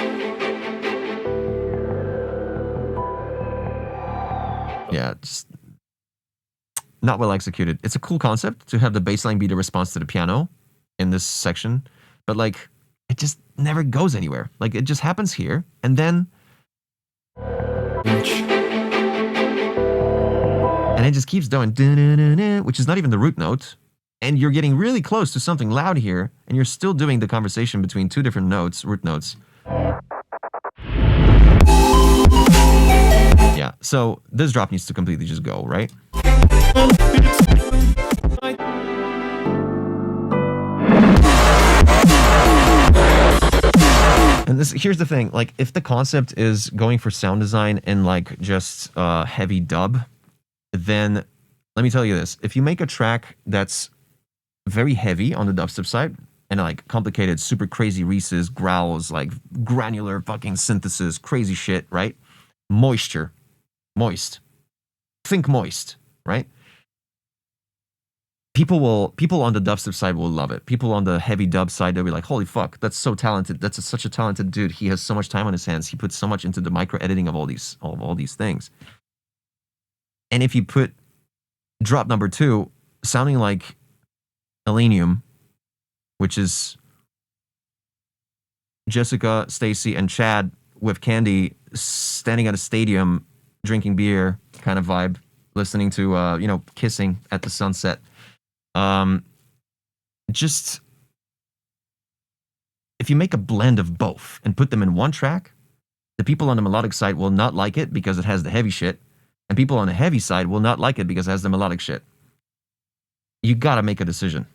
Yeah, just not well executed. It's a cool concept to have the bassline be the response to the piano in this section, but like it just never goes anywhere. Like it just happens here, and then it just keeps going, which is not even the root note, and you're getting really close to something loud here, and you're still doing the conversation between two different notes, root notes. Yeah, so this drop needs to completely just go, right? And this, here's the thing, like if the concept is going for sound design and like just heavy dub, then let me tell you this. If you make a track that's very heavy on the dubstep side and like complicated, super crazy Reese's, growls, like granular fucking synthesis, crazy shit, right? Moist. Think moist, right? People on the dubstep side will love it. People on the heavy dub side, they'll be like, holy fuck, that's so talented. That's such a talented dude. He has so much time on his hands. He puts so much into the micro editing of all these things. And if you put drop number 2 sounding like Elenium, which is Jessica, Stacy, and Chad with Candy standing at a stadium drinking beer kind of vibe, listening to kissing at the sunset. Just if you make a blend of both and put them in one track, the people on the melodic side will not like it because it has the heavy shit, and people on the heavy side will not like it because it has the melodic shit. You gotta make a decision.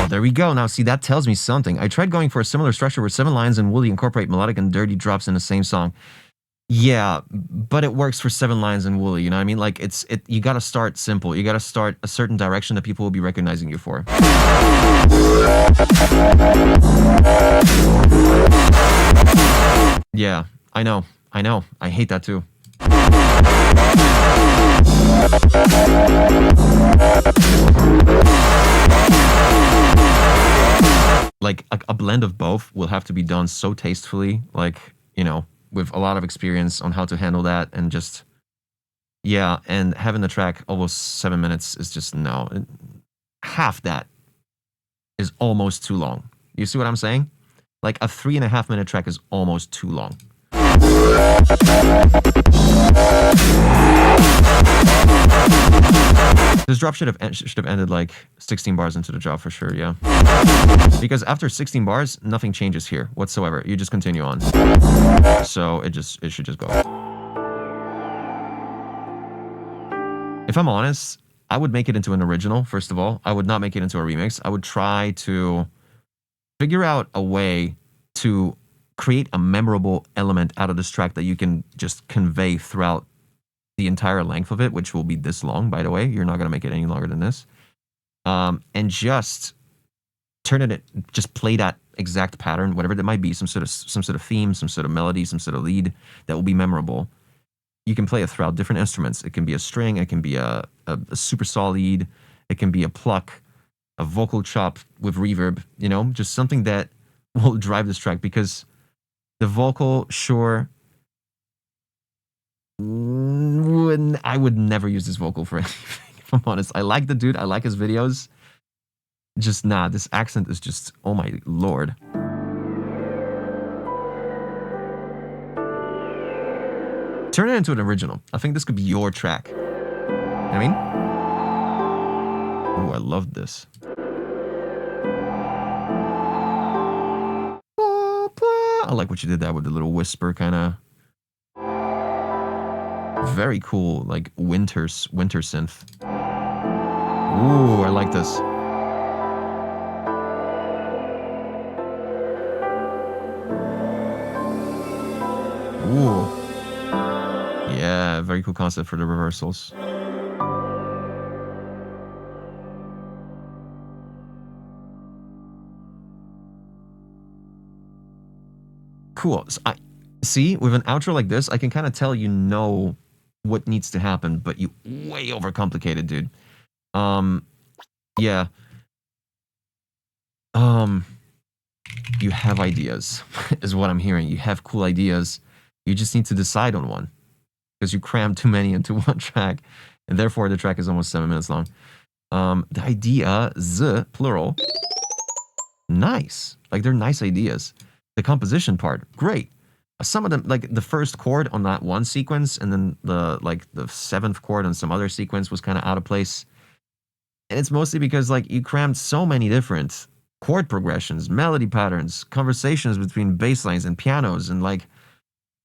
There we go. Now, see, that tells me something. I tried going for a similar structure where 7 lines and Woolly incorporate melodic and dirty drops in the same song. Yeah, but it works for 7 lines and Woolly, you know what I mean? Like, you gotta start simple. You gotta start a certain direction that people will be recognizing you for. Yeah, I know. I hate that too. Like a blend of both will have to be done so tastefully, like, with a lot of experience on how to handle that, and just, yeah, and having the track almost 7 minutes is just, no. Half that is almost too long. You see what I'm saying? Like a 3.5 minute track is almost too long. This drop should have ended like 16 bars into the drop for sure, yeah. Because after 16 bars, nothing changes here whatsoever. You just continue on. So it should just go. If I'm honest, I would make it into an original, first of all. I would not make it into a remix. I would try to figure out a way to create a memorable element out of this track that you can just convey throughout the entire length of it, which will be this long, by the way. You're not going to make it any longer than this. And just just play that exact pattern, whatever that might be, some sort of theme, some sort of melody, some sort of lead that will be memorable. You can play it throughout different instruments. It can be a string, it can be a super saw lead, it can be a pluck, a vocal chop with reverb, you know, just something that will drive this track, because the vocal, sure, I would never use this vocal for anything, if I'm honest. I like the dude, I like his videos. Just this accent is just, oh my lord. Turn it into an original. I think this could be your track. You know what I mean? Ooh, I love this. I like what you did there with the little whisper kind of. Very cool, like winter synth. Ooh, I like this. Ooh. Yeah, very cool concept for the reversals. Cool. So I see, with an outro like this, I can kind of tell you know what needs to happen, but you way overcomplicated, dude. Yeah. You have ideas, is what I'm hearing. You have cool ideas. You just need to decide on one, because you crammed too many into one track, and therefore the track is almost 7 minutes long. The ideas, plural, nice. Like, they're nice ideas. The composition part, great. Some of them, like the first chord on that one sequence, and then the seventh chord on some other sequence was kind of out of place. And it's mostly because like you crammed so many different chord progressions, melody patterns, conversations between bass lines and pianos, and like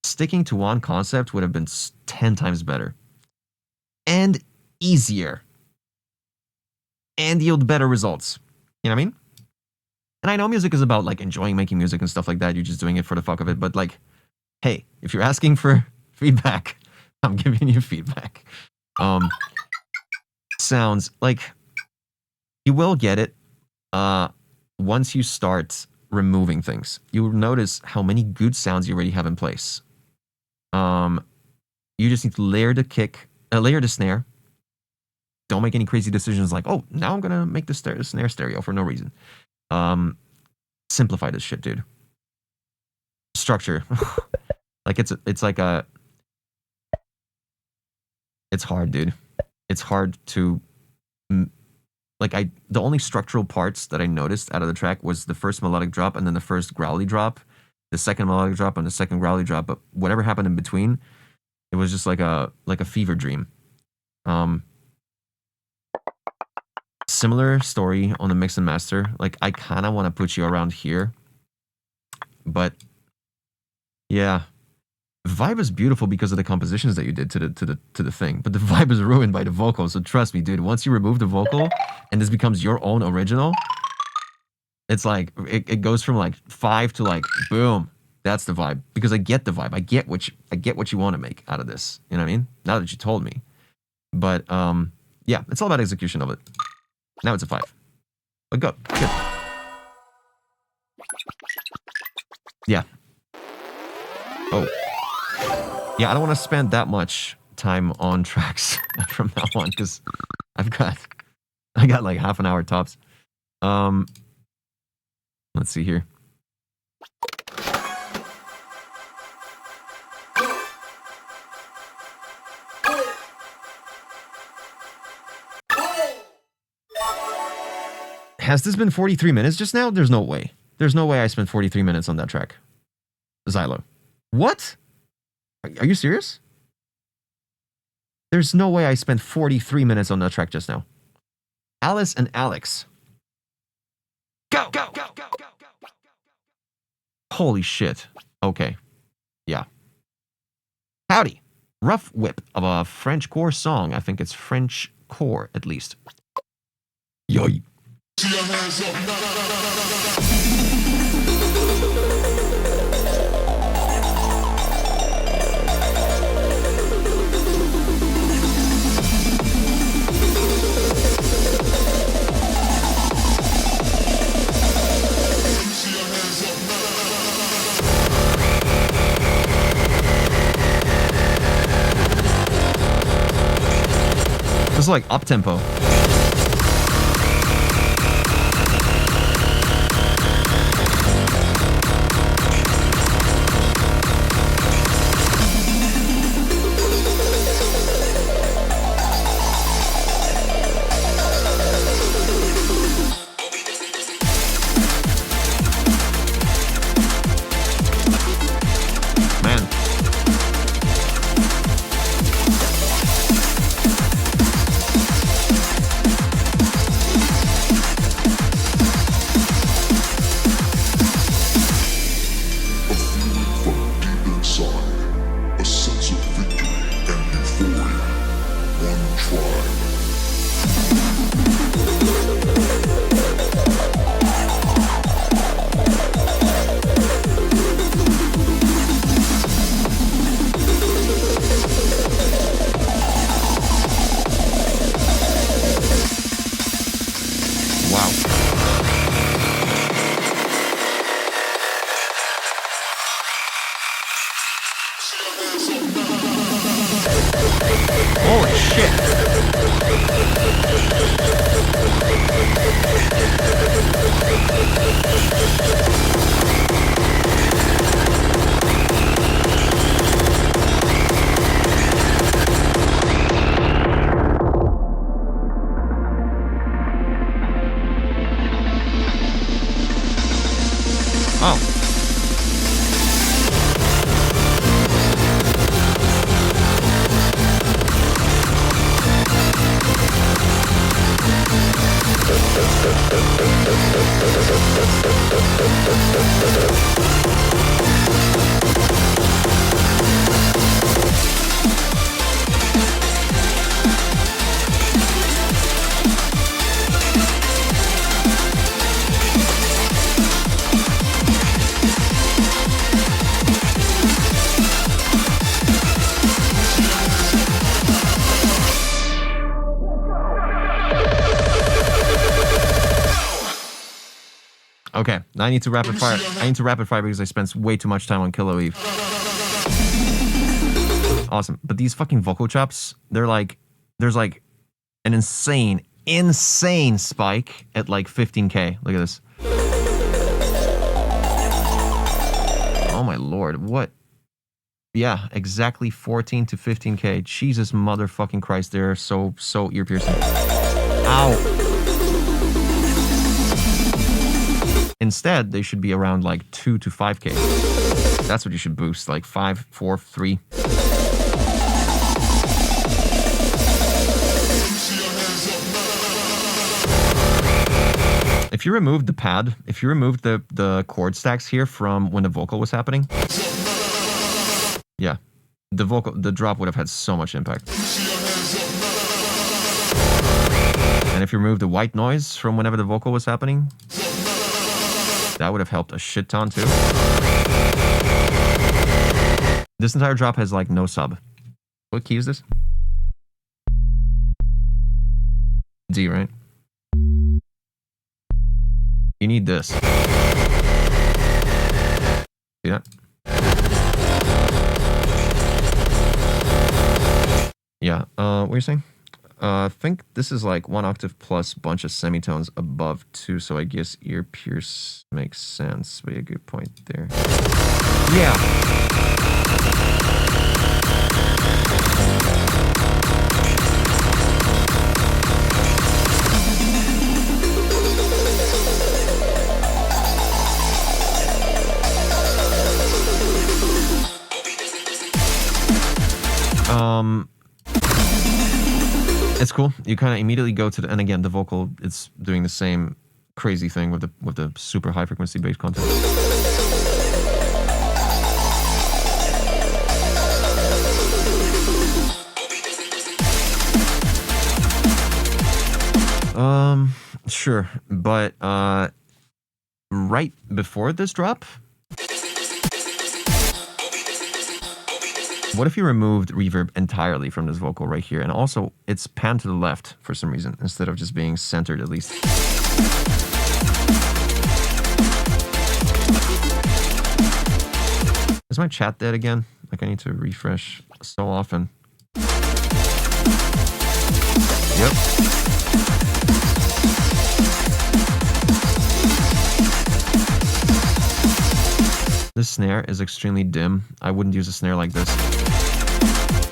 sticking to one concept would have been 10 times better and easier and yield better results. You know what I mean? And I know music is about like enjoying making music and stuff like that. You're just doing it for the fuck of it. But like, hey, if you're asking for feedback, I'm giving you feedback. Sounds like you will get it once you start removing things. You'll notice how many good sounds you already have in place. You just need to layer the snare. Don't make any crazy decisions like, oh, now I'm gonna make the snare stereo for no reason. Simplify this shit, dude. Structure. Like it's hard, dude. It's hard to the only structural parts that I noticed out of the track was the first melodic drop and then the first growly drop, the second melodic drop and the second growly drop, but whatever happened in between, it was just like a fever dream. Similar story on the mix and master. Like, I kind of want to put you around here, but yeah, vibe is beautiful because of the compositions that you did to the thing, but the vibe is ruined by the vocal. So trust me, dude, once you remove the vocal and this becomes your own original, it's like it goes from like 5 to like boom. That's the vibe, because I get the vibe. I get what you want to make out of this. You know what I mean? Now that you told me, but yeah, it's all about execution of it. Now it's a 5. But good. Yeah. Oh. Yeah, I don't want to spend that much time on tracks from now on, because I got like half an hour tops. Let's see here. Has this been 43 minutes just now? There's no way. There's no way I spent 43 minutes on that track. Xylo. What? Are you serious? There's no way I spent 43 minutes on that track just now. Alice and Alex. Go! Holy shit. Okay. Yeah. Howdy. Rough whip of a French core song. I think it's French core, at least. Yoy. is like up tempo. Man. A sense of victory and euphoria. One tribe. Wow. Holy shit. Oh. Okay, now I need to rapid fire. I need to rapid fire because I spent way too much time on Killer Eve. Awesome, but these fucking vocal chops, they're like, there's like an insane spike at like 15K. Look at this. Oh my lord, what? Yeah, exactly 14 to 15K. Jesus motherfucking Christ, they're so ear piercing. Ow. Instead, they should be around like 2 to 5K. That's what you should boost, like 5, 4, 3. If you removed the pad, if you removed the chord stacks here from when the vocal was happening, yeah, the drop would have had so much impact. And if you remove the white noise from whenever the vocal was happening, that would have helped a shit ton too. This entire drop has like no sub. What key is this? D, right? You need this. See that? Yeah, what are you saying? I think this is like 1 octave plus bunch of semitones above 2, so I guess ear pierce makes sense. But a good point there. Yeah. It's cool. You kind of immediately go to the, and again, the vocal, it's doing the same crazy thing with the super high frequency bass content. Sure, but right before this drop, what if you removed reverb entirely from this vocal right here? And also, it's panned to the left for some reason, instead of just being centered at least. Is my chat dead again? Like, I need to refresh so often. snare is extremely dim. I wouldn't use a snare like this.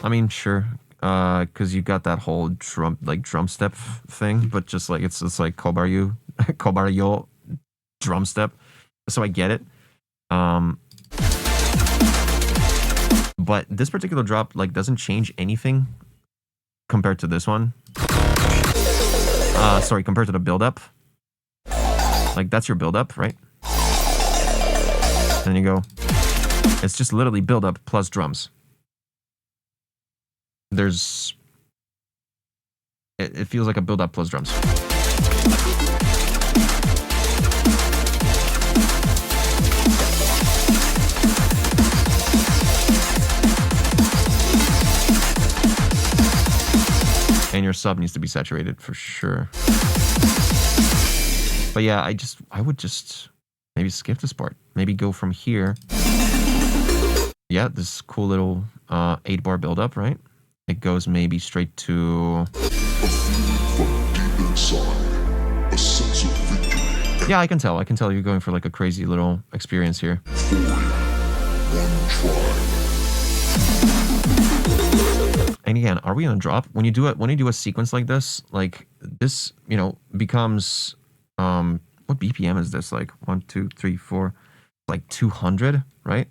I mean, sure, because you got that whole drum step thing, but just like it's like kobaryu drum step. So I get it. But this particular drop like doesn't change anything compared to this one. Sorry, compared to the build-up. Like that's your build-up, right? Then you go. It's just literally build-up plus drums. There's... It feels like a build-up plus drums. And your sub needs to be saturated for sure. But yeah, I would just maybe skip this part. Maybe go from here. Yeah, this cool little 8-bar build-up, right? It goes maybe straight to... Yeah, I can tell. I can tell you're going for like a crazy little experience here. And again, are we on a drop? When you do a sequence like this, you know, becomes what BPM is this? Like 1, 2, 3, 4, like 200, right?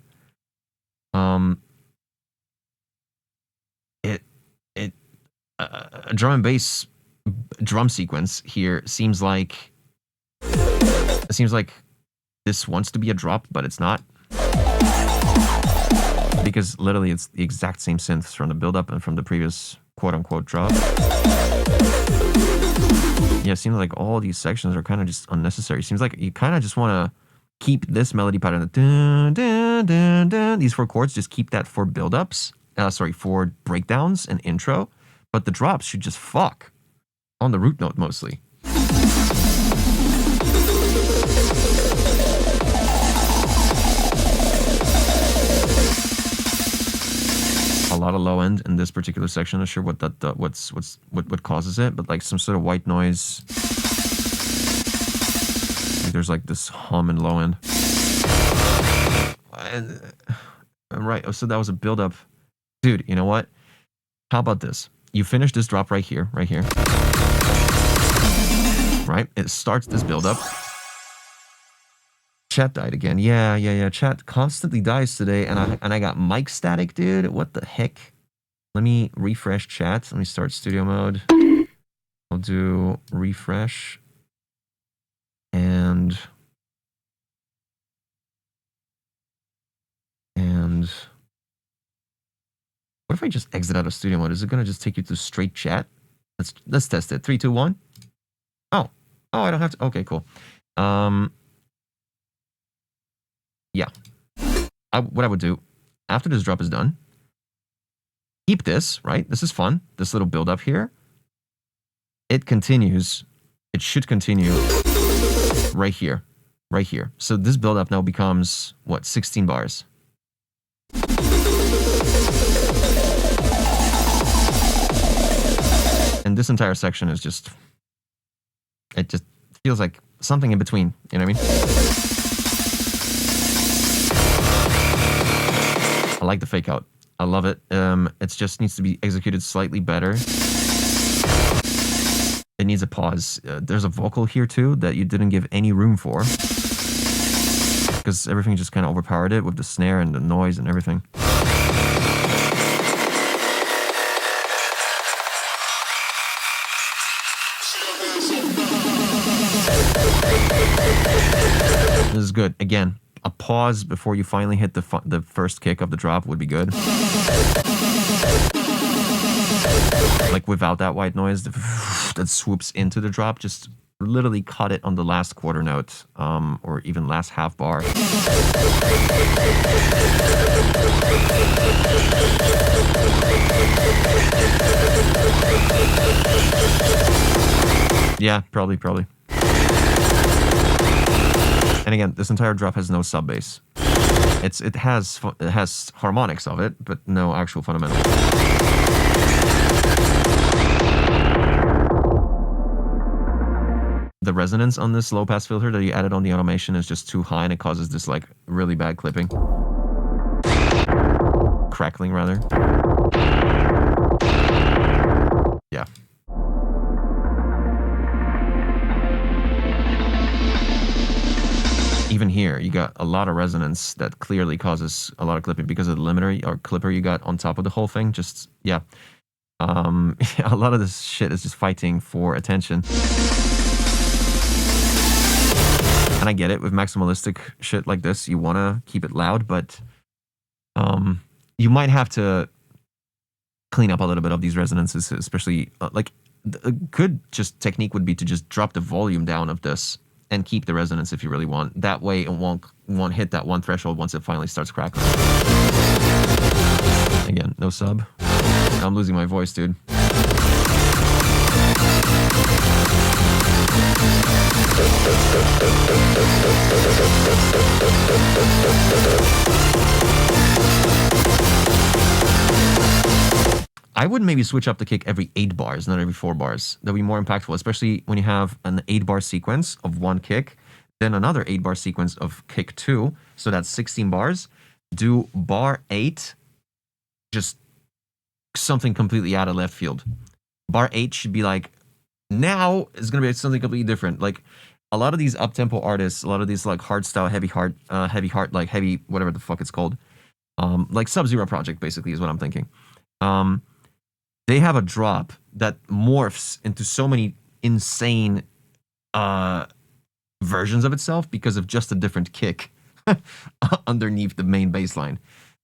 A drum and bass drum sequence here seems like this wants to be a drop, but it's not. Because literally it's the exact same synths from the build-up and from the previous quote-unquote drop. Yeah, it seems like all these sections are kind of just unnecessary. It seems like you kind of just want to keep this melody pattern. Dun, dun, dun, dun. These 4 chords, just keep that for build-ups. For breakdowns and intro. But the drops should just fuck. On the root note, mostly. A lot of low end in this particular section. Not sure what what causes it, but like some sort of white noise. There's like this hum and low end. Right. So that was a build up, dude. You know what? How about this? You finish this drop right here, right? It starts this build up. Chat died again. Yeah. Chat constantly dies today, and I got mic static, dude. What the heck? Let me refresh chat. Let me start studio mode. I'll do refresh. And what if I just exit out of studio mode? Is it gonna just take you to straight chat? Let's test it. 3, 2, 1. Oh, I don't have to. Okay, cool. Yeah. What I would do after this drop is done, keep this, right? This is fun. This little build up here. It continues. It should continue right here. So this build up now becomes what? 16 bars. And this entire section is just, it just feels like something in between. You know what I mean? I like the fake out. I love it. It just needs to be executed slightly better. It needs a pause. There's a vocal here too that you didn't give any room for. Because everything just kind of overpowered it with the snare and the noise and everything. This is good. Again, a pause before you finally hit the first kick of the drop would be good. Like without that white noise that swoops into the drop, just literally cut it on the last quarter note, or even last half bar. Yeah, probably. And again, this entire drop has no sub bass. It has harmonics of it, but no actual fundamental. the resonance on this low pass filter that you added on the automation is just too high, and it causes this like really bad clipping, crackling rather. Yeah. Even here, you got a lot of resonance that clearly causes a lot of clipping because of the limiter or clipper you got on top of the whole thing. Just, yeah. A lot of this shit is just fighting for attention. And I get it, with maximalistic shit like this, you want to keep it loud, but you might have to clean up a little bit of these resonances, especially, like, a good just technique would be to just drop the volume down of this and keep the resonance if you really want. That way it won't hit that one threshold once it finally starts crackling. Again, no sub. I'm losing my voice, dude. I would maybe switch up the kick every 8 bars, not every 4 bars. That would be more impactful, especially when you have an 8-bar sequence of one kick, then another 8-bar sequence of kick 2, so that's 16 bars. Do bar 8, just something completely out of left field. Bar 8 should be like, now it's going to be something completely different. Like, a lot of these up-tempo artists, a lot of these like hardstyle, heavy heart, like heavy, whatever the fuck it's called, like Sub-Zero Project basically is what I'm thinking. They have a drop that morphs into so many insane versions of itself because of just a different kick underneath the main bass line.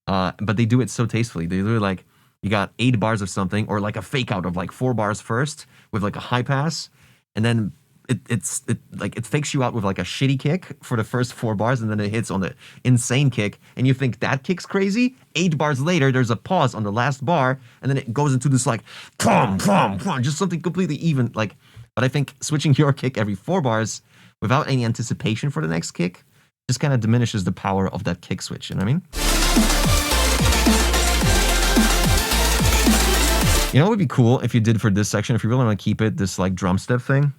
But they do it so tastefully. They do it like, you got 8 bars of something, or like a fake out of like 4 bars first with like a high pass, and then it fakes you out with like a shitty kick for the first 4 bars, and then it hits on the insane kick, and you think that kick's crazy. 8 bars later, there's a pause on the last bar, and then it goes into this like just something completely even. Like, but I think switching your kick every 4 bars without any anticipation for the next kick just kind of diminishes the power of that kick switch. You know what I mean? You know what would be cool if you did for this section, if you really want to keep it, this like drum step thing?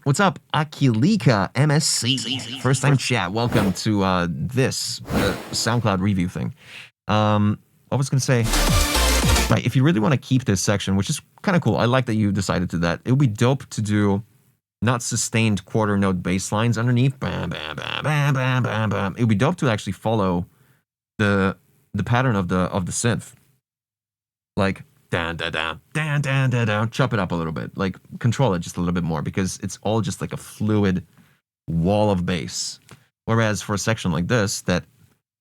What's up, Akilika MSC? First time chat. Welcome to this SoundCloud review thing. What was going to say? Right, if you really want to keep this section, which is kind of cool, I like that you decided to that. It would be dope to do not sustained quarter note bass lines underneath. Bam, bam, bam, bam, bam, bam, bam. It would be dope to actually follow the pattern of the synth, like. Down, down, down, down, down, down, down. Chop it up a little bit. Like, control it just a little bit more, because it's all just like a fluid wall of bass. Whereas for a section like this, that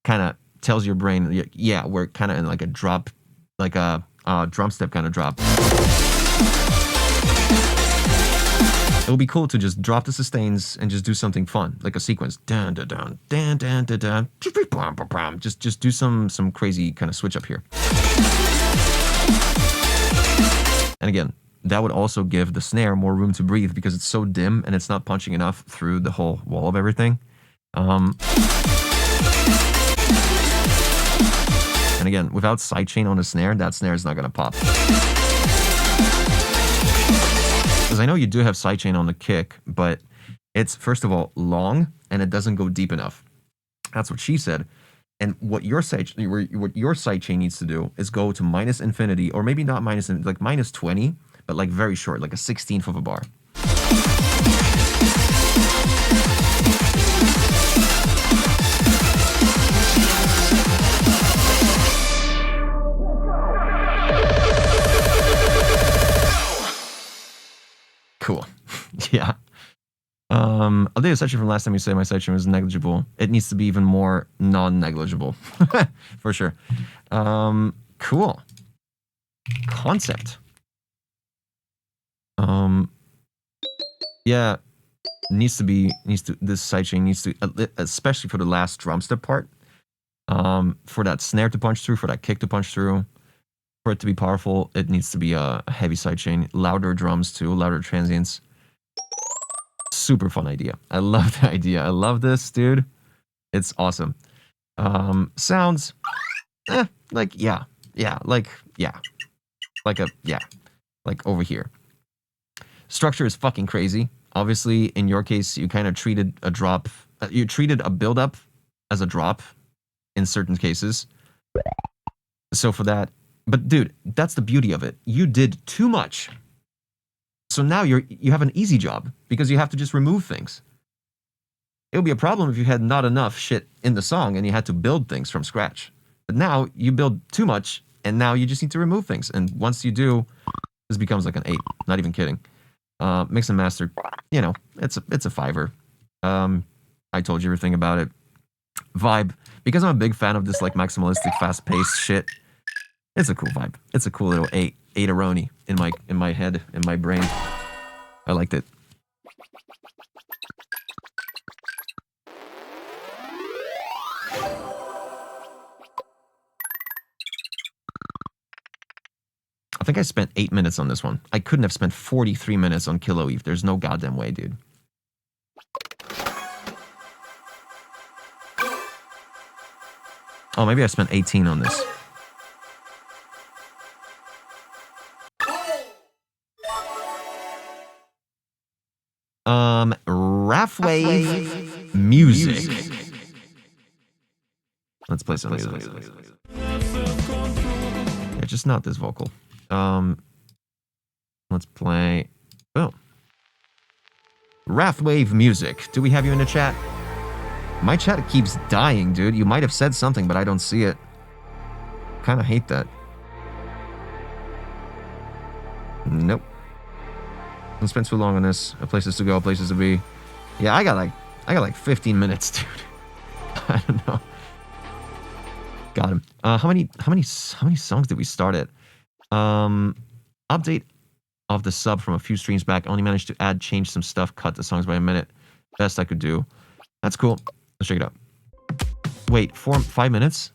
kind of tells your brain, yeah, we're kind of in like a drop, like a drum step kind of drop. It would be cool to just drop the sustains and just do something fun, like a sequence. Down, down, down, down, down, down, down. Just do some crazy kind of switch up here. And again, that would also give the snare more room to breathe because it's so dim and it's not punching enough through the whole wall of everything. And again, without sidechain on the snare, that snare is not going to pop. Because I know you do have sidechain on the kick, but it's, first of all, long and it doesn't go deep enough. That's what she said. And what your sidechain needs to do is go to minus infinity, or maybe not minus, like minus 20, but like very short, like a 16th of a bar. Cool. Yeah. I'll do a section from last time you said my section was negligible. It needs to be even more non-negligible. For sure. Cool. Concept. Yeah. This sidechain needs to, especially for the last drum step part, for that snare to punch through, for that kick to punch through, for it to be powerful, it needs to be a heavy sidechain, louder drums too, louder transients. Super fun idea. I love the idea. I love this, dude. It's awesome. Sounds like like over here. Structure is fucking crazy. Obviously, in your case, you kind of treated a drop, you treated a build-up as a drop in certain cases. So for that, but dude, that's the beauty of it. You did too much. So now you have an easy job because you have to just remove things. It would be a problem if you had not enough shit in the song and you had to build things from scratch. But now you build too much and now you just need to remove things. And once you do, this becomes like an 8. Not even kidding. Mix and master, you know, it's a 5-er. I told you everything about it. Vibe, because I'm a big fan of this like maximalistic, fast-paced shit. It's a cool vibe. It's a cool little 8-eroni in my head, in my brain. I liked it. I think I spent 8 minutes on this one. I couldn't have spent 43 minutes on Kilo Eve. There's no goddamn way, dude. Oh, maybe I spent 18 on this. Wrathwave music. Let's play some music. Yeah, just not this vocal. Let's play. Oh. Wrathwave music. Do we have you in the chat? My chat keeps dying, dude. You might have said something, but I don't see it. Kind of hate that. Nope. Don't spend too long on this. Places to go, places to be. Yeah, I got like 15 minutes, dude. I don't know. Got him. How many songs did we start at? Update of the sub from a few streams back. Only managed to add, change some stuff, cut the songs by a minute. Best I could do. That's cool. Let's check it out. Wait, 5 minutes?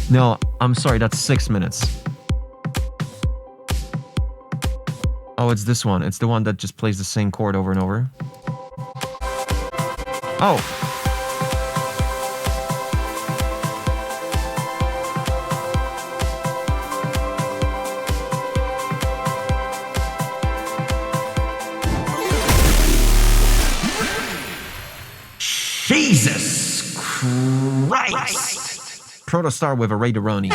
No, I'm sorry, that's 6 minutes. Oh, it's this one. It's the one that just plays the same chord over and over. Oh. Jesus Christ. Protostar with a Raideroni.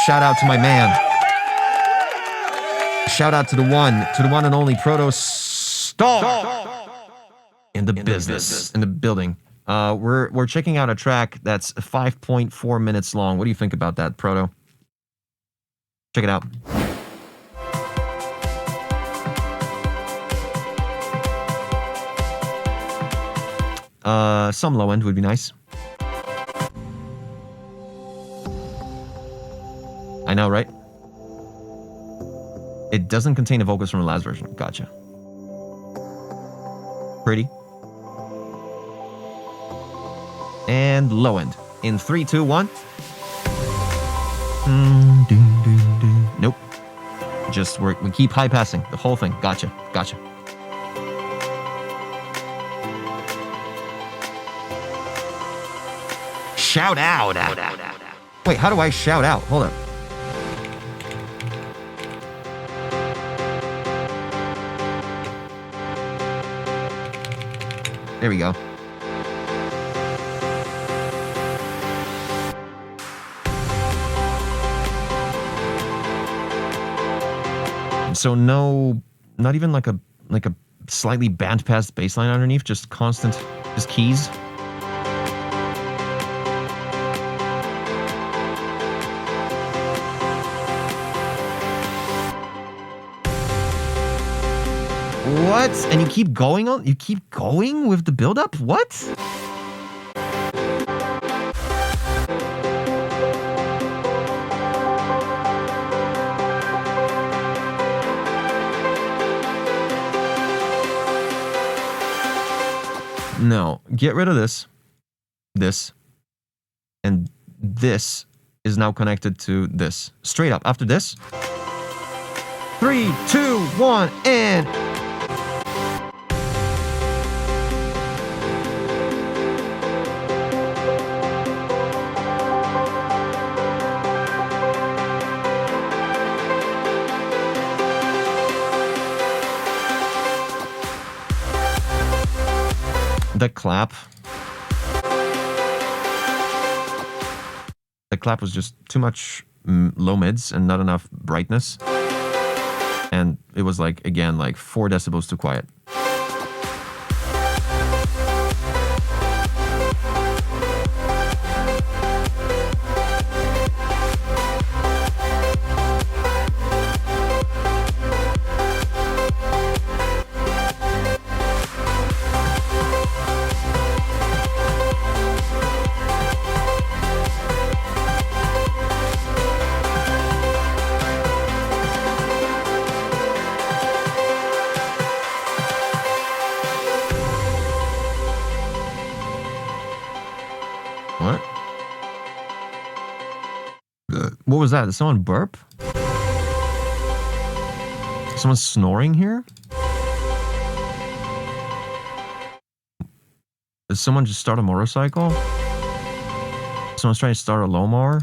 Shout out to my man. Shout out to the one and only Protostar in the business, in the building. We're checking out a track that's 5.4 minutes long. What do you think about that, Proto? Check it out. Some low end would be nice. I know, right? It doesn't contain the vocals from the last version. Gotcha. Pretty. And low end. In 3, 2, 1. Nope. Just we keep high passing the whole thing. Gotcha. Gotcha. Shout out. Wait, how do I shout out? Hold up. There we go. So no, not even like a slightly band-passed bass line underneath, just constant, just keys. What? And you keep going on? You keep going with the build-up? What? No. Get rid of this. This. And this is now connected to this. Straight up. After this. 3, 2, 1, and... That clap. The clap was just too much low mids and not enough brightness. And it was like, again, like 4 decibels too quiet. What? What was that? Did someone burp? Someone's snoring here? Did someone just start a motorcycle? Someone's trying to start a lawnmower?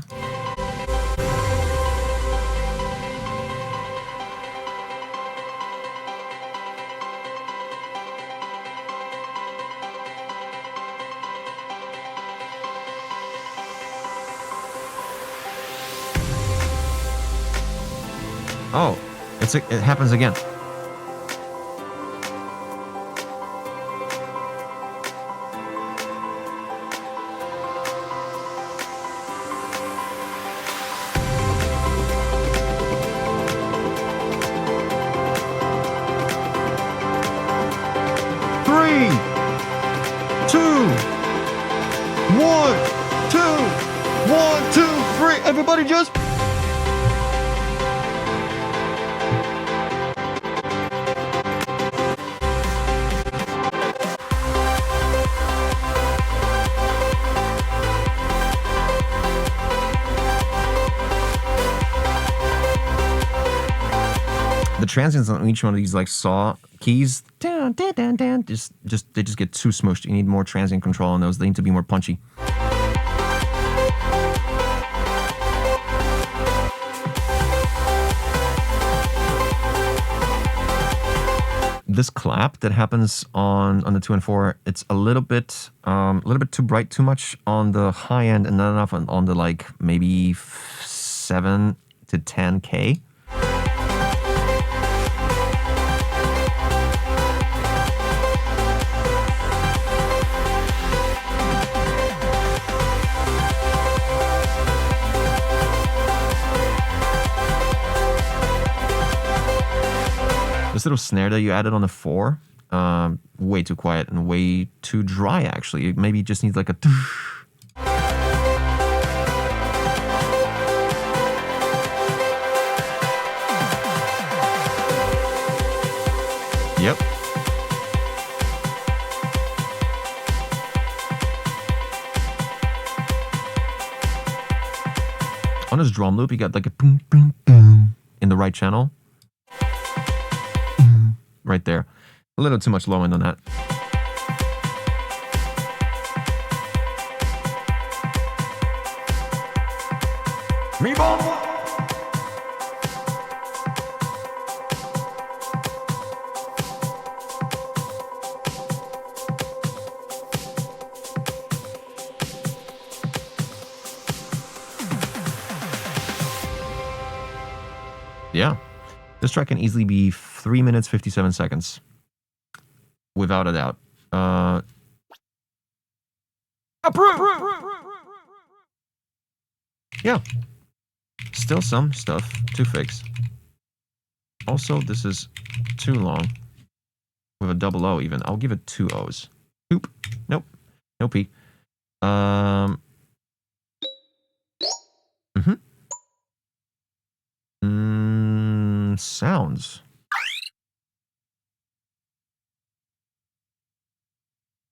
Oh, it happens again. Three, two, one, two, 1, 2, 3. Everybody just. The transients on each one of these like saw keys, they just get too smushed. You need more transient control on those. They need to be more punchy. This clap that happens on the 2 and 4, it's a little bit too bright, too much on the high end, and not enough on the like maybe 7 to 10K. This little snare that you added on the 4, way too quiet and way too dry, actually. It maybe just needs like a... Yep. On his drum loop, you got like a boom, boom, boom in the right channel. Right there. A little too much low end on that. Meatball! Yeah. This track can easily be 3 minutes, 57 seconds. Without a doubt. Approve! Yeah. Still some stuff to fix. Also, this is too long. With a double O even. I'll give it 2 O's. Oop. Nope. No P. Sounds.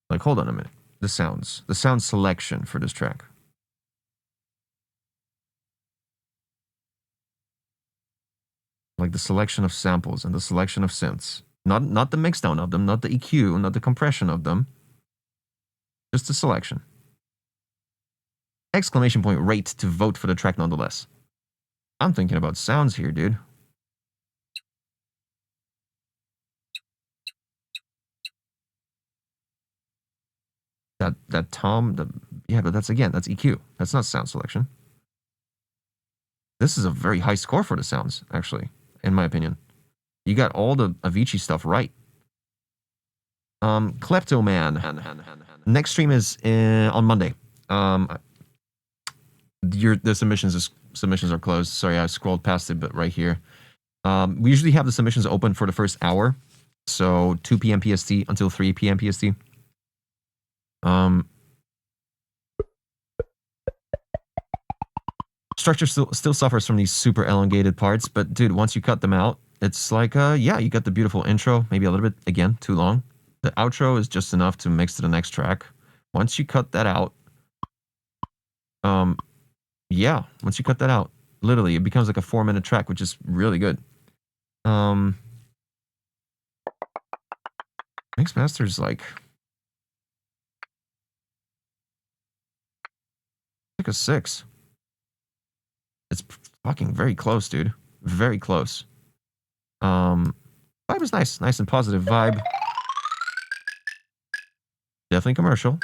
Like, hold on a minute. The sounds. The sound selection for this track. Like the selection of samples and the selection of synths. Not the mixdown of them, not the EQ, not the compression of them. Just the selection. Exclamation point rate to vote for the track nonetheless. I'm thinking about sounds here, dude. That tom, yeah, but that's EQ. That's not sound selection. This is a very high score for the sounds, actually, in my opinion. You got all the Avicii stuff right. Kleptoman. Next stream is on Monday. The submissions are closed. Sorry, I scrolled past it, but right here. We usually have the submissions open for the first hour, so 2 p.m. PST until 3 p.m. PST. Structure still suffers from these super elongated parts, but dude, once you cut them out, it's like, yeah, you got the beautiful intro, maybe a little bit, again, too long. The outro is just enough to mix to the next track. Once you cut that out, yeah, once you cut that out, literally, it becomes like a 4-minute track, which is really good. Mix master's like a 6. It's fucking very close, dude. Very close. Vibe is nice and positive vibe. Definitely commercial.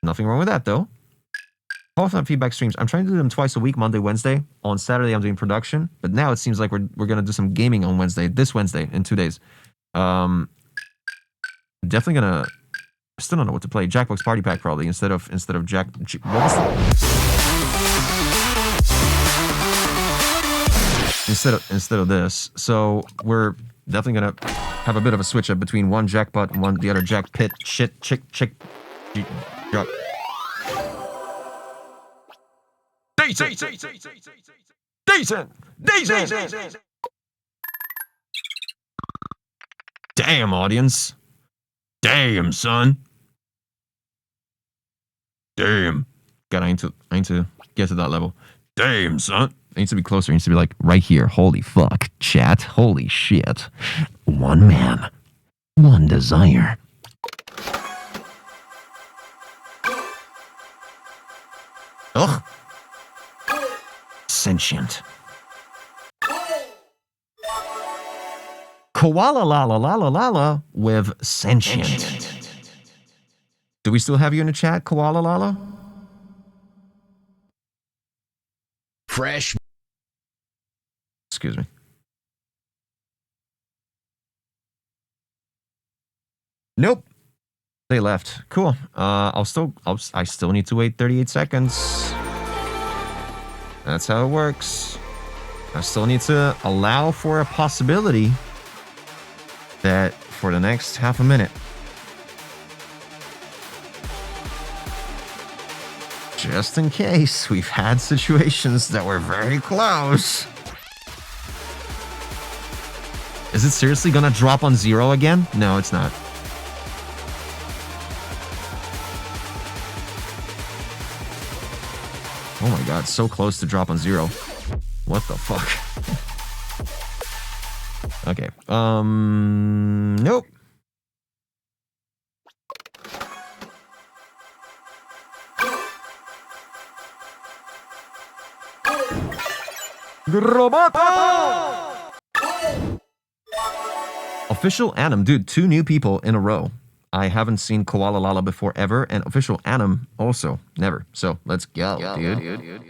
Nothing wrong with that though. Soundcloud Feedback streams. I'm trying to do them twice a week, Monday, Wednesday. On Saturday, I'm doing production, but now it seems like we're gonna do some gaming on Wednesday. This Wednesday in 2 days. Definitely gonna. I still don't know what to play. Jackbox Party Pack probably instead of Jack. What was instead of this. So we're definitely gonna have a bit of a switch up between one jackpot and the other jack pit shit chick. Decent. Damn, audience. Damn, son. Damn. God, I need to get to that level. Damn, son. I need to be closer. I need to be like right here. Holy fuck, chat. Holy shit. One man. One desire. Ugh. Sentient. Koala la la la la la la with sentient. Do we still have you in the chat, Koala Lala? Fresh. Excuse me. Nope. They left. Cool. I still need to wait 38 seconds. That's how it works. I still need to allow for a possibility that for the next half a minute. Just in case, we've had situations that were very close. Is it seriously gonna drop on 0 again? No, it's not. Oh my god, so close to drop on 0. What the fuck? Okay, nope. Official Anim, dude, 2 new people in a row. I haven't seen Koala Lala before ever, and Official Anim also never. So let's go, dude.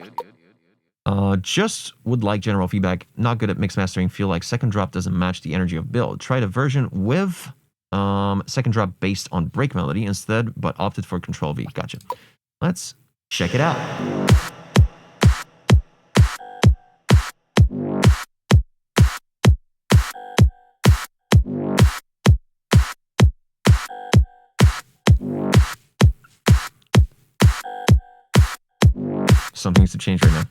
Just would like general feedback. Not good at mix mastering. Feel like second drop doesn't match the energy of build. Tried a version with second drop based on break melody instead, but opted for Control V. Gotcha. Let's check it out. Something needs to change right now.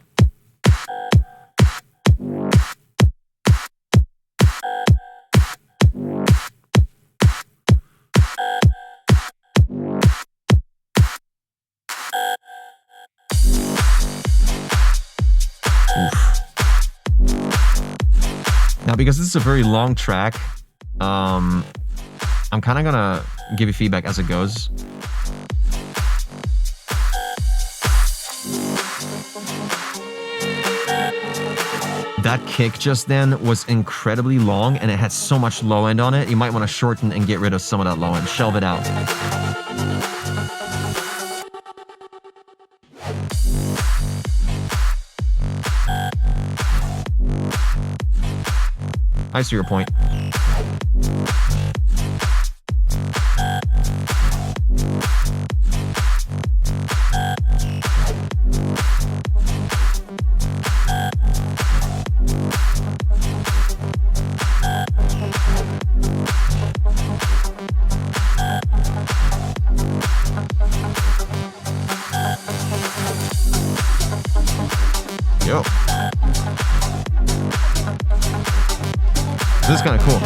Oof. Now, because this is a very long track, I'm kind of gonna give you feedback as it goes. That kick just then was incredibly long and it had so much low end on it. You might want to shorten and get rid of some of that low end. Shelve it out. I see your point. Yo. This is kind of cool.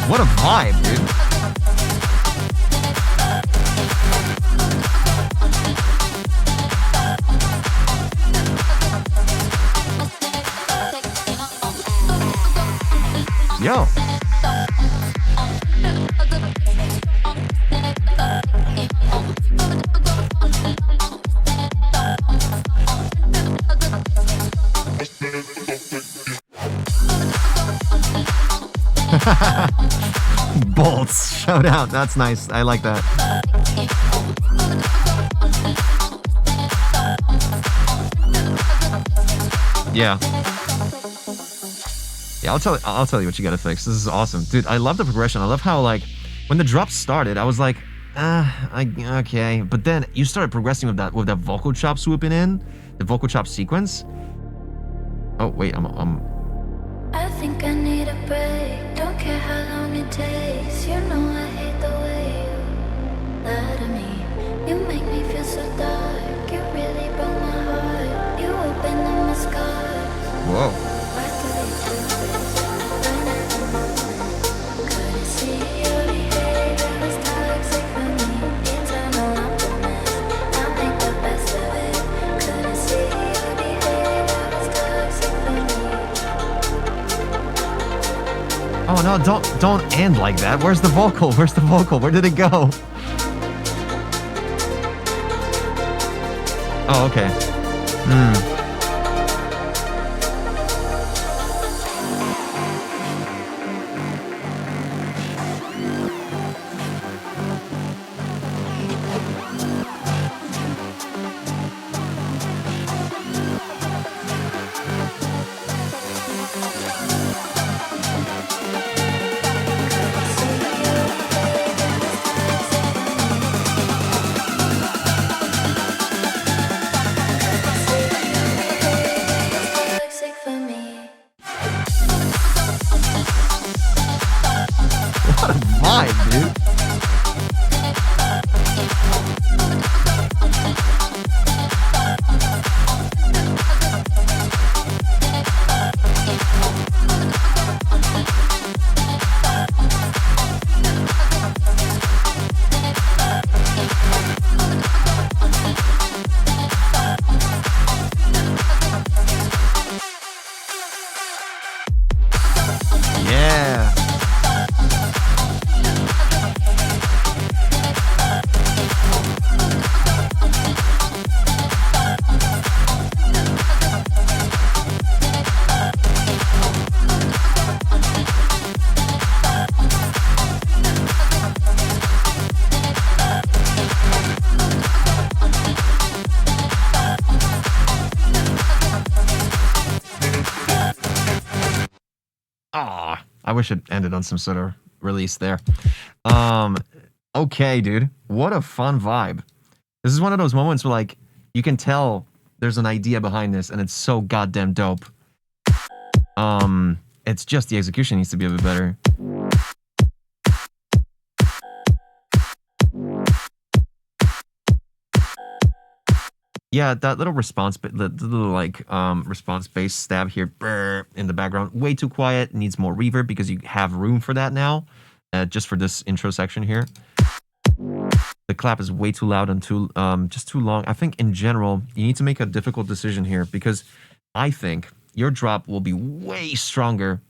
What a vibe, dude. Yo. Bolts. Shout out. That's nice. I like that. Yeah. Yeah, I'll tell you what you gotta fix. This is awesome. Dude, I love the progression. I love how, like, when the drop started, I was like, okay. But then you started progressing with that vocal chop swooping in, the vocal chop sequence. Oh, wait, I think I need a break. Don't care how long it takes. You know I hate the way you lie to me. You make me feel so dark. You really broke my heart. You opened up my scars. Whoa. Why do they do this? Couldn't see your behavior was toxic for me. Eternal optimist. I'll make the best of it. Couldn't see your behavior was toxic for me. Oh no, don't end like that. Where's the vocal? Where's the vocal? Where did it go? Oh, okay. Toxic for me. What a vibe, dude. Yeah. Aw, I wish it ended on some sort of release there. Okay, dude. What a fun vibe. This is one of those moments where, like, you can tell there's an idea behind this and it's so goddamn dope. It's just the execution needs to be a bit better. Yeah, that little response, the little like response bass stab here in the background, way too quiet. Needs more reverb because you have room for that now. Just for this intro section here, the clap is way too loud and just too long. I think in general you need to make a difficult decision here because I think your drop will be way stronger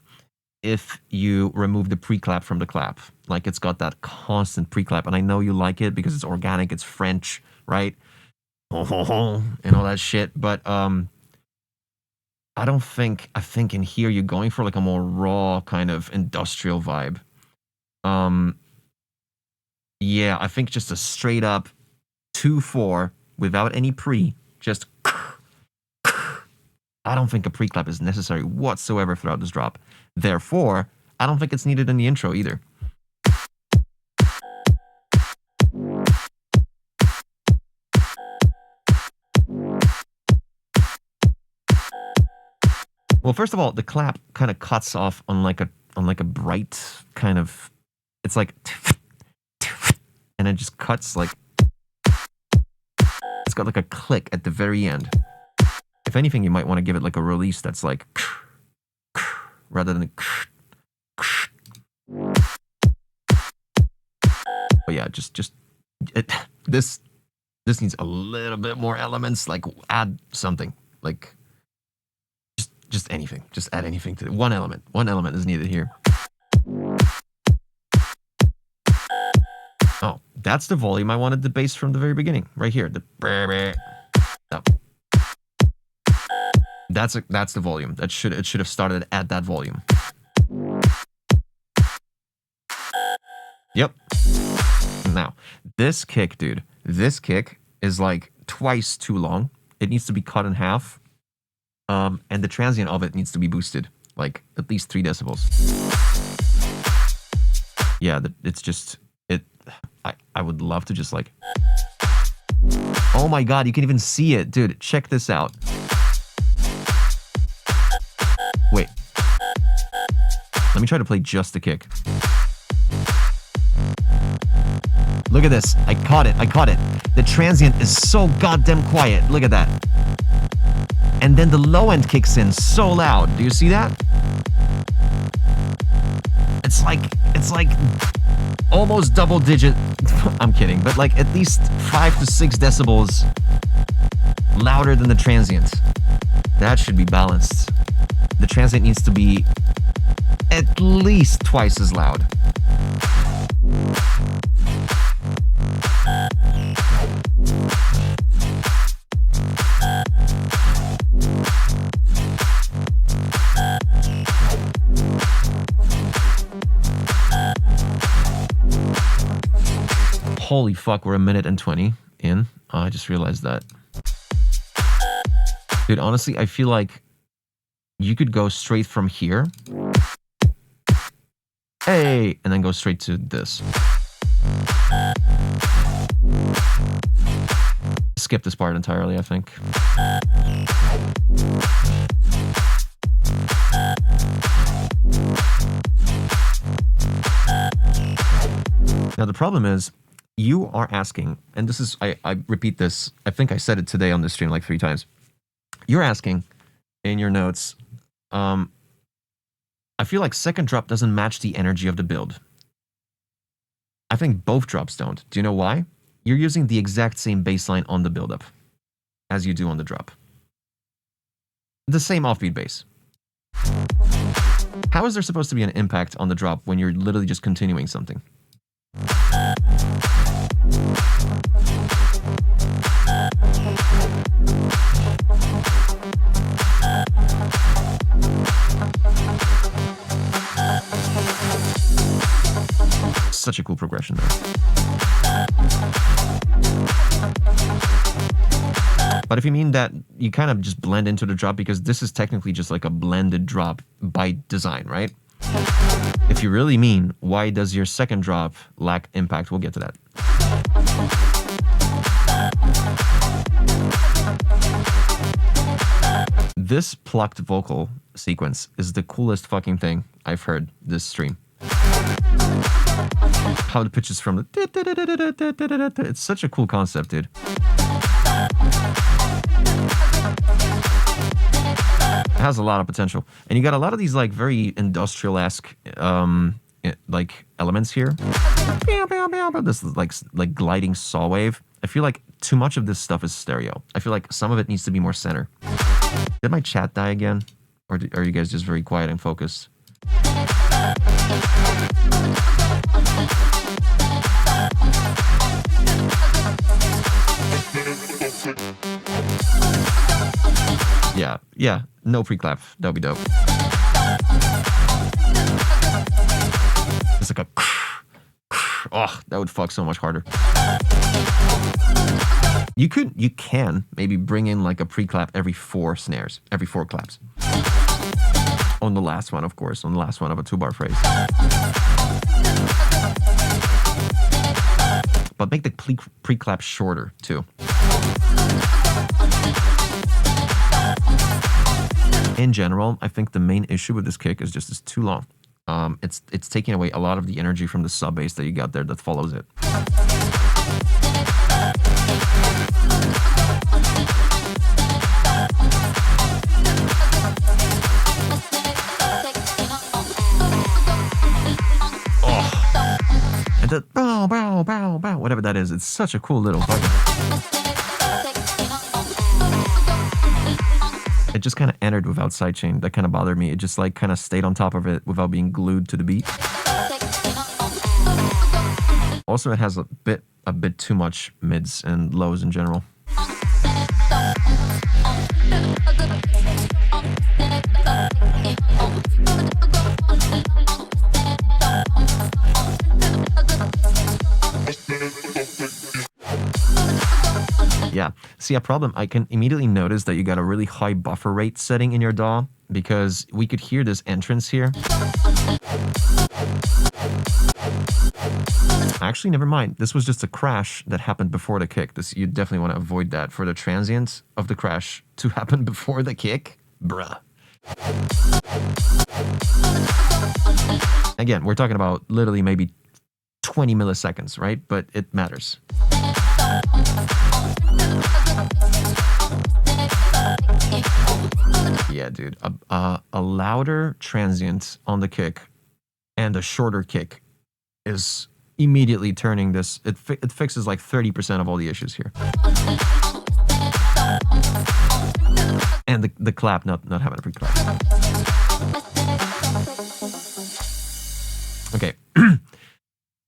if you remove the pre-clap from the clap. Like it's got that constant pre-clap, and I know you like it because it's organic, it's French, right? And all that shit, but I think in here you're going for like a more raw kind of industrial vibe. Yeah, I think just a straight up 2/4 without any pre, just I don't think a pre-clap is necessary whatsoever throughout this drop. Therefore, I don't think it's needed in the intro either. Well, first of all, the clap kind of cuts off on like a bright kind of, it's like, and it just cuts like, it's got like a click at the very end. If anything, you might want to give it like a release that's like, rather than, but yeah, this needs a little bit more elements. Like add something, like just anything. Just add anything to it. One element is needed here. Oh, that's the volume I wanted the bass from the very beginning, right here. No. That's the volume. It should have started at that volume. Yep. Now, this kick, dude. This kick is like twice too long. It needs to be cut in half. And the transient of it needs to be boosted, like at least 3 decibels. Yeah, it's just it. I would love to just like. Oh my god, you can even see it, dude. Check this out. Wait. Let me try to play just the kick. Look at this. I caught it. The transient is so goddamn quiet. Look at that. And then the low end kicks in so loud. Do you see that? It's like almost double digit. I'm kidding, but like at least 5 to 6 decibels louder than the transient. That should be balanced. The transient needs to be at least twice as loud. Holy fuck, we're 1:20 in. Oh, I just realized that. Dude, honestly, I feel like you could go straight from here. Hey! And then go straight to this. Skip this part entirely, I think. Now, the problem is, you are asking, and this is, I repeat this, I think I said it today on this stream like 3 times. You're asking in your notes, I feel like second drop doesn't match the energy of the build. I think both drops don't. Do you know why? You're using the exact same bassline on the build-up as you do on the drop. The same offbeat bass. How is there supposed to be an impact on the drop when you're literally just continuing something? Such a cool progression there. But if you mean that you kind of just blend into the drop, because this is technically just like a blended drop by design, right? If you really mean, why does your second drop lack impact? We'll get to that. This plucked vocal sequence is the coolest fucking thing I've heard this stream. How the pitches from the... It's such a cool concept, dude. has a lot of potential. And you got a lot of these like very industrial-esque like elements here. This is like gliding saw wave. I feel like too much of this stuff is stereo. I feel like some of it needs to be more center. Did my chat die again? Or are you guys just very quiet and focused? Yeah, no pre-clap. That would be dope. It's like a... Oh, that would fuck so much harder. You can maybe bring in like a pre-clap every 4 snares, every 4 claps. On the last one, of course, on the last one of a 2-bar phrase. But make the pre-clap shorter, too. In general, I think the main issue with this kick is just it's too long. It's taking away a lot of the energy from the sub bass that you got there that follows it. And the bow, bow, bow, bow, whatever that is, it's such a cool little button. It just kind of entered without sidechain. That kind of bothered me. It just like kind of stayed on top of it without being glued to the beat. Also, it has a bit too much mids and lows in general. Yeah, see a problem, I can immediately notice that you got a really high buffer rate setting in your DAW because we could hear this entrance here. Actually, never mind. This was just a crash that happened before the kick. You definitely want to avoid that for the transient of the crash to happen before the kick. Bruh. Again, we're talking about literally maybe 20 milliseconds, right? But it matters. Yeah, dude. A louder transient on the kick and a shorter kick is immediately turning this. It fixes like 30% of all the issues here. And the clap not having a pre-clap. Okay.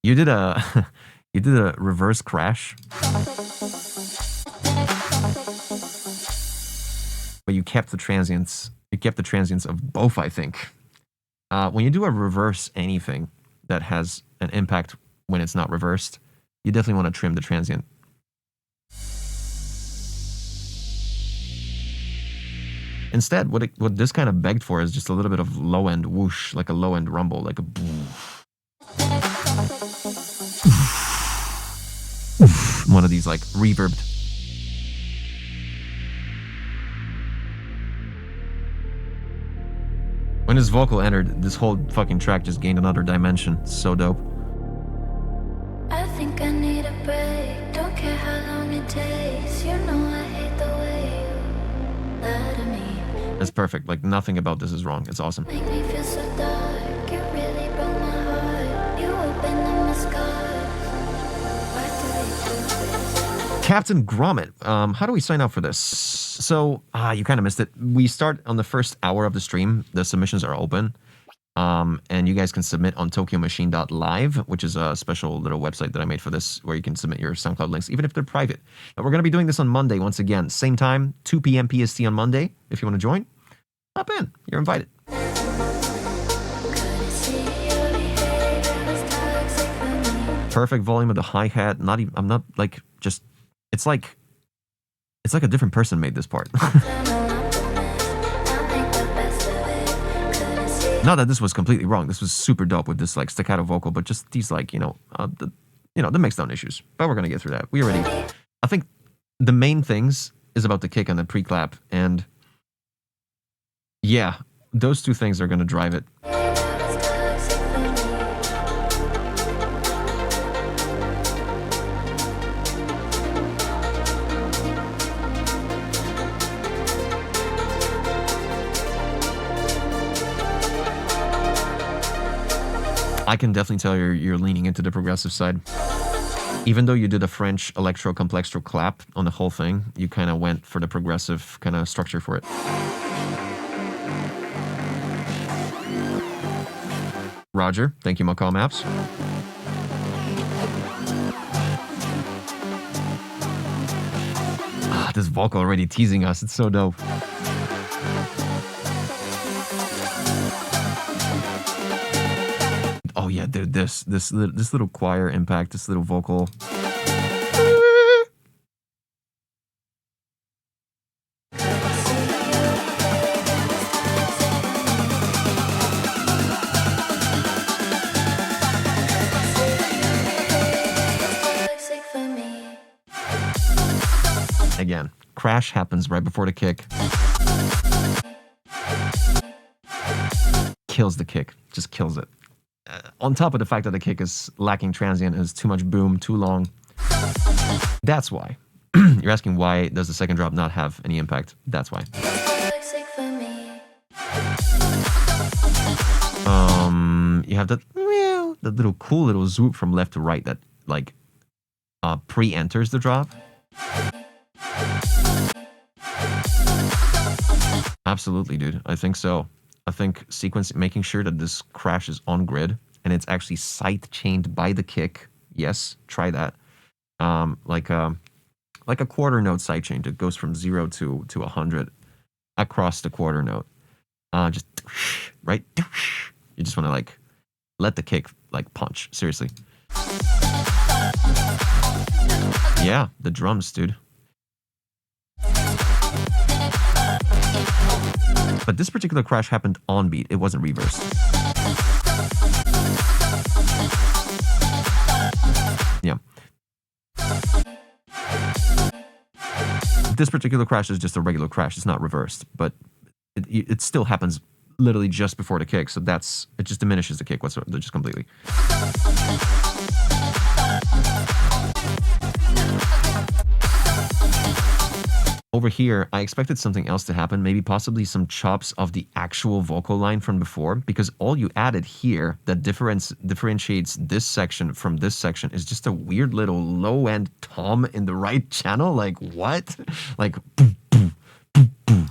You did a reverse crash. But you kept the transients. You kept the transients of both, I think. When you do a reverse anything that has an impact when it's not reversed, you definitely want to trim the transient. Instead, what this kind of begged for is just a little bit of low-end whoosh, like a low-end rumble, like a one of these like reverbed. When his vocal entered, this whole fucking track just gained another dimension. So dope. I think I need a break. Don't care how long it takes. You know I hate the way you lie to me. It's perfect. Like nothing about this is wrong. It's awesome. Make me feel so dark. You really broke my heart. You opened up my scars. Why do they do this? Captain Gromit, how do we sign up for this? So, you kind of missed it. We start on the first hour of the stream. The submissions are open. And you guys can submit on tokyomachine.live, which is a special little website that I made for this, where you can submit your SoundCloud links, even if they're private. But we're going to be doing this on Monday, once again. Same time, 2 p.m. PST on Monday. If you want to join, hop in. You're invited. Perfect volume of the hi-hat. Not even, I'm not like, just, it's like a different person made this part. Not that this was completely wrong. This was super dope with this like staccato vocal, but just these like, the mixdown issues. But we're going to get through that. I think the main things is about the kick and the pre-clap. And yeah, those two things are going to drive it. I can definitely tell you're leaning into the progressive side. Even though you did a French electro complextro clap on the whole thing, you kind of went for the progressive kind of structure for it. Roger, thank you, Macau Maps. Ah, this vocal already teasing us. It's so dope. Oh yeah, dude, this little choir impact, this little vocal. Again, crash happens right before the kick. Kills the kick, just kills it. On top of the fact that the kick is lacking transient, is too much boom, too long. That's why. You're asking why does the second drop not have any impact? That's why. You have that little cool little zoop from left to right that like pre-enters the drop. Absolutely, dude. I think so. I think sequence, making sure that this crash is on grid and it's actually side chained by the kick. Yes, try that. Like a quarter note side chain that goes from 0 to 100 across the quarter note. Just right. You just want to like let the kick like punch. Seriously. Yeah, the drums, dude. But this particular crash happened on beat. It wasn't reversed. Yeah. This particular crash is just a regular crash. It's not reversed. But it still happens literally just before the kick. So it just diminishes the kick whatsoever, just completely. Over here, I expected something else to happen, maybe possibly some chops of the actual vocal line from before, because all you added here that differentiates this section from this section is just a weird little low-end tom in the right channel. Like, what? Like, boom, boom, boom, boom.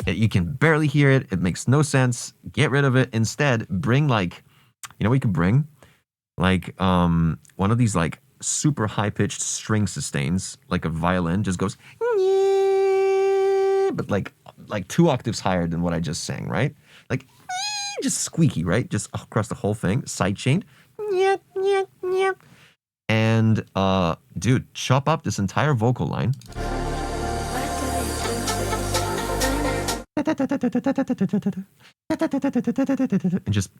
You can barely hear it. It makes no sense. Get rid of it. Instead, bring like, you know what you could bring? Like, one of these like super high-pitched string sustains, like a violin, just goes, but like 2 octaves higher than what I just sang, right? Like, just squeaky, right? Just across the whole thing, side-chained. And, dude, chop up this entire vocal line. And just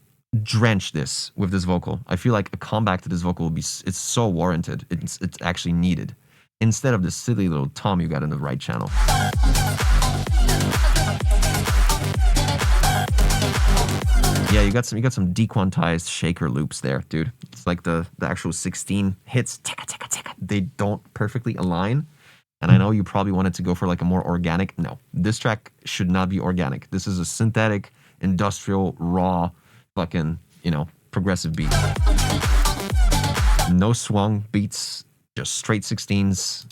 drench this with this vocal. I feel like a comeback to this vocal will be, it's so warranted. It's actually needed. Instead of this silly little tom you got in the right channel. Yeah, you got some dequantized shaker loops there, dude. It's like the actual 16 hits, they don't perfectly align. And I know you probably wanted to go for like a more organic. No, this track should not be organic. This is a synthetic, industrial, raw, fucking, progressive beat. No swung beats, just straight 16s.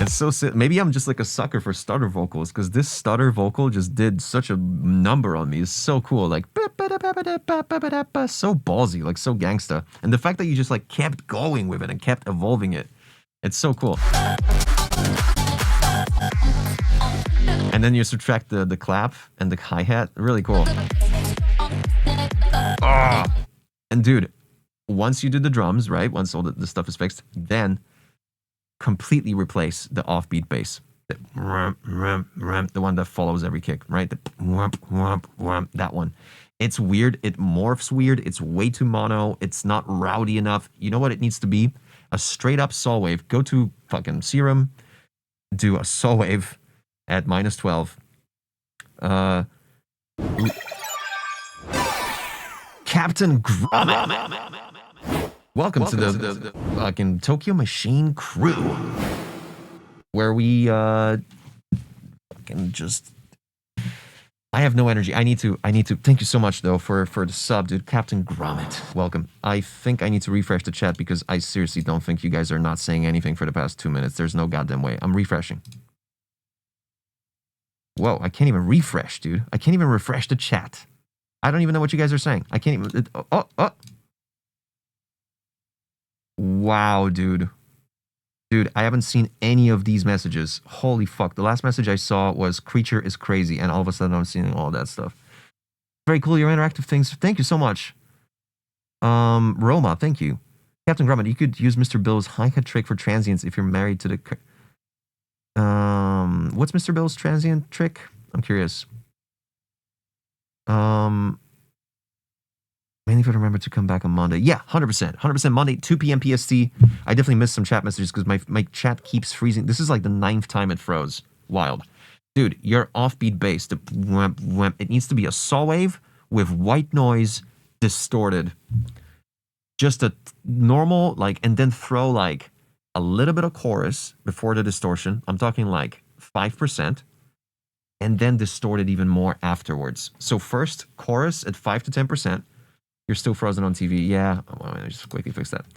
It's so sick. Maybe I'm just like a sucker for stutter vocals, because this stutter vocal just did such a number on me. It's so cool. Like, so ballsy, like so gangsta. And the fact that you just like kept going with it and kept evolving it, it's so cool. And then you subtract the clap and the hi-hat. Really cool. Oh. And dude, once you do the drums, right? Once all the stuff is fixed, then completely replace the offbeat bass. The one that follows every kick, right? That one. It's weird. It morphs weird. It's way too mono. It's not rowdy enough. You know what it needs to be? A straight up saw wave. Go to fucking Serum. Do a saw wave at -12. Captain Gromit. Welcome to the fucking Tokyo Machine crew, where we fucking just. I have no energy. I need to. Thank you so much though for the sub, dude. Captain Gromit, welcome. I think I need to refresh the chat because I seriously don't think you guys are not saying anything for the past 2 minutes. There's no goddamn way. I'm refreshing. Whoa, I can't even refresh, dude. I can't even refresh the chat. I don't even know what you guys are saying. I can't even. Oh. Wow, dude. Dude, I haven't seen any of these messages. Holy fuck. The last message I saw was creature is crazy, and all of a sudden I'm seeing all that stuff. Very cool, your interactive things. Thank you so much. Roma, thank you. Captain Gromit, you could use Mr. Bill's high-cut trick for transients if you're married to the... What's Mr. Bill's transient trick? I'm curious. Mainly if I remember to come back on Monday. Yeah, 100%. 100% Monday, 2 p.m. PST. I definitely missed some chat messages because my chat keeps freezing. This is like the 9th time it froze. Wild. Dude, your offbeat bass, the wham, wham, it needs to be a saw wave with white noise, distorted. Just a normal, like, and then throw like a little bit of chorus before the distortion. I'm talking like 5%. And then distort it even more afterwards. So first, chorus at 5 to 10%. You're still frozen on TV. Yeah, well, let me just quickly fix that.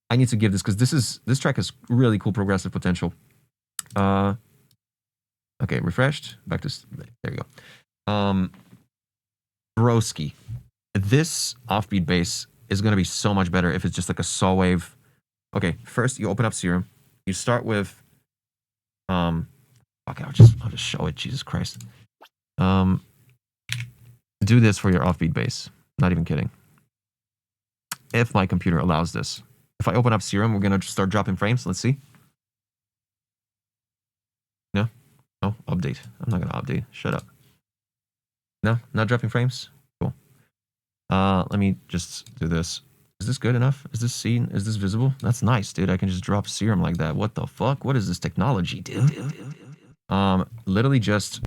I need to give this because this track has really cool progressive potential. Okay, refreshed. Back to there you go. Broski. This offbeat bass is gonna be so much better if it's just like a saw wave. Okay, first you open up Serum. You start with okay, I'll just show it. Jesus Christ. Do this for your offbeat bass. Not even kidding. If my computer allows this. If I open up Serum, we're going to start dropping frames. Let's see. No? No? Update. I'm not going to update. Shut up. No? Not dropping frames? Cool. Let me just do this. Is this good enough? Is this seen? Is this visible? That's nice, dude. I can just drop Serum like that. What the fuck? What is this technology, dude? Literally just...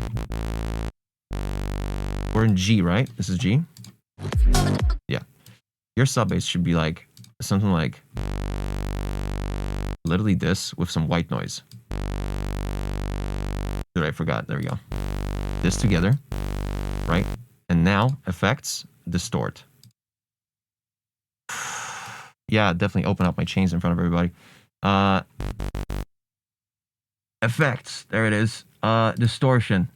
We're in G, right? This is G? Yeah. Your sub bass should be like something like literally this with some white noise. Dude, I forgot. There we go. This together, right? And now effects, distort. Yeah, definitely open up my chains in front of everybody. Effects, there it is. Distortion.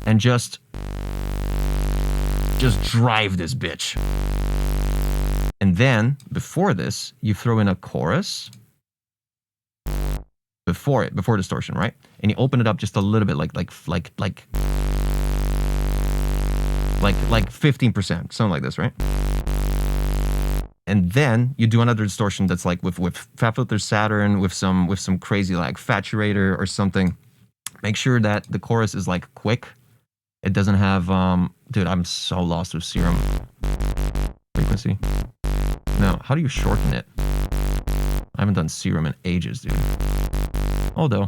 And just drive this bitch. And then, before this, you throw in a chorus. Before distortion, right? And you open it up just a little bit, like 15%, something like this, right? And then you do another distortion that's like with Fat Filter Saturn, with some crazy like Faturator or something. Make sure that the chorus is like quick. It doesn't have dude, I'm so lost with Serum frequency. No, how do you shorten it? I haven't done Serum in ages, dude. Although,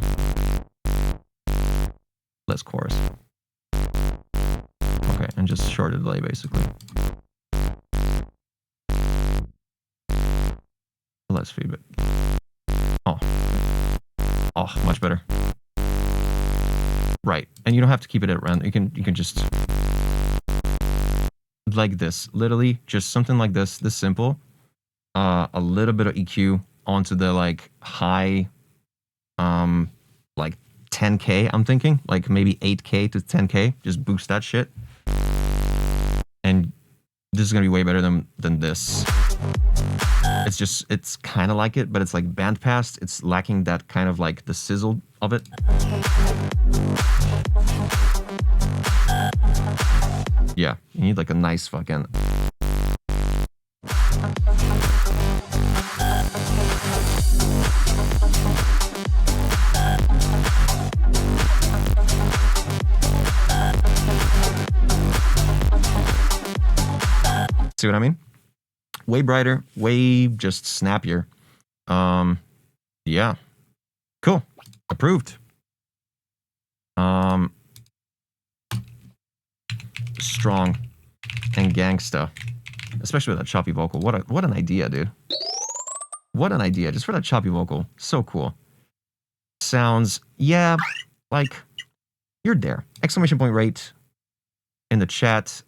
less chorus. Okay, and just shorter delay, basically. Less feedback. Oh, much better. Right, and you don't have to keep it at random. You can just like this, literally, just something like this simple. A little bit of EQ onto the like high, like 10K. I'm thinking like maybe 8K to 10K. Just boost that shit, and this is gonna be way better than this. It's kind of like it, but it's like bandpassed. It's lacking that kind of like the sizzle of it. Yeah, you need like a nice fucking... See what I mean? Way brighter, way just snappier. Yeah. Cool. Approved. Strong and gangsta. especially with that choppy vocal. What an idea, dude. What an idea, just for that choppy vocal. So cool. Sounds, yeah, like, you're there. Exclamation point rate in the chat.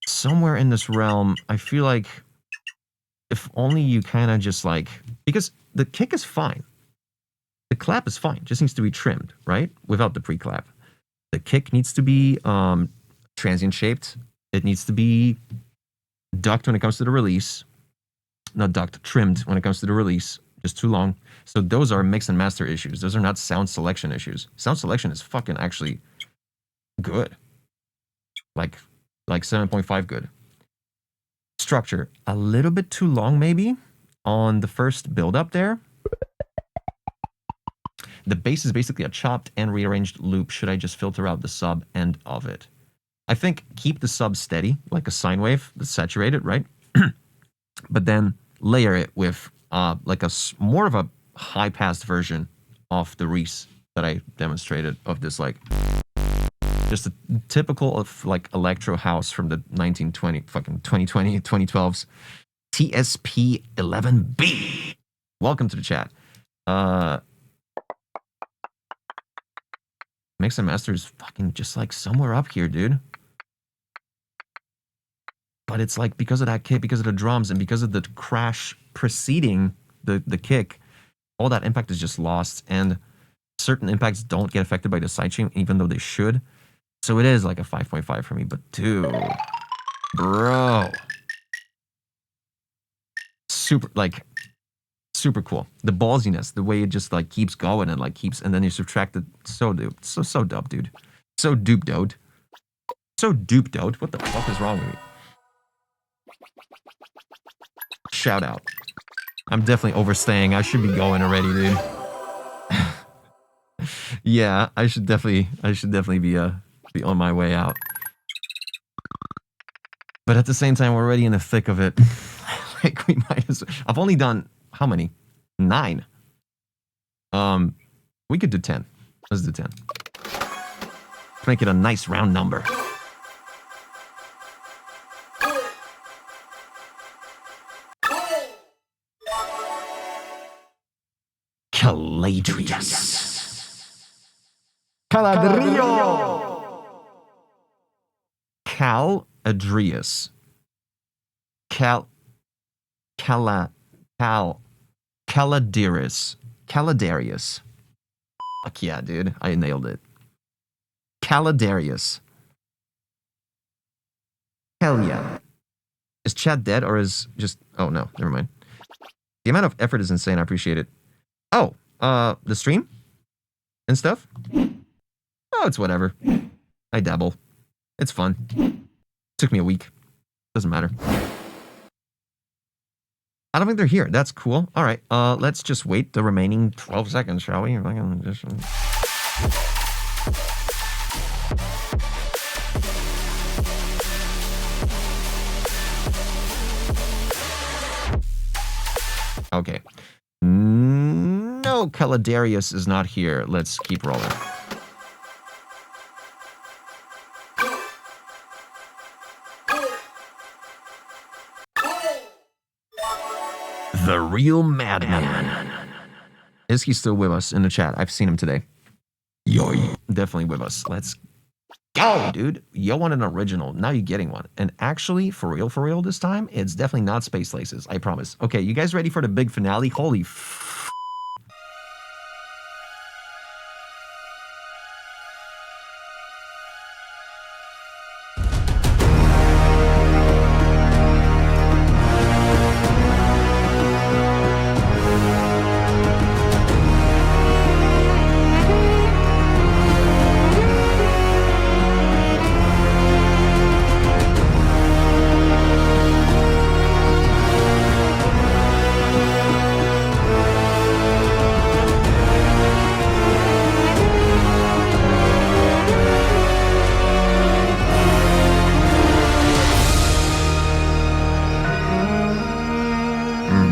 Somewhere in this realm, I feel like if only you kind of just like, because the kick is fine. The clap is fine, just needs to be trimmed, right? Without the pre-clap. The kick needs to be transient shaped. It needs to be ducked when it comes to the release. Not ducked, trimmed when it comes to the release. Just too long. So those are mix and master issues. Those are not sound selection issues. Sound selection is fucking actually good. Like 7.5 good. Structure, a little bit too long maybe on the first build up there. The bass is basically a chopped and rearranged loop. Should I just filter out the sub end of it? I think keep the sub steady, like a sine wave that's saturated, right? But then layer it with like more of a high-passed version of the Reese that I demonstrated, of this like just a typical of like electro house from the 2012s. TSP 11B. Welcome to the chat. Mix and master is fucking just like somewhere up here, dude. But it's like because of that kick, because of the drums, and because of the crash preceding the kick, all that impact is just lost, and certain impacts don't get affected by the sidechain, even though they should. So it is like a 5.5 for me, but dude, bro, super cool. The ballsiness, the way it just like keeps going and like keeps, and then you subtract it. So dope, so dope, dude. So dupe dope. So dupe dope. What the fuck is wrong with me? Shout out. I'm definitely overstaying. I should be going already, dude. Yeah, I should definitely be on my way out. But at the same time, we're already in the thick of it. Like we might as well. I've only done how many? 9. We could do 10. Let's do 10. Let's make it a nice round number. Caladrius. Caladrio. Caladrius. Caladarius. Fuck yeah, dude. I nailed it. Caladarius. Hell yeah. Is chat dead or is just... Oh, no. Never mind. The amount of effort is insane. I appreciate it. Oh, the stream? And stuff? Oh, it's whatever. I dabble. It's fun. Took me a week. Doesn't matter. I don't think they're here. That's cool. All right. Let's just wait the remaining 12 seconds, shall we? Okay. No, Caladarius is not here. Let's keep rolling. The real madman. Is he still with us in the chat? I've seen him today. Yo, definitely with us. Let's go, dude. Yo wanted an original. Now you're getting one. And actually, for real this time, it's definitely not Space Laces. I promise. Okay, you guys ready for the big finale? Holy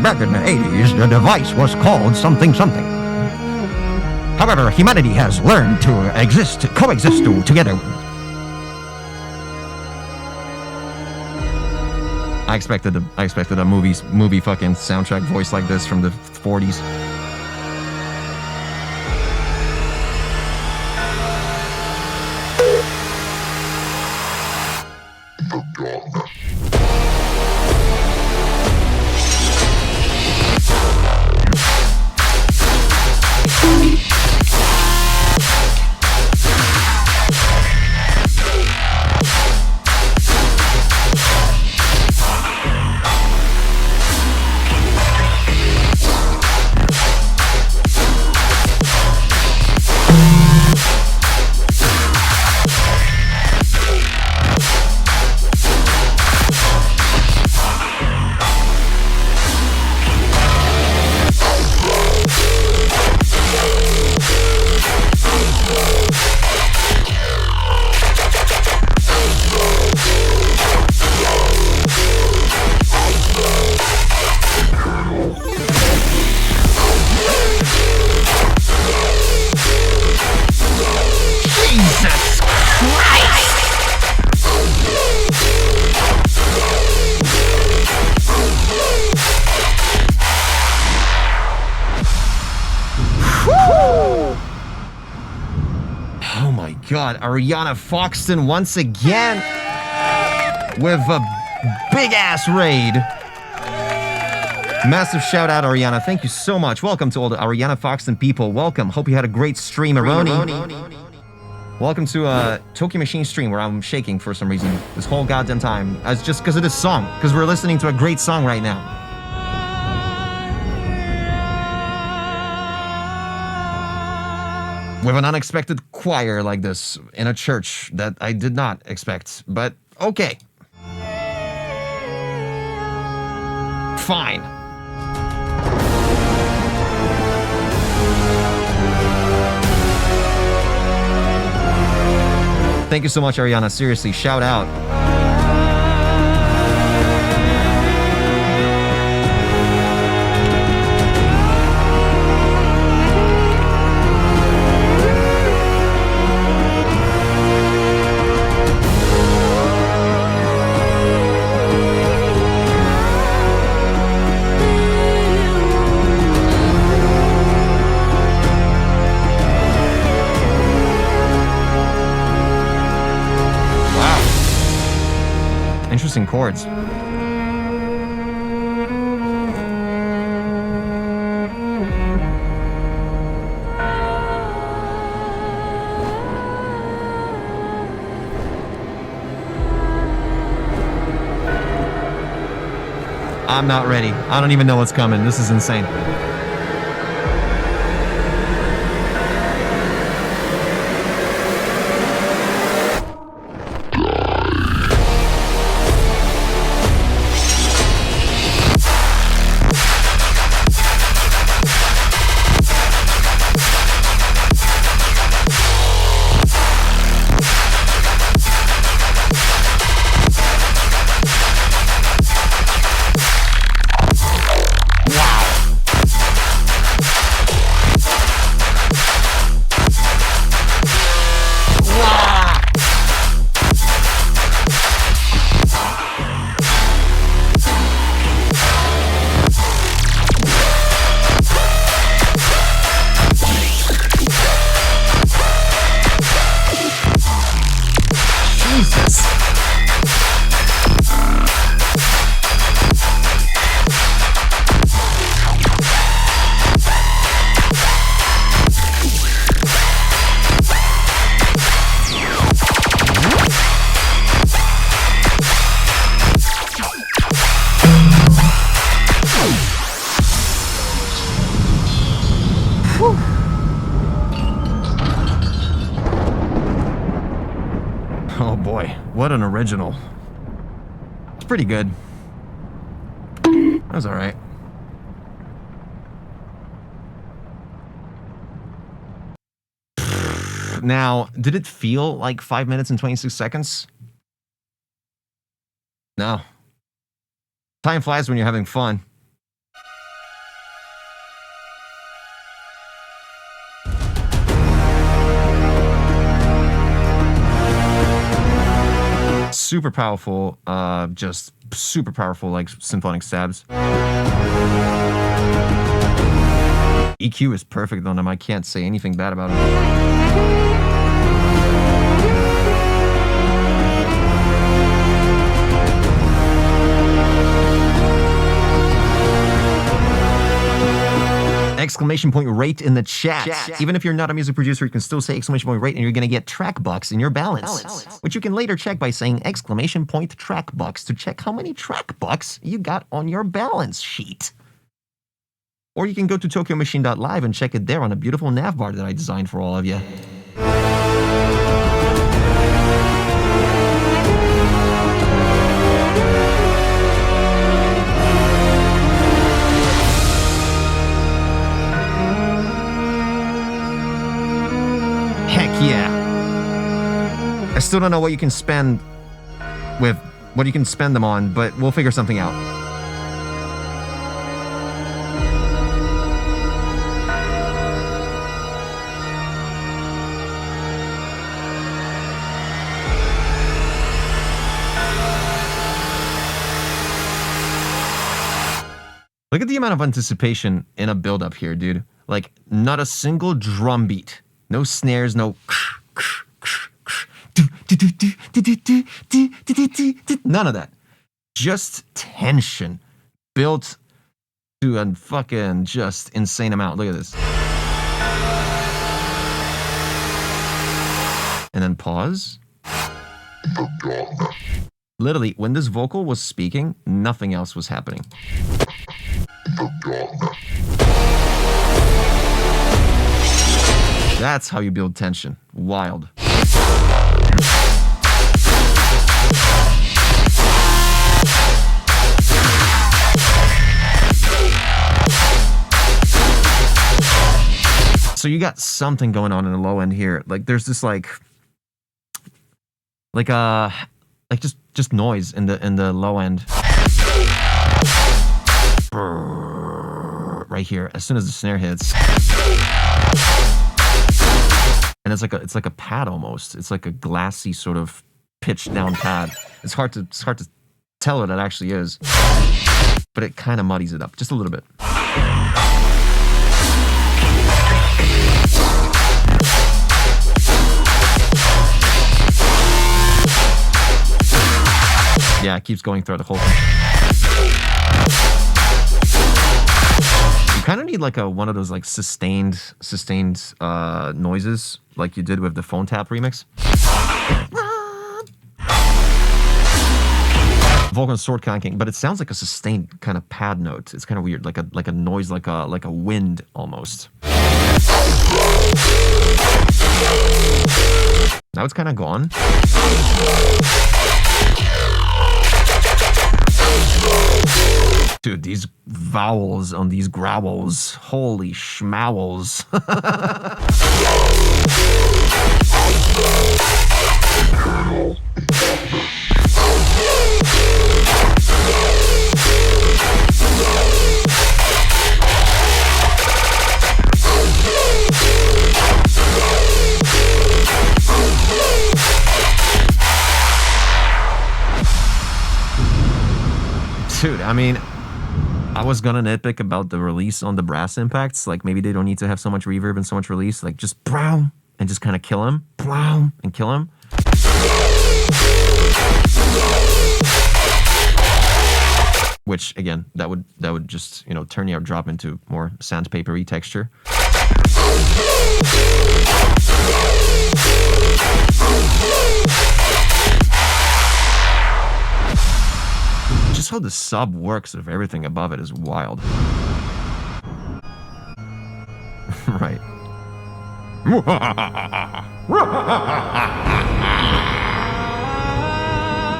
Back in the 80s, the device was called something. However, humanity has learned to coexist together. I expected a movie fucking soundtrack voice like this from the 40s. God, Ariana Foxton once again with a big ass raid. Massive shout out, Ariana. Thank you so much. Welcome to all the Ariana Foxton people. Welcome. Hope you had a great stream, Aroni. Welcome to Tokyo Machine stream where I'm shaking for some reason this whole goddamn time. It's just because of this song. Because we're listening to a great song right now. With an unexpected choir like this in a church that I did not expect, but okay. Fine. Thank you so much, Ariana. Seriously, shout out. Interesting chords. I'm not ready. I don't even know what's coming. This is insane. Oh boy, what an original. It's pretty good. That was alright. Now, did it feel like 5 minutes and 26 seconds? No. Time flies when you're having fun. Super powerful, just super powerful, like symphonic stabs. EQ is perfect on them. I can't say anything bad about him. Exclamation point rate in the chat. Even if you're not a music producer, you can still say exclamation point rate and you're going to get track bucks in your balance, which you can later check by saying exclamation point track bucks to check how many track bucks you got on your balance sheet. Or you can go to tokyomachine.live and check it there on a beautiful nav bar that I designed for all of you. Yeah. I still don't know what you can spend them on, but we'll figure something out. Look at the amount of anticipation in a build-up here, dude. Like, not a single drum beat. No snares, no... None of that. Just tension built to a fucking just insane amount. Look at this. And then pause. Literally, when this vocal was speaking, nothing else was happening. That's how you build tension. Wild. So you got something going on in the low end here. Like there's this just noise in the low end. Right here, as soon as the snare hits. And it's like a pad almost. It's like a glassy sort of pitched down pad. It's hard to tell what it actually is, but it kind of muddies it up just a little bit. Yeah, it keeps going throughout the whole thing. You kind of need like one of those like sustained noises like you did with the Phone Tap remix. Vulcan sword clanking, but it sounds like a sustained kind of pad note. It's kind of weird, like a noise, like a wind almost. Now it's kind of gone. Dude, these vowels on these growls, holy schmowels. Dude, I mean, I was gonna nitpick about the release on the brass impacts. Like, maybe they don't need to have so much reverb and so much release. Like, just brown and just kind of kill him. Brown and kill him. Which, again, that would just, you know, turn your drop into more sandpapery texture. Just how the sub works of everything above it is wild. Right.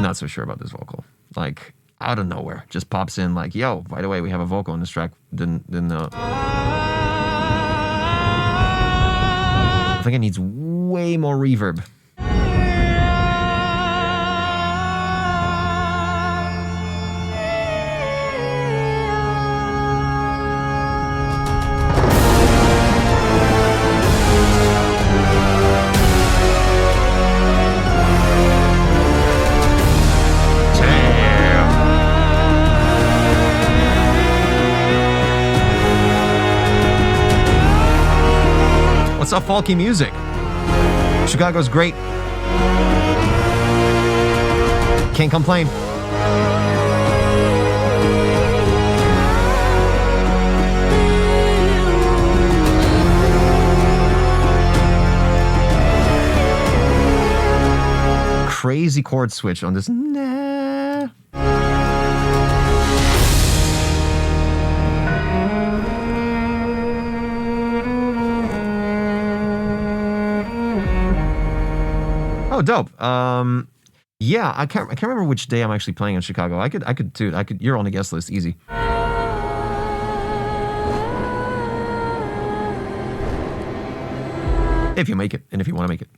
Not so sure about this vocal. Like, out of nowhere, just pops in like, yo, by the way, we have a vocal in this track. Didn't know. I think it needs way more reverb. folky music. Chicago's great. Can't complain. Crazy chord switch on this. Nah. Oh, dope. Yeah, I can't remember which day I'm actually playing in Chicago. I could do it. You're on the guest list, easy. If you make it, and if you want to make it.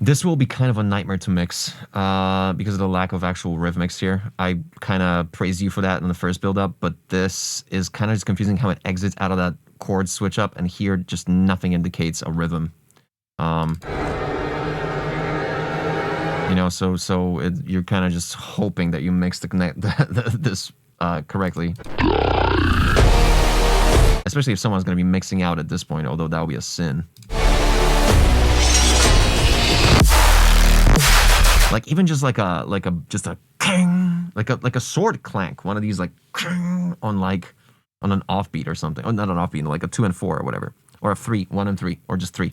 This will be kind of a nightmare to mix because of the lack of actual rhythmics here. I kind of praised you for that in the first build-up, but this is kind of just confusing how it exits out of that chord switch up, and here just nothing indicates a rhythm. You know, so you're kind of just hoping that you mix this correctly. Especially if someone's going to be mixing out at this point, although that would be a sin. Like even just like a king, like a sword clank, one of these like on an offbeat or something. Oh, not an offbeat, like a 2 and 4 or whatever, or a 3, 1 and 3, or just 3.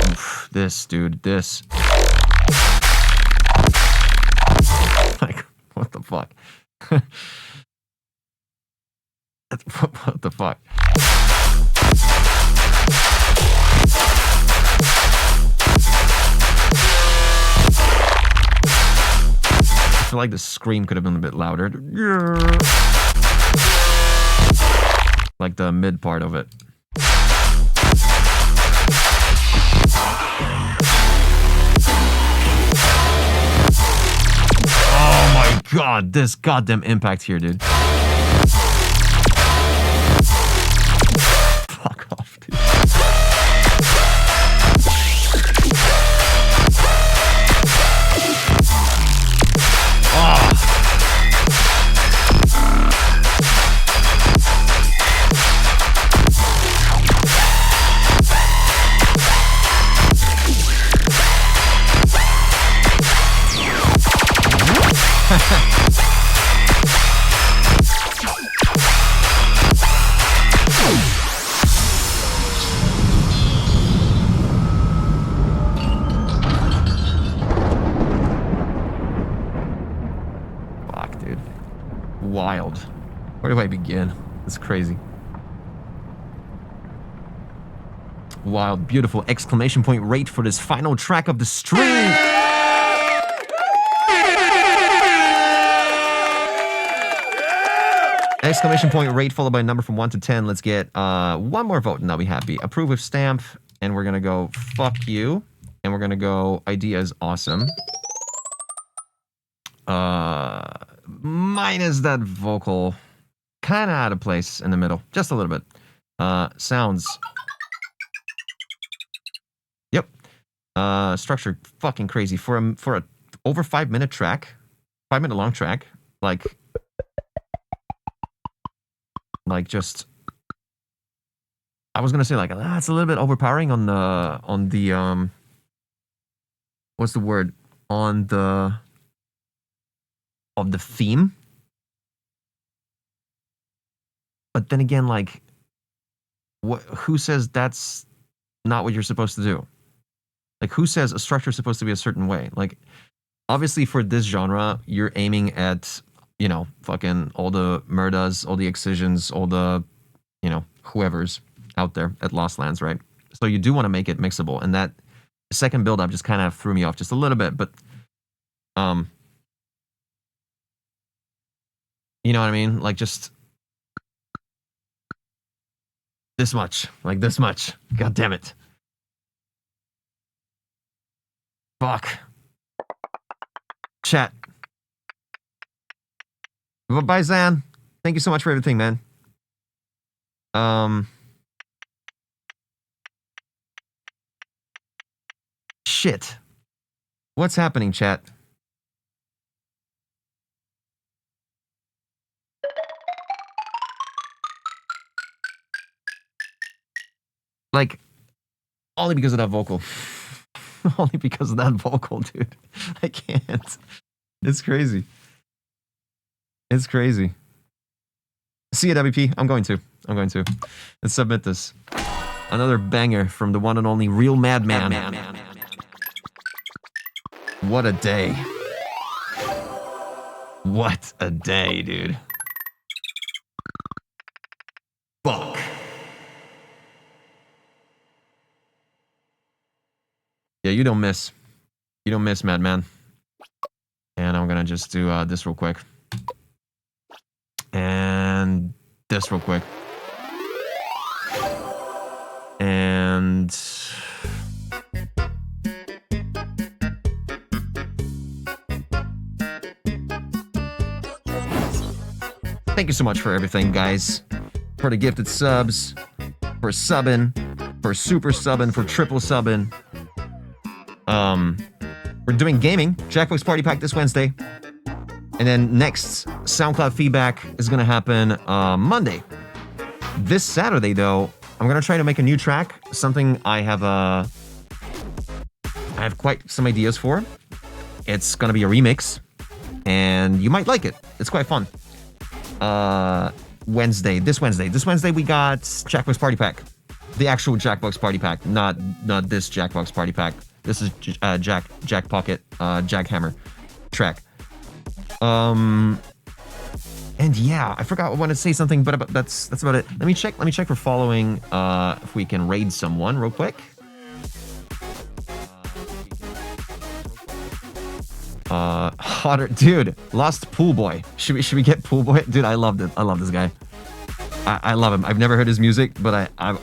Oof, this dude, this. Like, what the fuck? What the fuck? I feel like the scream could have been a bit louder. Like the mid part of it. Oh my god, this goddamn impact here, dude. Fuck off, dude. Fuck, dude. Wild. Where do I begin? It's crazy. Wild, beautiful exclamation point rate for this final track of the stream. Exclamation point rate followed by a number from 1 to 10. Let's get one more vote and I'll be happy. Approve with stamp, and we're gonna go fuck you, and we're gonna go idea is awesome. Minus that vocal, kind of out of place in the middle, just a little bit. Sounds. Yep. Structure fucking crazy for a over 5 minute track, 5 minute long track, like just. I was gonna say like it's a little bit overpowering on the what's the word, on the of the theme. But then again, like, who says that's not what you're supposed to do? Like, who says a structure is supposed to be a certain way? Like, obviously for this genre, you're aiming at, you know, fucking all the murdas, all the excisions, all the, you know, whoever's out there at Lost Lands, right? So you do want to make it mixable, and that second build up just kind of threw me off just a little bit, but you know what I mean? Like, just this much. Like, this much. God damn it. Fuck. Chat. Bye, Zan. Thank you so much for everything, man. Shit. What's happening, chat? Like, only because of that vocal. Only because of that vocal, dude. I can't. It's crazy. It's crazy. See ya, WP. I'm going to. Let's submit this. Another banger from the one and only Real Madman. What a day. What a day, dude. Fuck. Yeah, you don't miss. You don't miss, Madman. And I'm gonna just do this real quick. And this real quick. And... thank you so much for everything, guys. For the gifted subs, for subbing, for super subbing, for triple subbing. We're doing gaming, Jackbox Party Pack this Wednesday. And then next, Soundcloud Feedback is going to happen Monday. This Saturday, though, I'm going to try to make a new track. Something I have quite some ideas for. It's going to be a remix. And you might like it. It's quite fun. This Wednesday we got Jackbox Party Pack. The actual Jackbox Party Pack, not this Jackbox Party Pack. This is Jack Pocket, Jackhammer track. And yeah, I forgot I wanted to say something, but that's about it. Let me check for following, if we can raid someone real quick. Hotter, dude, lost Pool Boy. Should we get Pool Boy? Dude, I loved it. I love this guy. I love him. I've never heard his music, but I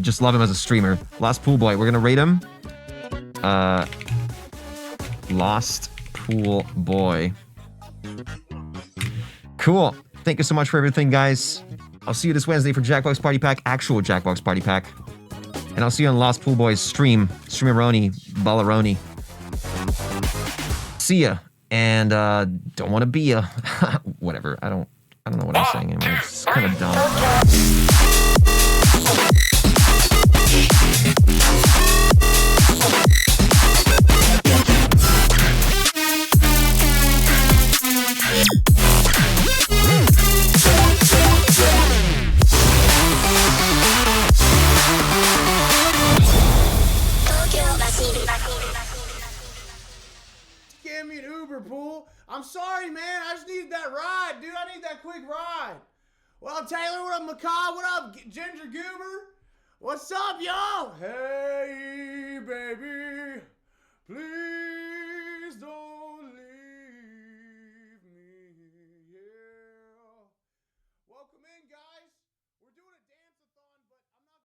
just love him as a streamer. Lost Pool Boy. We're gonna rate him. Lost Pool Boy. Cool. Thank you so much for everything, guys. I'll see you this Wednesday for Jackbox Party Pack, actual Jackbox Party Pack. And I'll see you on Lost Pool Boy's Streameroni, Balleroni. See ya. And don't want to be ya. Whatever. I don't know what I'm saying anymore. It's kind of dumb. Give me an Uber, Pool. I'm sorry, man. I just needed that ride, dude. I need that quick ride. What up, Taylor? What up, Macaw? What up, Ginger Goober? What's up, y'all? Hey.